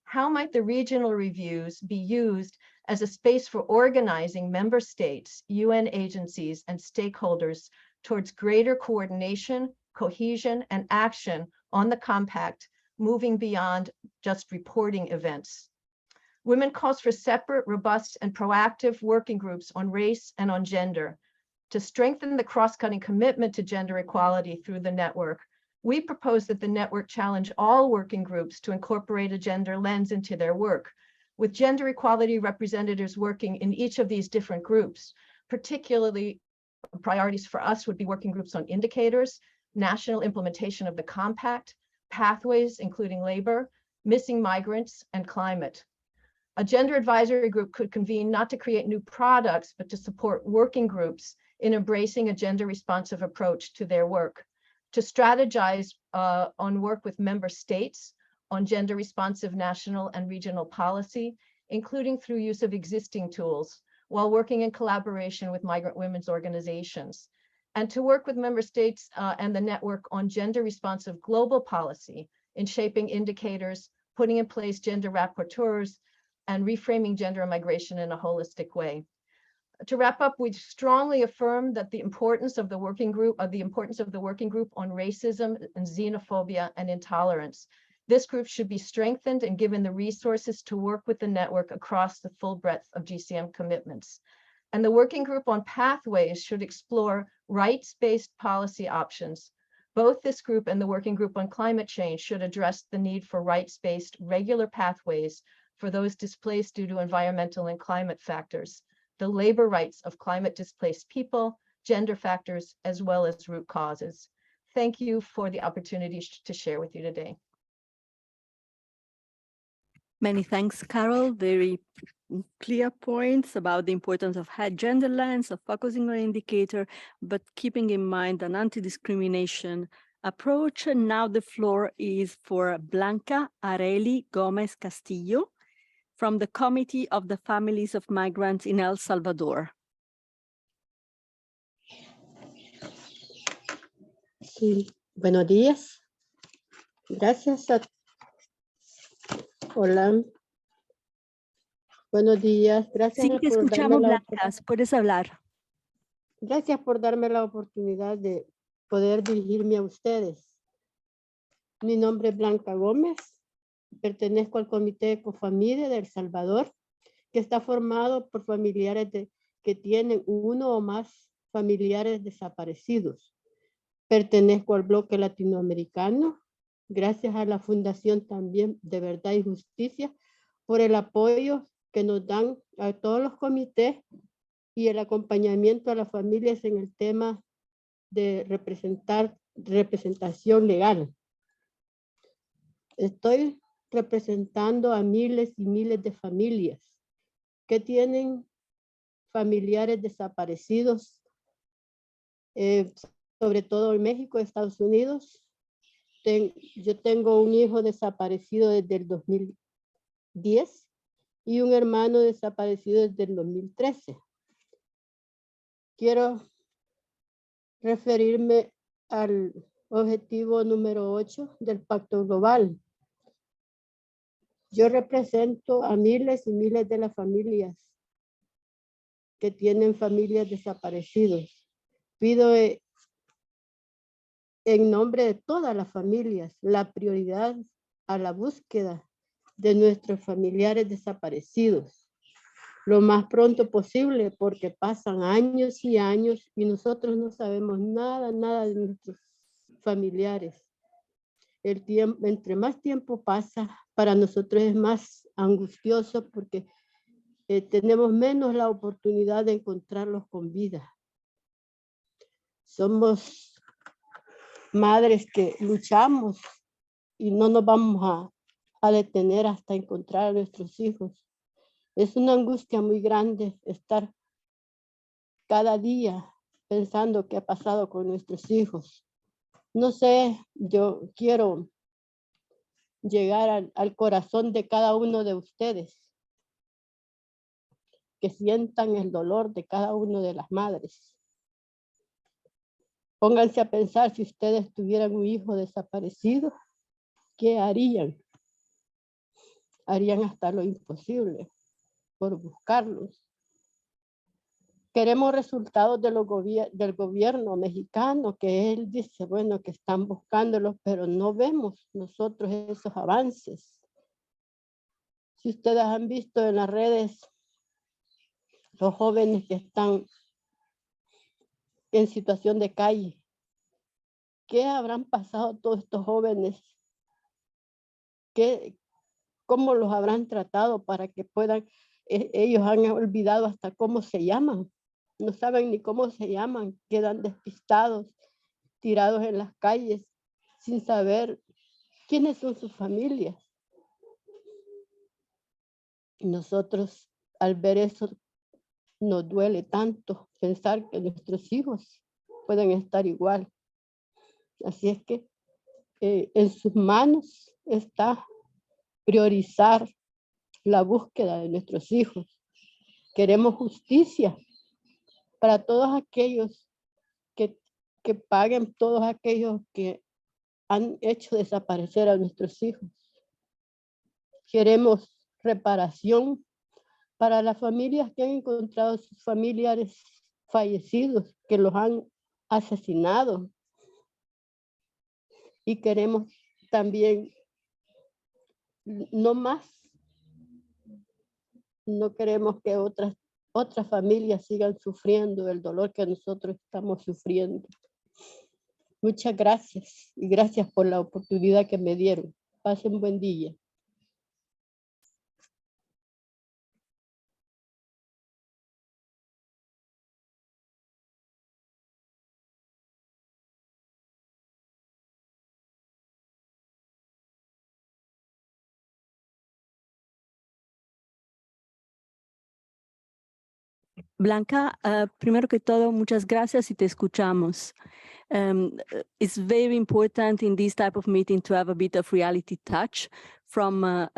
How might the regional reviews be used as a space for organizing member states, UN agencies, and stakeholders towards greater coordination, cohesion, and action on the compact, moving beyond just reporting events. Women calls for separate, robust, and proactive working groups on race and on gender. To strengthen the cross-cutting commitment to gender equality through the network, we propose that the network challenge all working groups to incorporate a gender lens into their work, with gender equality representatives working in each of these different groups. Particularly, priorities for us would be working groups on indicators, national implementation of the compact, pathways, including labor, missing migrants, and climate. A gender advisory group could convene not to create new products, but to support working groups in embracing a gender responsive approach to their work, to strategize on work with member states on gender responsive national and regional policy, including through use of existing tools, while working in collaboration with migrant women's organizations, and to work with member states and the network on gender responsive global policy in shaping indicators, putting in place gender rapporteurs, and reframing gender and migration in a holistic way. To wrap up, we strongly affirm that the importance of the working group on racism and xenophobia and intolerance. This group should be strengthened and given the resources to work with the network across the full breadth of GCM commitments. And the working group on pathways should explore rights-based policy options. Both this group and the working group on climate change should address the need for rights-based regular pathways for those displaced due to environmental and climate factors, the labor rights of climate displaced people, gender factors, as well as root causes. Thank you for the opportunity to share with you today. Many thanks, Carol. Very clear points about the importance of gender lens, of focusing on indicator, but keeping in mind an anti-discrimination approach. And now the floor is for Blanca Areli Gomez Castillo from the Committee of the Families of Migrants in El Salvador. Sí, buenos días. Gracias a... Hola. Buenos días. Gracias Sí, te por escuchamos, darme la Blanca. Puedes hablar. Gracias por darme la oportunidad de poder dirigirme a ustedes. Mi nombre es Blanca Gómez. Pertenezco al Comité de Cofamilia de El Salvador, que está formado por familiares que tienen uno o más familiares desaparecidos. Pertenezco al bloque latinoamericano, gracias a la Fundación también de Verdad y Justicia, por el apoyo que nos dan a todos los comités y el acompañamiento a las familias en el tema de representación legal. Estoy representando a miles y miles de familias que tienen familiares desaparecidos, sobre todo en México, Estados Unidos. Yo tengo un hijo desaparecido desde el 2010 y un hermano desaparecido desde el 2013. Quiero referirme al objetivo número 8 del Pacto Global. Yo represento a miles y miles de las familias que tienen familias desaparecidos. Pido en nombre de todas las familias la prioridad a la búsqueda de nuestros familiares desaparecidos lo más pronto posible, porque pasan años y años y nosotros no sabemos nada de nuestros familiares. El tiempo, entre más tiempo pasa, para nosotros es más angustioso porque tenemos menos la oportunidad de encontrarlos con vida. Somos madres que luchamos y no nos vamos a detener hasta encontrar a nuestros hijos. Es una angustia muy grande estar cada día pensando qué ha pasado con nuestros hijos. No sé, yo quiero llegar al corazón de cada uno de ustedes, que sientan el dolor de cada una de las madres. Pónganse a pensar, si ustedes tuvieran un hijo desaparecido, ¿qué harían? Harían hasta lo imposible por buscarlos. Queremos resultados de del gobierno mexicano, que él dice, bueno, que están buscándolos, pero no vemos nosotros esos avances. Si ustedes han visto en las redes, los jóvenes que están en situación de calle, ¿qué habrán pasado todos estos jóvenes? ¿Cómo los habrán tratado para que puedan? Ellos han olvidado hasta cómo se llaman. No saben ni cómo se llaman, quedan despistados, tirados en las calles, sin saber quiénes son sus familias. Nosotros, al ver eso, nos duele tanto pensar que nuestros hijos pueden estar igual. Así es que en sus manos está priorizar la búsqueda de nuestros hijos. Queremos justicia para todos aquellos que paguen, todos aquellos que han hecho desaparecer a nuestros hijos. Queremos reparación para las familias que han encontrado sus familiares fallecidos, que los han asesinado. Y queremos también no más. No queremos que otras familias sigan sufriendo el dolor que nosotros estamos sufriendo. Muchas gracias y gracias por la oportunidad que me dieron. Pasen buen día. Blanca, primero que todo, muchas gracias y te escuchamos. It's very important in this type of meeting to have a bit of reality touch from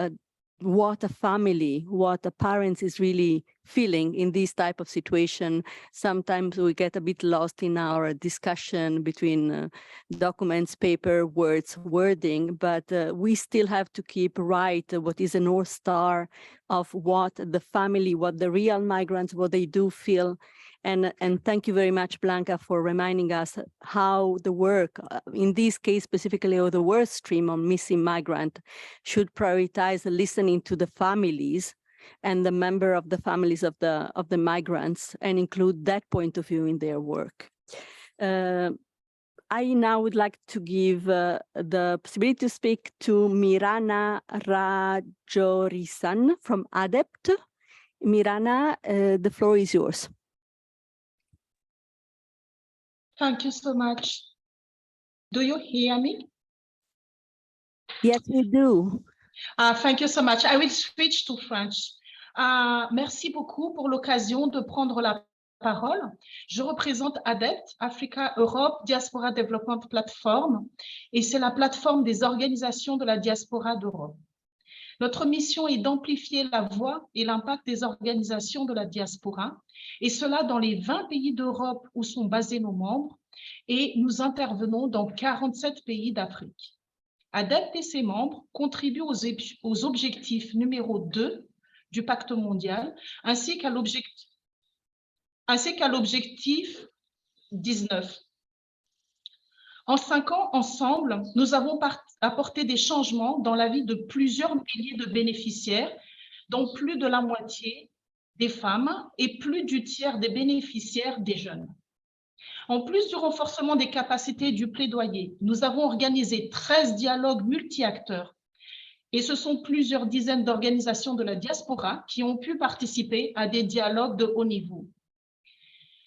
what a family, what a parent is really feeling in this type of situation. Sometimes we get a bit lost in our discussion between documents, paper, words, wording, but we still have to keep right what is a North Star of what the family, what the real migrants, what they do feel. And thank you very much, Blanca, for reminding us how the work, in this case specifically, of the work stream on missing migrant, should prioritize listening to the families and the member of the families of the migrants, and include that point of view in their work. I now would like to give the possibility to speak to Mirana Rajorisan from ADEPT. Mirana, the floor is yours. Thank you so much. Do you hear me? Yes, we do. Thank you so much. I will switch to French. Merci beaucoup pour l'occasion de prendre la parole. Je représente ADEPT, Africa Europe Diaspora Development Platform, et c'est la plateforme des organisations de la diaspora d'Europe. Notre mission est d'amplifier la voix et l'impact des organisations de la diaspora, et cela dans les 20 pays d'Europe où sont basés nos membres, et nous intervenons dans 47 pays d'Afrique. ADEPT et ses membres contribuent aux objectifs numéro 2 du pacte mondial, ainsi qu'à l'objectif 19. En 5 ans, ensemble, nous avons apporté des changements dans la vie de plusieurs milliers de bénéficiaires, dont plus de la moitié des femmes et plus du tiers des bénéficiaires des jeunes. En plus du renforcement des capacités du plaidoyer, nous avons organisé 13 dialogues multi-acteurs et ce sont plusieurs dizaines d'organisations de la diaspora qui ont pu participer à des dialogues de haut niveau.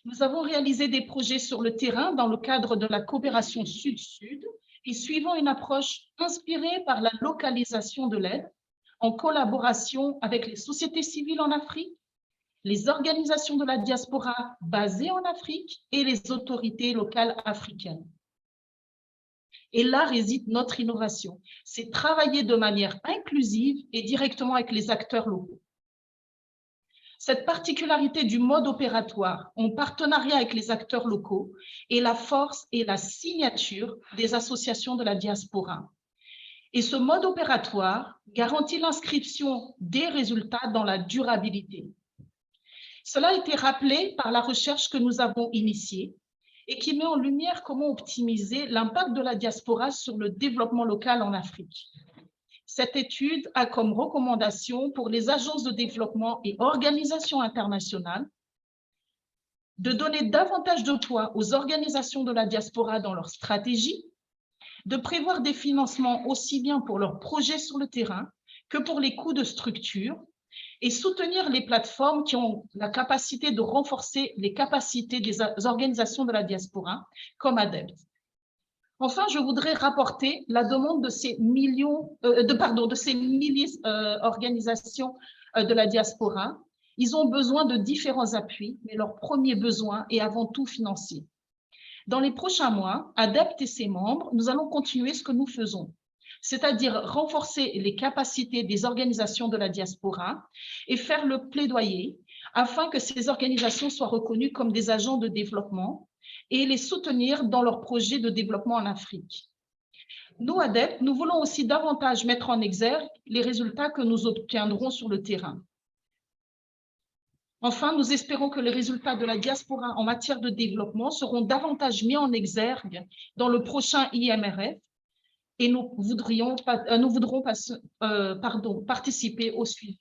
Nous avons réalisé des projets sur le terrain dans le cadre de la coopération Sud-Sud et suivant une approche inspirée par la localisation de l'aide en collaboration avec les sociétés civiles en Afrique, les organisations de la diaspora basées en Afrique et les autorités locales africaines. Et là réside notre innovation, c'est travailler de manière inclusive et directement avec les acteurs locaux. Cette particularité du mode opératoire en partenariat avec les acteurs locaux est la force et la signature des associations de la diaspora. Et ce mode opératoire garantit l'inscription des résultats dans la durabilité. Cela a été rappelé par la recherche que nous avons initiée et qui met en lumière comment optimiser l'impact de la diaspora sur le développement local en Afrique. Cette étude a comme recommandation pour les agences de développement et organisations internationales de donner davantage de poids aux organisations de la diaspora dans leur stratégie, de prévoir des financements aussi bien pour leurs projets sur le terrain que pour les coûts de structure, et soutenir les plateformes qui ont la capacité de renforcer les capacités des organisations de la diaspora, comme ADEPT. Enfin, je voudrais rapporter la demande de ces milliers d'organisations de la diaspora. Ils ont besoin de différents appuis, mais leur premier besoin est avant tout financier. Dans les prochains mois, ADEPT et ses membres, nous allons continuer ce que nous faisons, c'est-à-dire renforcer les capacités des organisations de la diaspora et faire le plaidoyer afin que ces organisations soient reconnues comme des agents de développement et les soutenir dans leurs projets de développement en Afrique. Nous, ADEPT, nous voulons aussi davantage mettre en exergue les résultats que nous obtiendrons sur le terrain. Enfin, nous espérons que les résultats de la diaspora en matière de développement seront davantage mis en exergue dans le prochain IMRF et nous voudrons participer au suivi.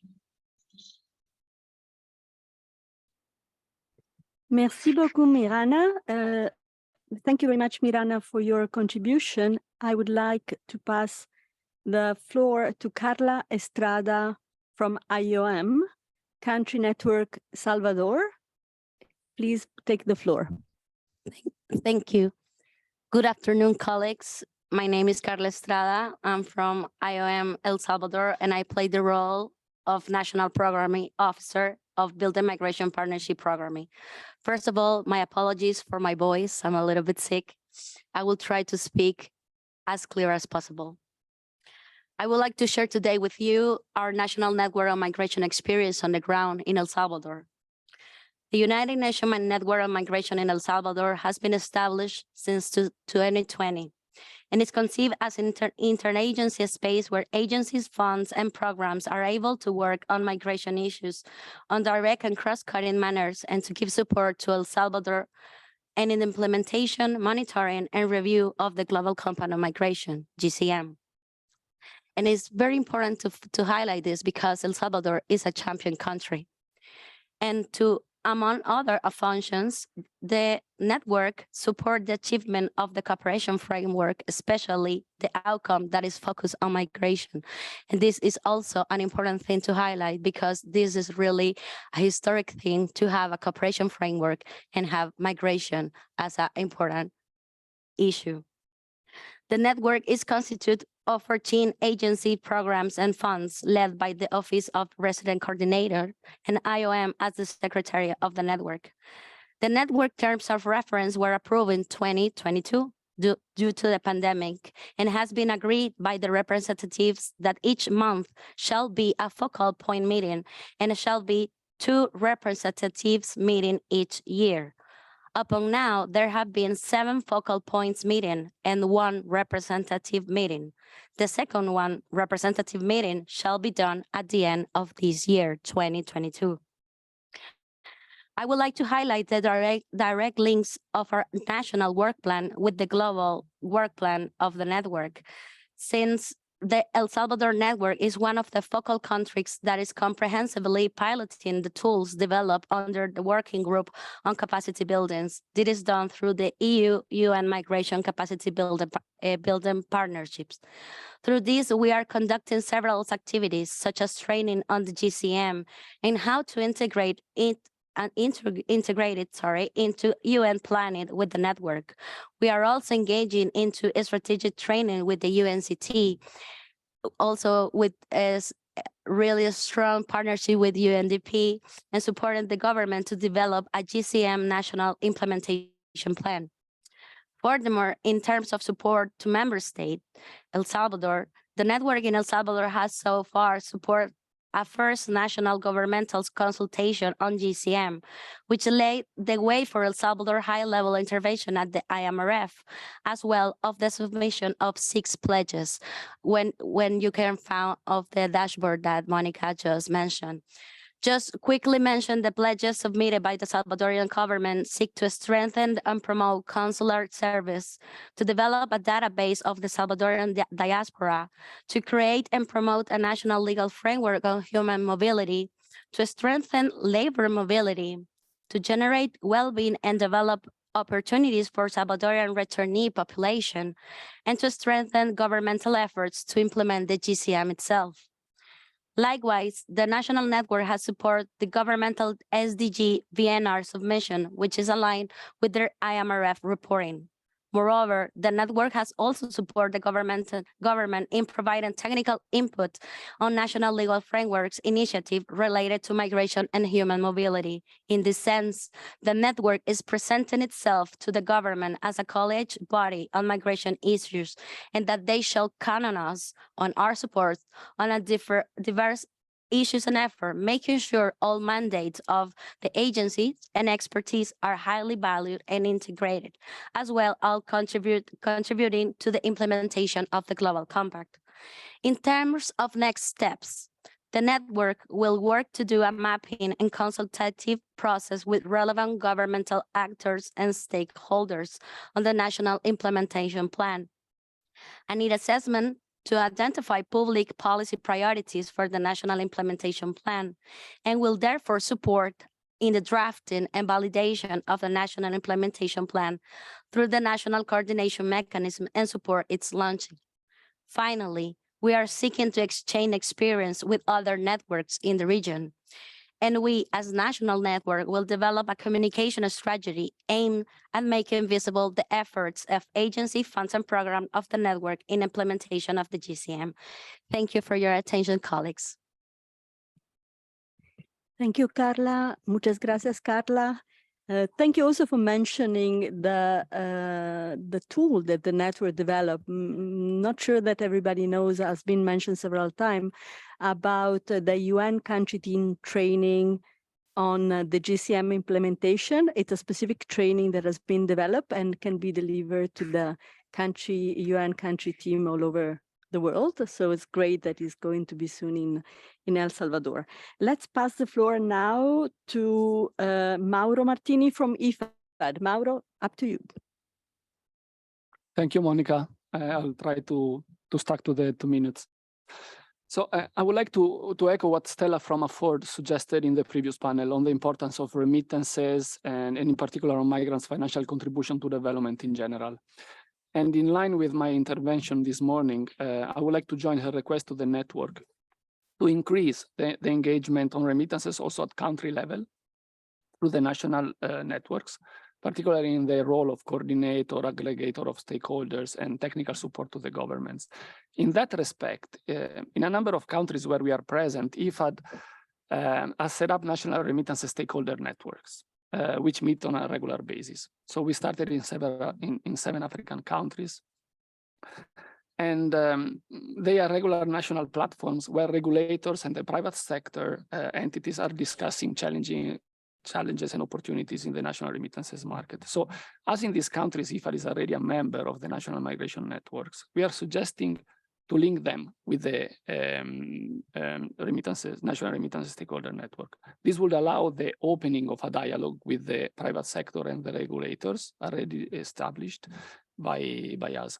Merci beaucoup, Mirana. Thank you very much, Mirana, for your contribution. I would like to pass the floor to Carla Estrada from IOM, Country Network Salvador. Please take the floor. Thank you. Good afternoon, colleagues. My name is Carla Estrada. I'm from IOM El Salvador, and I play the role of National Programming Officer of Build a Migration Partnership Programming. First of all, my apologies for my voice. I'm a little bit sick. I will try to speak as clear as possible. I would like to share today with you our National Network on Migration experience on the ground in El Salvador. The United Nations Network on Migration in El Salvador has been established since 2020, and is conceived as an interagency space where agencies, funds, and programs are able to work on migration issues on direct and cross-cutting manners and to give support to El Salvador and in the implementation, monitoring, and review of the Global Compact on Migration, GCM. And it's very important to highlight this because El Salvador is a champion country. And to, among other functions, the network support the achievement of the cooperation framework, especially the outcome that is focused on migration. And this is also an important thing to highlight because this is really a historic thing to have a cooperation framework and have migration as an important issue. The network is constituted of 14 agency programs and funds led by the Office of Resident Coordinator and IOM as the secretary of the network. The network terms of reference were approved in 2022 due to the pandemic and has been agreed by the representatives that each month shall be a focal point meeting and shall be 2 representatives meeting each year. Upon now, there have been 7 focal points meeting and 1 representative meeting. The second one representative meeting shall be done at the end of this year, 2022. I would like to highlight the direct links of our national work plan with the global work plan of the network. Since the El Salvador network is one of the focal countries that is comprehensively piloting the tools developed under the working group on capacity buildings. This is done through the EU-UN migration capacity building partnerships. Through this, we are conducting several activities, such as training on the GCM and how to integrate it into UN planning with the network. We are also engaging into a strategic training with the UNCT, also with a really strong partnership with UNDP and supporting the government to develop a GCM national implementation plan. Furthermore, in terms of support to member state, El Salvador, the network in El Salvador has so far supported a first national governmental consultation on GCM, which laid the way for El Salvador high-level intervention at the IMRF, as well as the submission of 6 pledges, when you can find of the dashboard that Monica just mentioned. Just quickly mention the pledges submitted by the Salvadorian government seek to strengthen and promote consular service, to develop a database of the Salvadorian diaspora, to create and promote a national legal framework on human mobility, to strengthen labor mobility, to generate well-being and develop opportunities for Salvadorian returnee population, and to strengthen governmental efforts to implement the GCM itself. Likewise, the national network has supported the governmental SDG VNR submission, which is aligned with their IMRF reporting. Moreover, the network has also supported the government in providing technical input on national legal frameworks initiative related to migration and human mobility. In this sense, the network is presenting itself to the government as a college body on migration issues, and that they shall count on us, on our support, on a diverse issues and effort, making sure all mandates of the agencies and expertise are highly valued and integrated, as well as contributing to the implementation of the Global Compact. In terms of next steps, the network will work to do a mapping and consultative process with relevant governmental actors and stakeholders on the national implementation plan. A need assessment to identify public policy priorities for the national implementation plan, and will therefore support in the drafting and validation of the national implementation plan through the national coordination mechanism and support its launching. Finally, we are seeking to exchange experience with other networks in the region. And we, as national network, will develop a communication strategy aimed at making visible the efforts of agency, funds, and programs of the network in implementation of the GCM. Thank you for your attention, colleagues. Thank you, Carla. Muchas gracias, Carla. Thank you also for mentioning the tool that the network developed. Not sure that everybody knows, has been mentioned several times, about the UN country team training on the GCM implementation. It's a specific training that has been developed and can be delivered to the UN country team all over the world. So it's great that it's going to be soon in El Salvador. Let's pass the floor now to Mauro Martini from IFAD. Mauro, up to you. Thank you, Monica. I'll try to stuck to the 2 minutes. So I would like to echo what Stella from Afford suggested in the previous panel on the importance of remittances and in particular on migrants' financial contribution to development in general. And in line with my intervention this morning, I would like to join her request to the network to increase the engagement on remittances also at country level through the national networks, particularly in the role of coordinator, aggregator of stakeholders, and technical support to the governments. In that respect, in a number of countries where we are present, IFAD has set up national remittance stakeholder networks, which meet on a regular basis. So we started in 7 African countries. And they are regular national platforms where regulators and the private sector entities are discussing challenges and opportunities in the national remittances market. So as in these countries, IFAD is already a member of the national migration networks. We are suggesting to link them with the national remittances stakeholder network. This would allow the opening of a dialogue with the private sector and the regulators already established by us.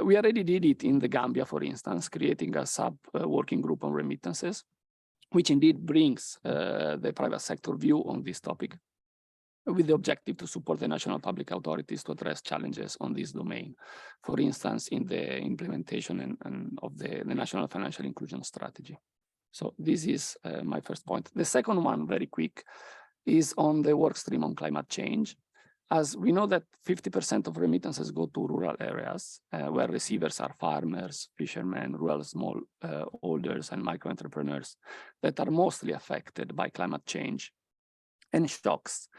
We already did it in the Gambia, for instance, creating a sub-working group on remittances, which indeed brings the private sector view on this topic, with the objective to support the national public authorities to address challenges on this domain, for instance, in the implementation of the national financial inclusion strategy. So this is my first point. The second one, very quick, is on the work stream on climate change. As we know that 50% of remittances go to rural areas where receivers are farmers, fishermen, rural smallholders, and micro entrepreneurs that are mostly affected by climate change and shocks,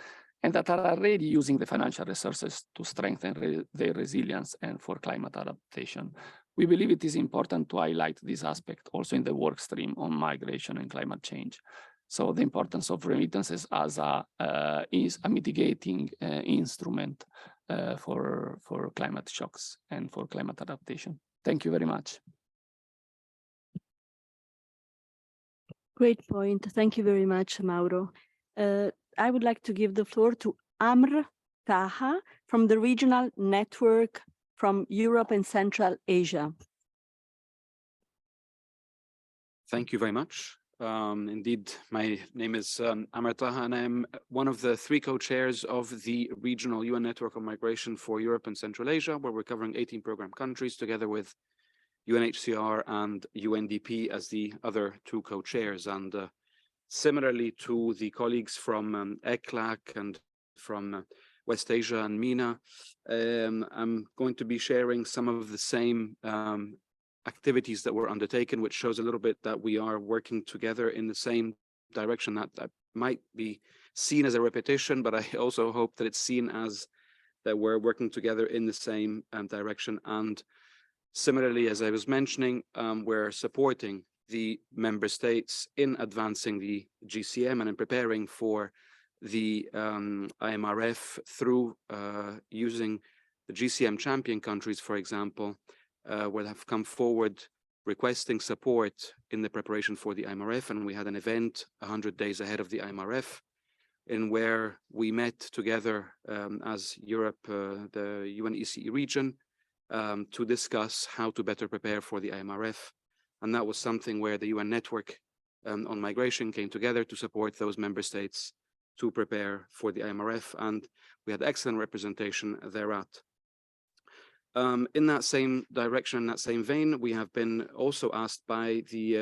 and that are already using the financial resources to strengthen their resilience and for climate adaptation. We believe it is important to highlight this aspect also in the work stream on migration and climate change. So the importance of remittances as is a mitigating instrument for climate shocks and for climate adaptation. Thank you very much. Great point. Thank you very much, Mauro. I would like to give the floor to Amr Taha from the Regional Network from Europe and Central Asia. Thank you very much. Indeed, my name is Amr Taha, and I'm one of the 3 co-chairs of the Regional UN Network on Migration for Europe and Central Asia, where we're covering 18 program countries together with UNHCR and UNDP as the other 2 co-chairs. And similarly to the colleagues from ECLAC and from West Asia and MENA, I'm going to be sharing some of the same activities that were undertaken, which shows a little bit that we are working together in the same direction. That might be seen as a repetition, but I also hope that it's seen as that we're working together in the same direction. And similarly, as I was mentioning, we're supporting the member states in advancing the GCM and in preparing for the IMRF through using the GCM champion countries, for example, will have come forward requesting support in the preparation for the IMRF. And we had an event 100 days ahead of the IMRF in where we met together as Europe, the UNECE region, to discuss how to better prepare for the IMRF. And that was something where the UN network on migration came together to support those member states to prepare for the IMRF. And we had excellent representation thereat. In that same direction, in that same vein, we have been also asked by the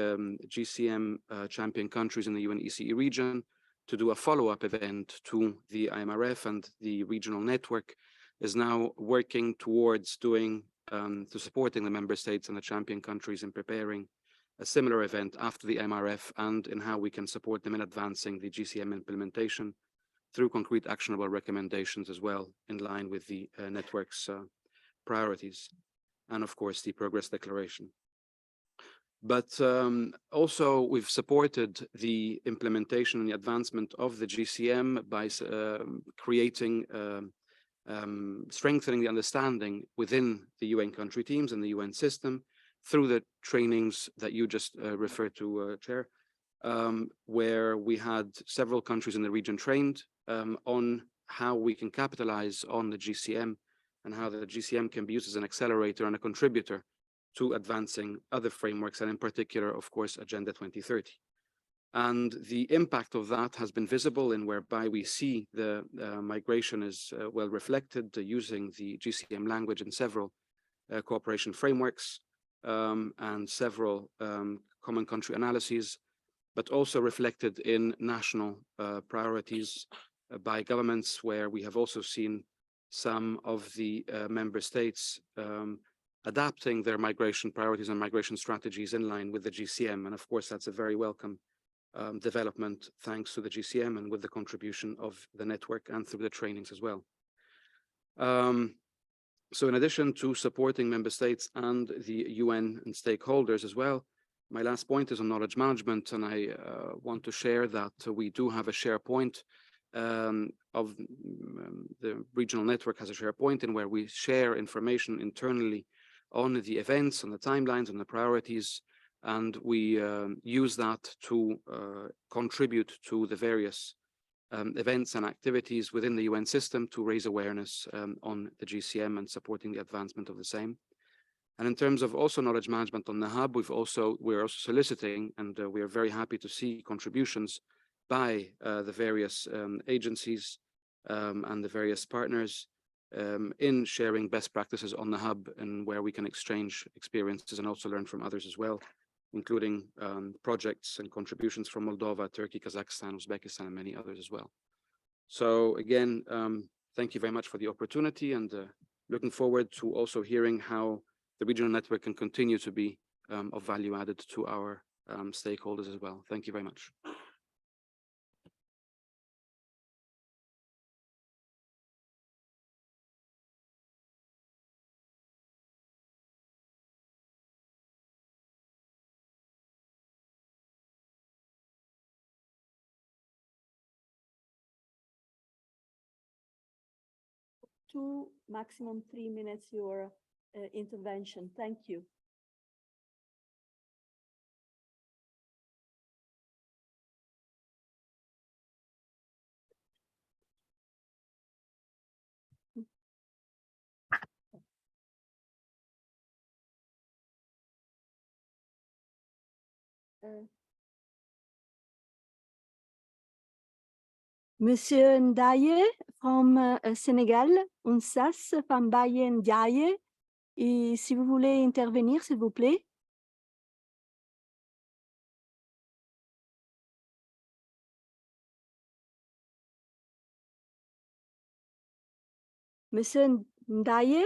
GCM champion countries in the UNECE region to do a follow-up event to the IMRF, and the regional network is now working towards doing, to supporting the member states and the champion countries in preparing a similar event after the IMRF, and in how we can support them in advancing the GCM implementation through concrete actionable recommendations as well, in line with the network's priorities, and of course the progress declaration. But also we've supported the implementation and the advancement of the GCM by creating, strengthening the understanding within the UN country teams and the UN system through the trainings that you just referred to, Chair, where we had several countries in the region trained on how we can capitalize on the GCM and how the GCM can be used as an accelerator and a contributor to advancing other frameworks, and in particular, of course, Agenda 2030. And the impact of that has been visible in whereby we see the migration is well reflected using the GCM language in several cooperation frameworks and several common country analyses, but also reflected in national priorities by governments, where we have also seen some of the member states adapting their migration priorities and migration strategies in line with the GCM. And of course, that's a very welcome development, thanks to the GCM and with the contribution of the network and through the trainings as well. So in addition to supporting member states and the UN and stakeholders as well, my last point is on knowledge management, and I want to share that we do have a SharePoint of the regional network has a SharePoint in where we share information internally on the events, on the timelines, on the priorities, and we use that to contribute to the various events and activities within the UN system to raise awareness on the GCM and supporting the advancement of the same. And in terms of also knowledge management on the hub, we're also soliciting, and we are very happy to see contributions by the various agencies and the various partners in sharing best practices on the hub, and where we can exchange experiences and also learn from others as well, including projects and contributions from Moldova, Turkey, Kazakhstan, Uzbekistan, and many others as well. So again, thank you very much for the opportunity, and looking forward to also hearing how the regional network can continue to be of value added to our stakeholders as well. Thank you very much. Maximum 3 minutes your intervention. Thank you. Monsieur Ndaye from Sénégal, Unsas Fambaye Ndiaye. Et si vous voulez intervenir, s'il vous plaît. Monsieur Ndaye.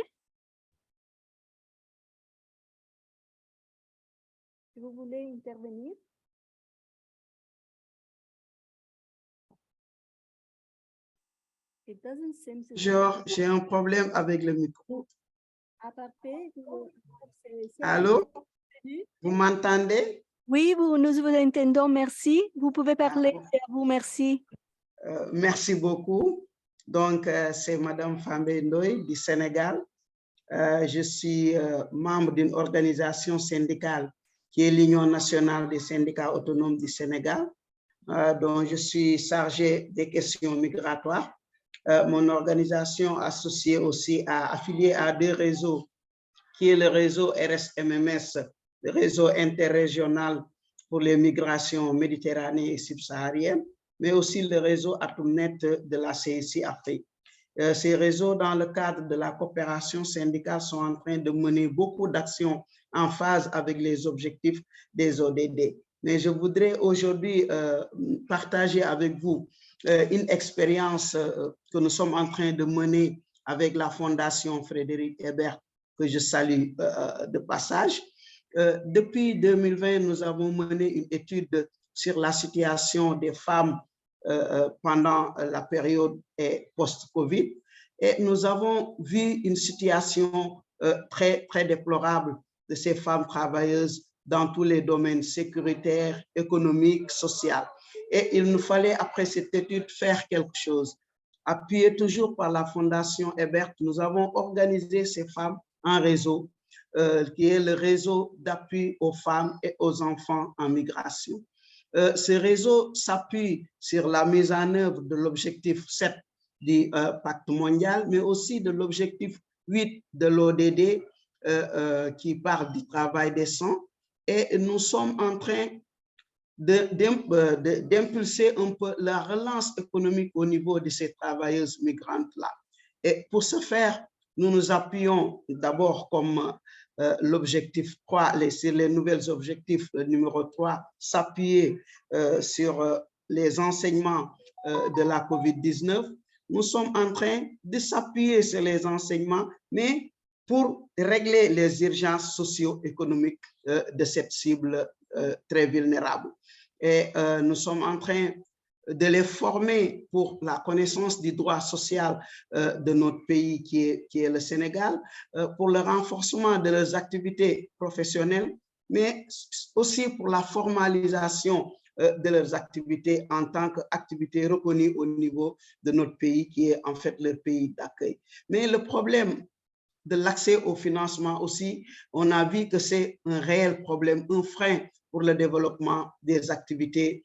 Si vous voulez intervenir. It doesn't seem to J'ai un problème avec le micro. Allô? Allô? Vous m'entendez? Oui, nous vous entendons, merci. Vous pouvez parler, c'est à vous, merci. Merci beaucoup. Donc, c'est Madame Fambe Ndoye du Sénégal. Je suis membre d'une organisation syndicale qui est l'Union nationale des syndicats autonomes du Sénégal, dont je suis chargé des questions migratoires. Mon organisation associée aussi affiliée à deux réseaux, qui est le réseau RSMMS, le réseau interrégional pour les migrations méditerranéennes et subsahariennes, mais aussi le réseau Atomnet de la CSI Afrique. Ces réseaux, dans le cadre de la coopération syndicale, sont en train de mener beaucoup d'actions en phase avec les objectifs des ODD. Mais je voudrais aujourd'hui partager avec vous une expérience que nous sommes en train de mener avec la Fondation Frédéric Ebert, que je salue de passage. Depuis 2020, nous avons mené une étude sur la situation des femmes pendant la période post-Covid, et nous avons vu une situation très déplorable de ces femmes travailleuses dans tous les domaines sécuritaires, économiques, sociaux. Et il nous fallait, après cette étude, faire quelque chose. Appuyé toujours par la Fondation Ebert, nous avons organisé ces femmes en réseau, qui est le réseau d'appui aux femmes et aux enfants en migration. Ce réseau s'appuie sur la mise en œuvre de l'objectif 7 du pacte mondial, mais aussi de l'objectif 8 de l'ODD qui parle du travail décent. Et nous sommes en train d'impulser un peu la relance économique au niveau de ces travailleuses migrantes-là. Et pour ce faire, nous nous appuyons d'abord comme l'objectif 3, sur les nouvelles objectifs numéro 3, s'appuyer sur les enseignements de la COVID-19. Nous sommes en train de s'appuyer sur les enseignements, mais pour régler les urgences socio-économiques de cette cible très vulnérable. Et nous sommes en train de les former pour la connaissance du droit social de notre pays qui est le Sénégal, pour le renforcement de leurs activités professionnelles, mais aussi pour la formalisation de leurs activités en tant qu'activités reconnues au niveau de notre pays, qui est en fait leur pays d'accueil. Mais le problème de l'accès au financement aussi, on a vu que c'est un réel problème, un frein pour le développement des activités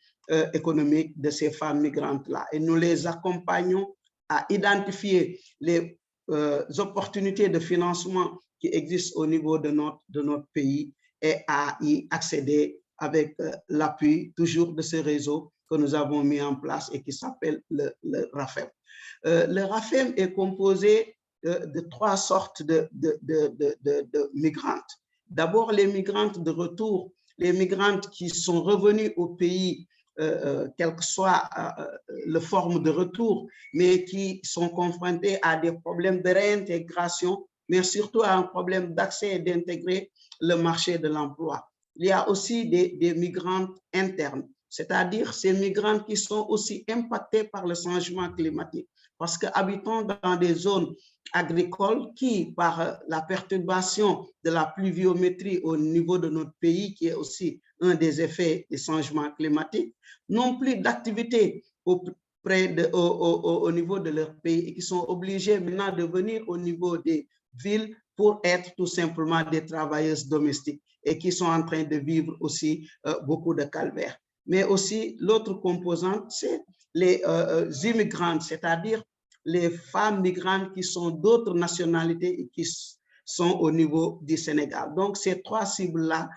économiques de ces femmes migrantes-là. Et nous les accompagnons à identifier les opportunités de financement qui existent au niveau de notre pays et à y accéder avec l'appui toujours de ce réseau que nous avons mis en place et qui s'appelle le RAFEM. Le RAFEM est composé de 3 sortes de migrantes. D'abord, les migrantes de retour, les migrantes qui sont revenues au pays, quelle que soit la forme de retour, mais qui sont confrontées à des problèmes de réintégration, mais surtout à un problème d'accès et d'intégrer le marché de l'emploi. Il y a aussi des migrantes internes, c'est-à-dire ces migrantes qui sont aussi impactées par le changement climatique, parce qu'habitant dans des zones agricoles qui, par la perturbation de la pluviométrie au niveau de notre pays, qui est aussi un des effets des changements climatiques, n'ont plus d'activité au niveau de leur pays et qui sont obligés maintenant de venir au niveau des villes pour être tout simplement des travailleuses domestiques et qui sont en train de vivre aussi beaucoup de calvaires. Mais aussi, l'autre composante, c'est les immigrantes, c'est-à-dire les femmes migrantes qui sont d'autres nationalités et qui sont au niveau du Sénégal. Donc, ces 3 cibles-là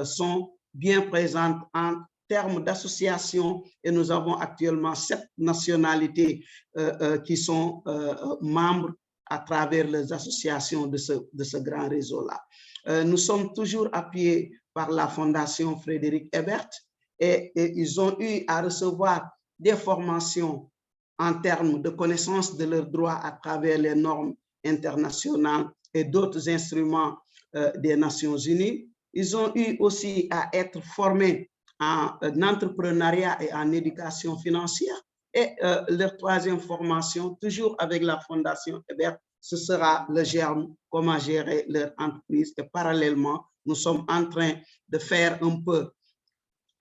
sont bien présente en termes d'associations et nous avons actuellement 7 nationalités qui sont membres à travers les associations de ce grand réseau-là. Nous sommes toujours appuyés par la Fondation Frédéric Ebert et ils ont eu à recevoir des formations en termes de connaissance de leurs droits à travers les normes internationales et d'autres instruments des Nations Unies. Ils ont eu aussi à être formés en entrepreneuriat et en éducation financière. Et leur troisième formation, toujours avec la Fondation Ebert, ce sera le germe, comment gérer leur entreprise. Et parallèlement, nous sommes en train de faire un peu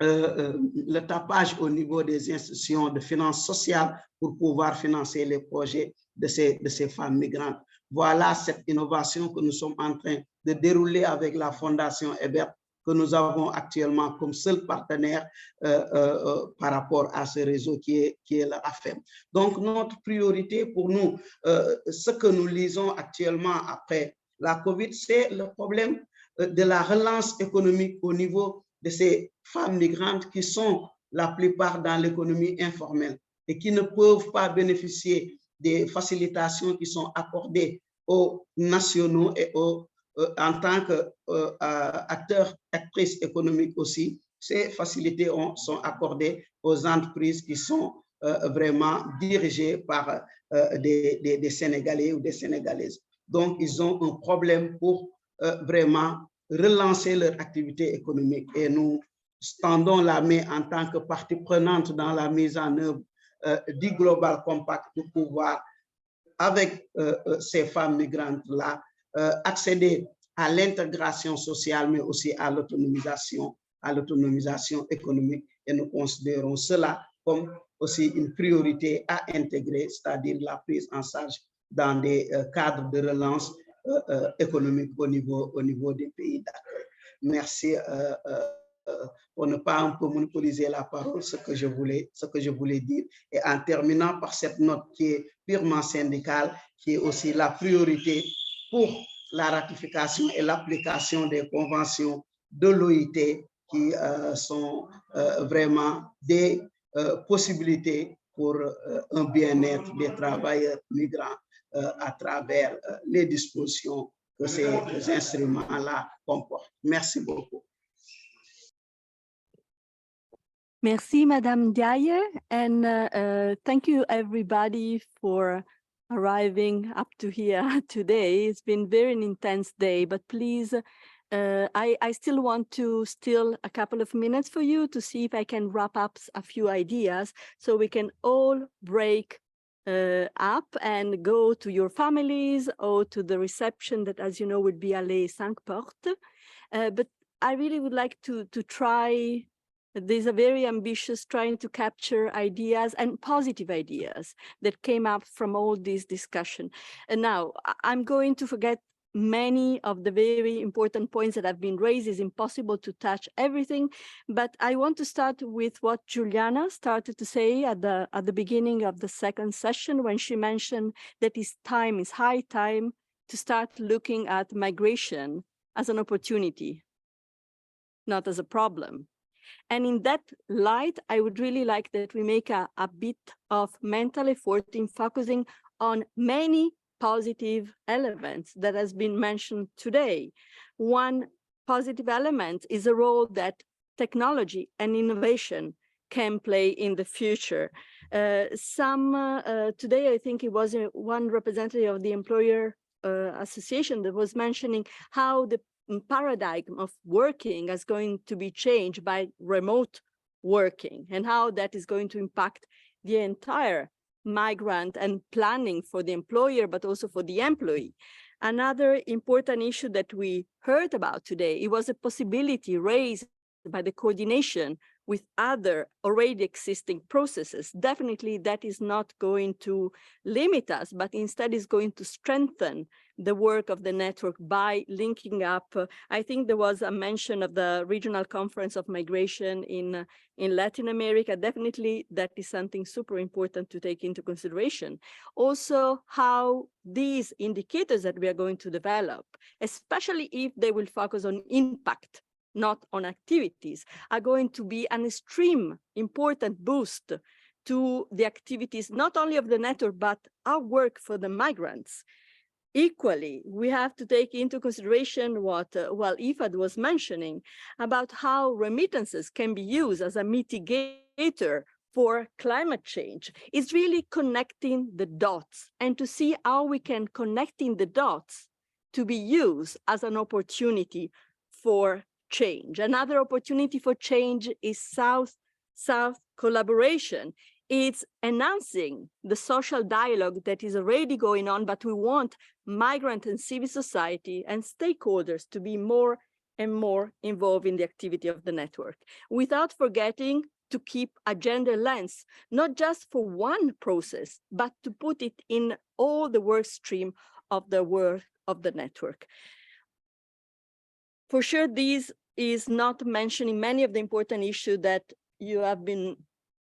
le tapage au niveau des institutions de finances sociales pour pouvoir financer les projets de ces femmes migrantes. Voilà cette innovation que nous sommes en train de dérouler avec la Fondation Ebert, que nous avons actuellement comme seul partenaire par rapport à ce réseau qui est le AFEM. Donc, notre priorité pour nous, ce que nous lisons actuellement après la COVID, c'est le problème de la relance économique au niveau de ces femmes migrantes qui sont la plupart dans l'économie informelle et qui ne peuvent pas bénéficier des facilitations qui sont accordées aux nationaux et en tant qu'acteurs, actrices économiques aussi. Ces facilités sont accordées aux entreprises qui sont vraiment dirigées par des Sénégalais ou des Sénégalaises. Donc, ils ont un problème pour vraiment relancer leur activité économique et nous tendons la main en tant que partie prenante dans la mise en œuvre du Global Compact pour pouvoir, avec ces femmes migrantes-là, accéder à l'intégration sociale, mais aussi à l'autonomisation économique. Et nous considérons cela comme aussi une priorité à intégrer, c'est-à-dire la prise en charge dans des cadres de relance économique au niveau des pays d'accueil. Merci pour ne pas un peu monopoliser la parole, ce que je voulais dire. Et en terminant par cette note qui est purement syndicale, qui est aussi la priorité pour la ratification et l'application des conventions de l'OIT qui sont vraiment des possibilités pour un bien-être des travailleurs migrants à travers les dispositions que ces instruments-là comportent. Merci beaucoup. Merci, Madame Dyer, and thank you everybody for arriving up to here today. It's been very an intense day, but please, I still want to steal a couple of minutes for you to see if I can wrap up a few ideas so we can all break up and go to your families or to the reception that, as you know, would be Allée 5 Portes. But I really would like to try. There's a very ambitious trying to capture ideas and positive ideas that came up from all this discussion. And now I'm going to forget many of the very important points that have been raised. It's impossible to touch everything, but I want to start with what Juliana started to say at the beginning of the second session when she mentioned that it's high time to start looking at migration as an opportunity, not as a problem. And in that light, I would really like that we make a bit of mental effort in focusing on many positive elements that has been mentioned today. One positive element is a role that technology and innovation can play in the future. Today, I think it was one representative of the employer association that was mentioning how the paradigm of working is going to be changed by remote working and how that is going to impact the entire migrant and planning for the employer, but also for the employee. Another important issue that we heard about today, it was a possibility raised by the coordination with other already existing processes. Definitely that is not going to limit us, but instead is going to strengthen the work of the network by linking up. I think there was a mention of the Regional Conference of Migration in Latin America. Definitely that is something super important to take into consideration. Also, how these indicators that we are going to develop, especially if they will focus on impact not on activities, are going to be an extreme important boost to the activities, not only of the network, but our work for the migrants. Equally, we have to take into consideration what, Ifad was mentioning about how remittances can be used as a mitigator for climate change. It's really connecting the dots and to see how we can connecting the dots to be used as an opportunity for change. Another opportunity for change is South-South collaboration. It's enhancing the social dialogue that is already going on, but we want migrant and civil society and stakeholders to be more and more involved in the activity of the network, without forgetting to keep a gender lens, not just for one process, but to put it in all the work stream of the work of the network. For sure, this is not mentioning many of the important issues that you have been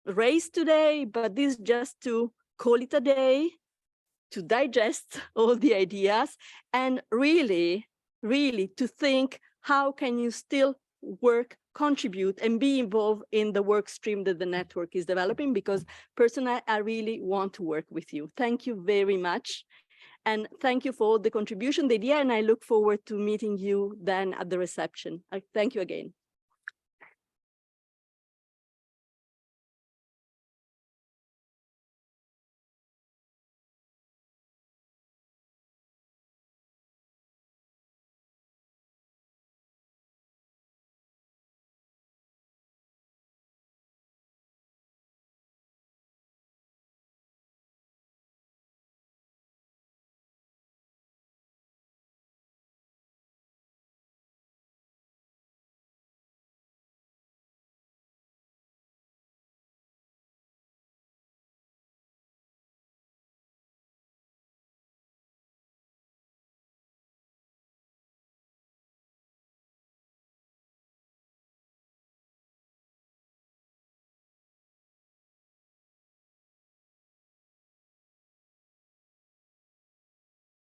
raised today, but this is just to call it a day, to digest all the ideas, and really to think, how can you still work, contribute, and be involved in the work stream that the network is developing? Because personally, I really want to work with you. Thank you very much. And thank you for the contribution, the idea, and I look forward to meeting you then at the reception. Thank you again.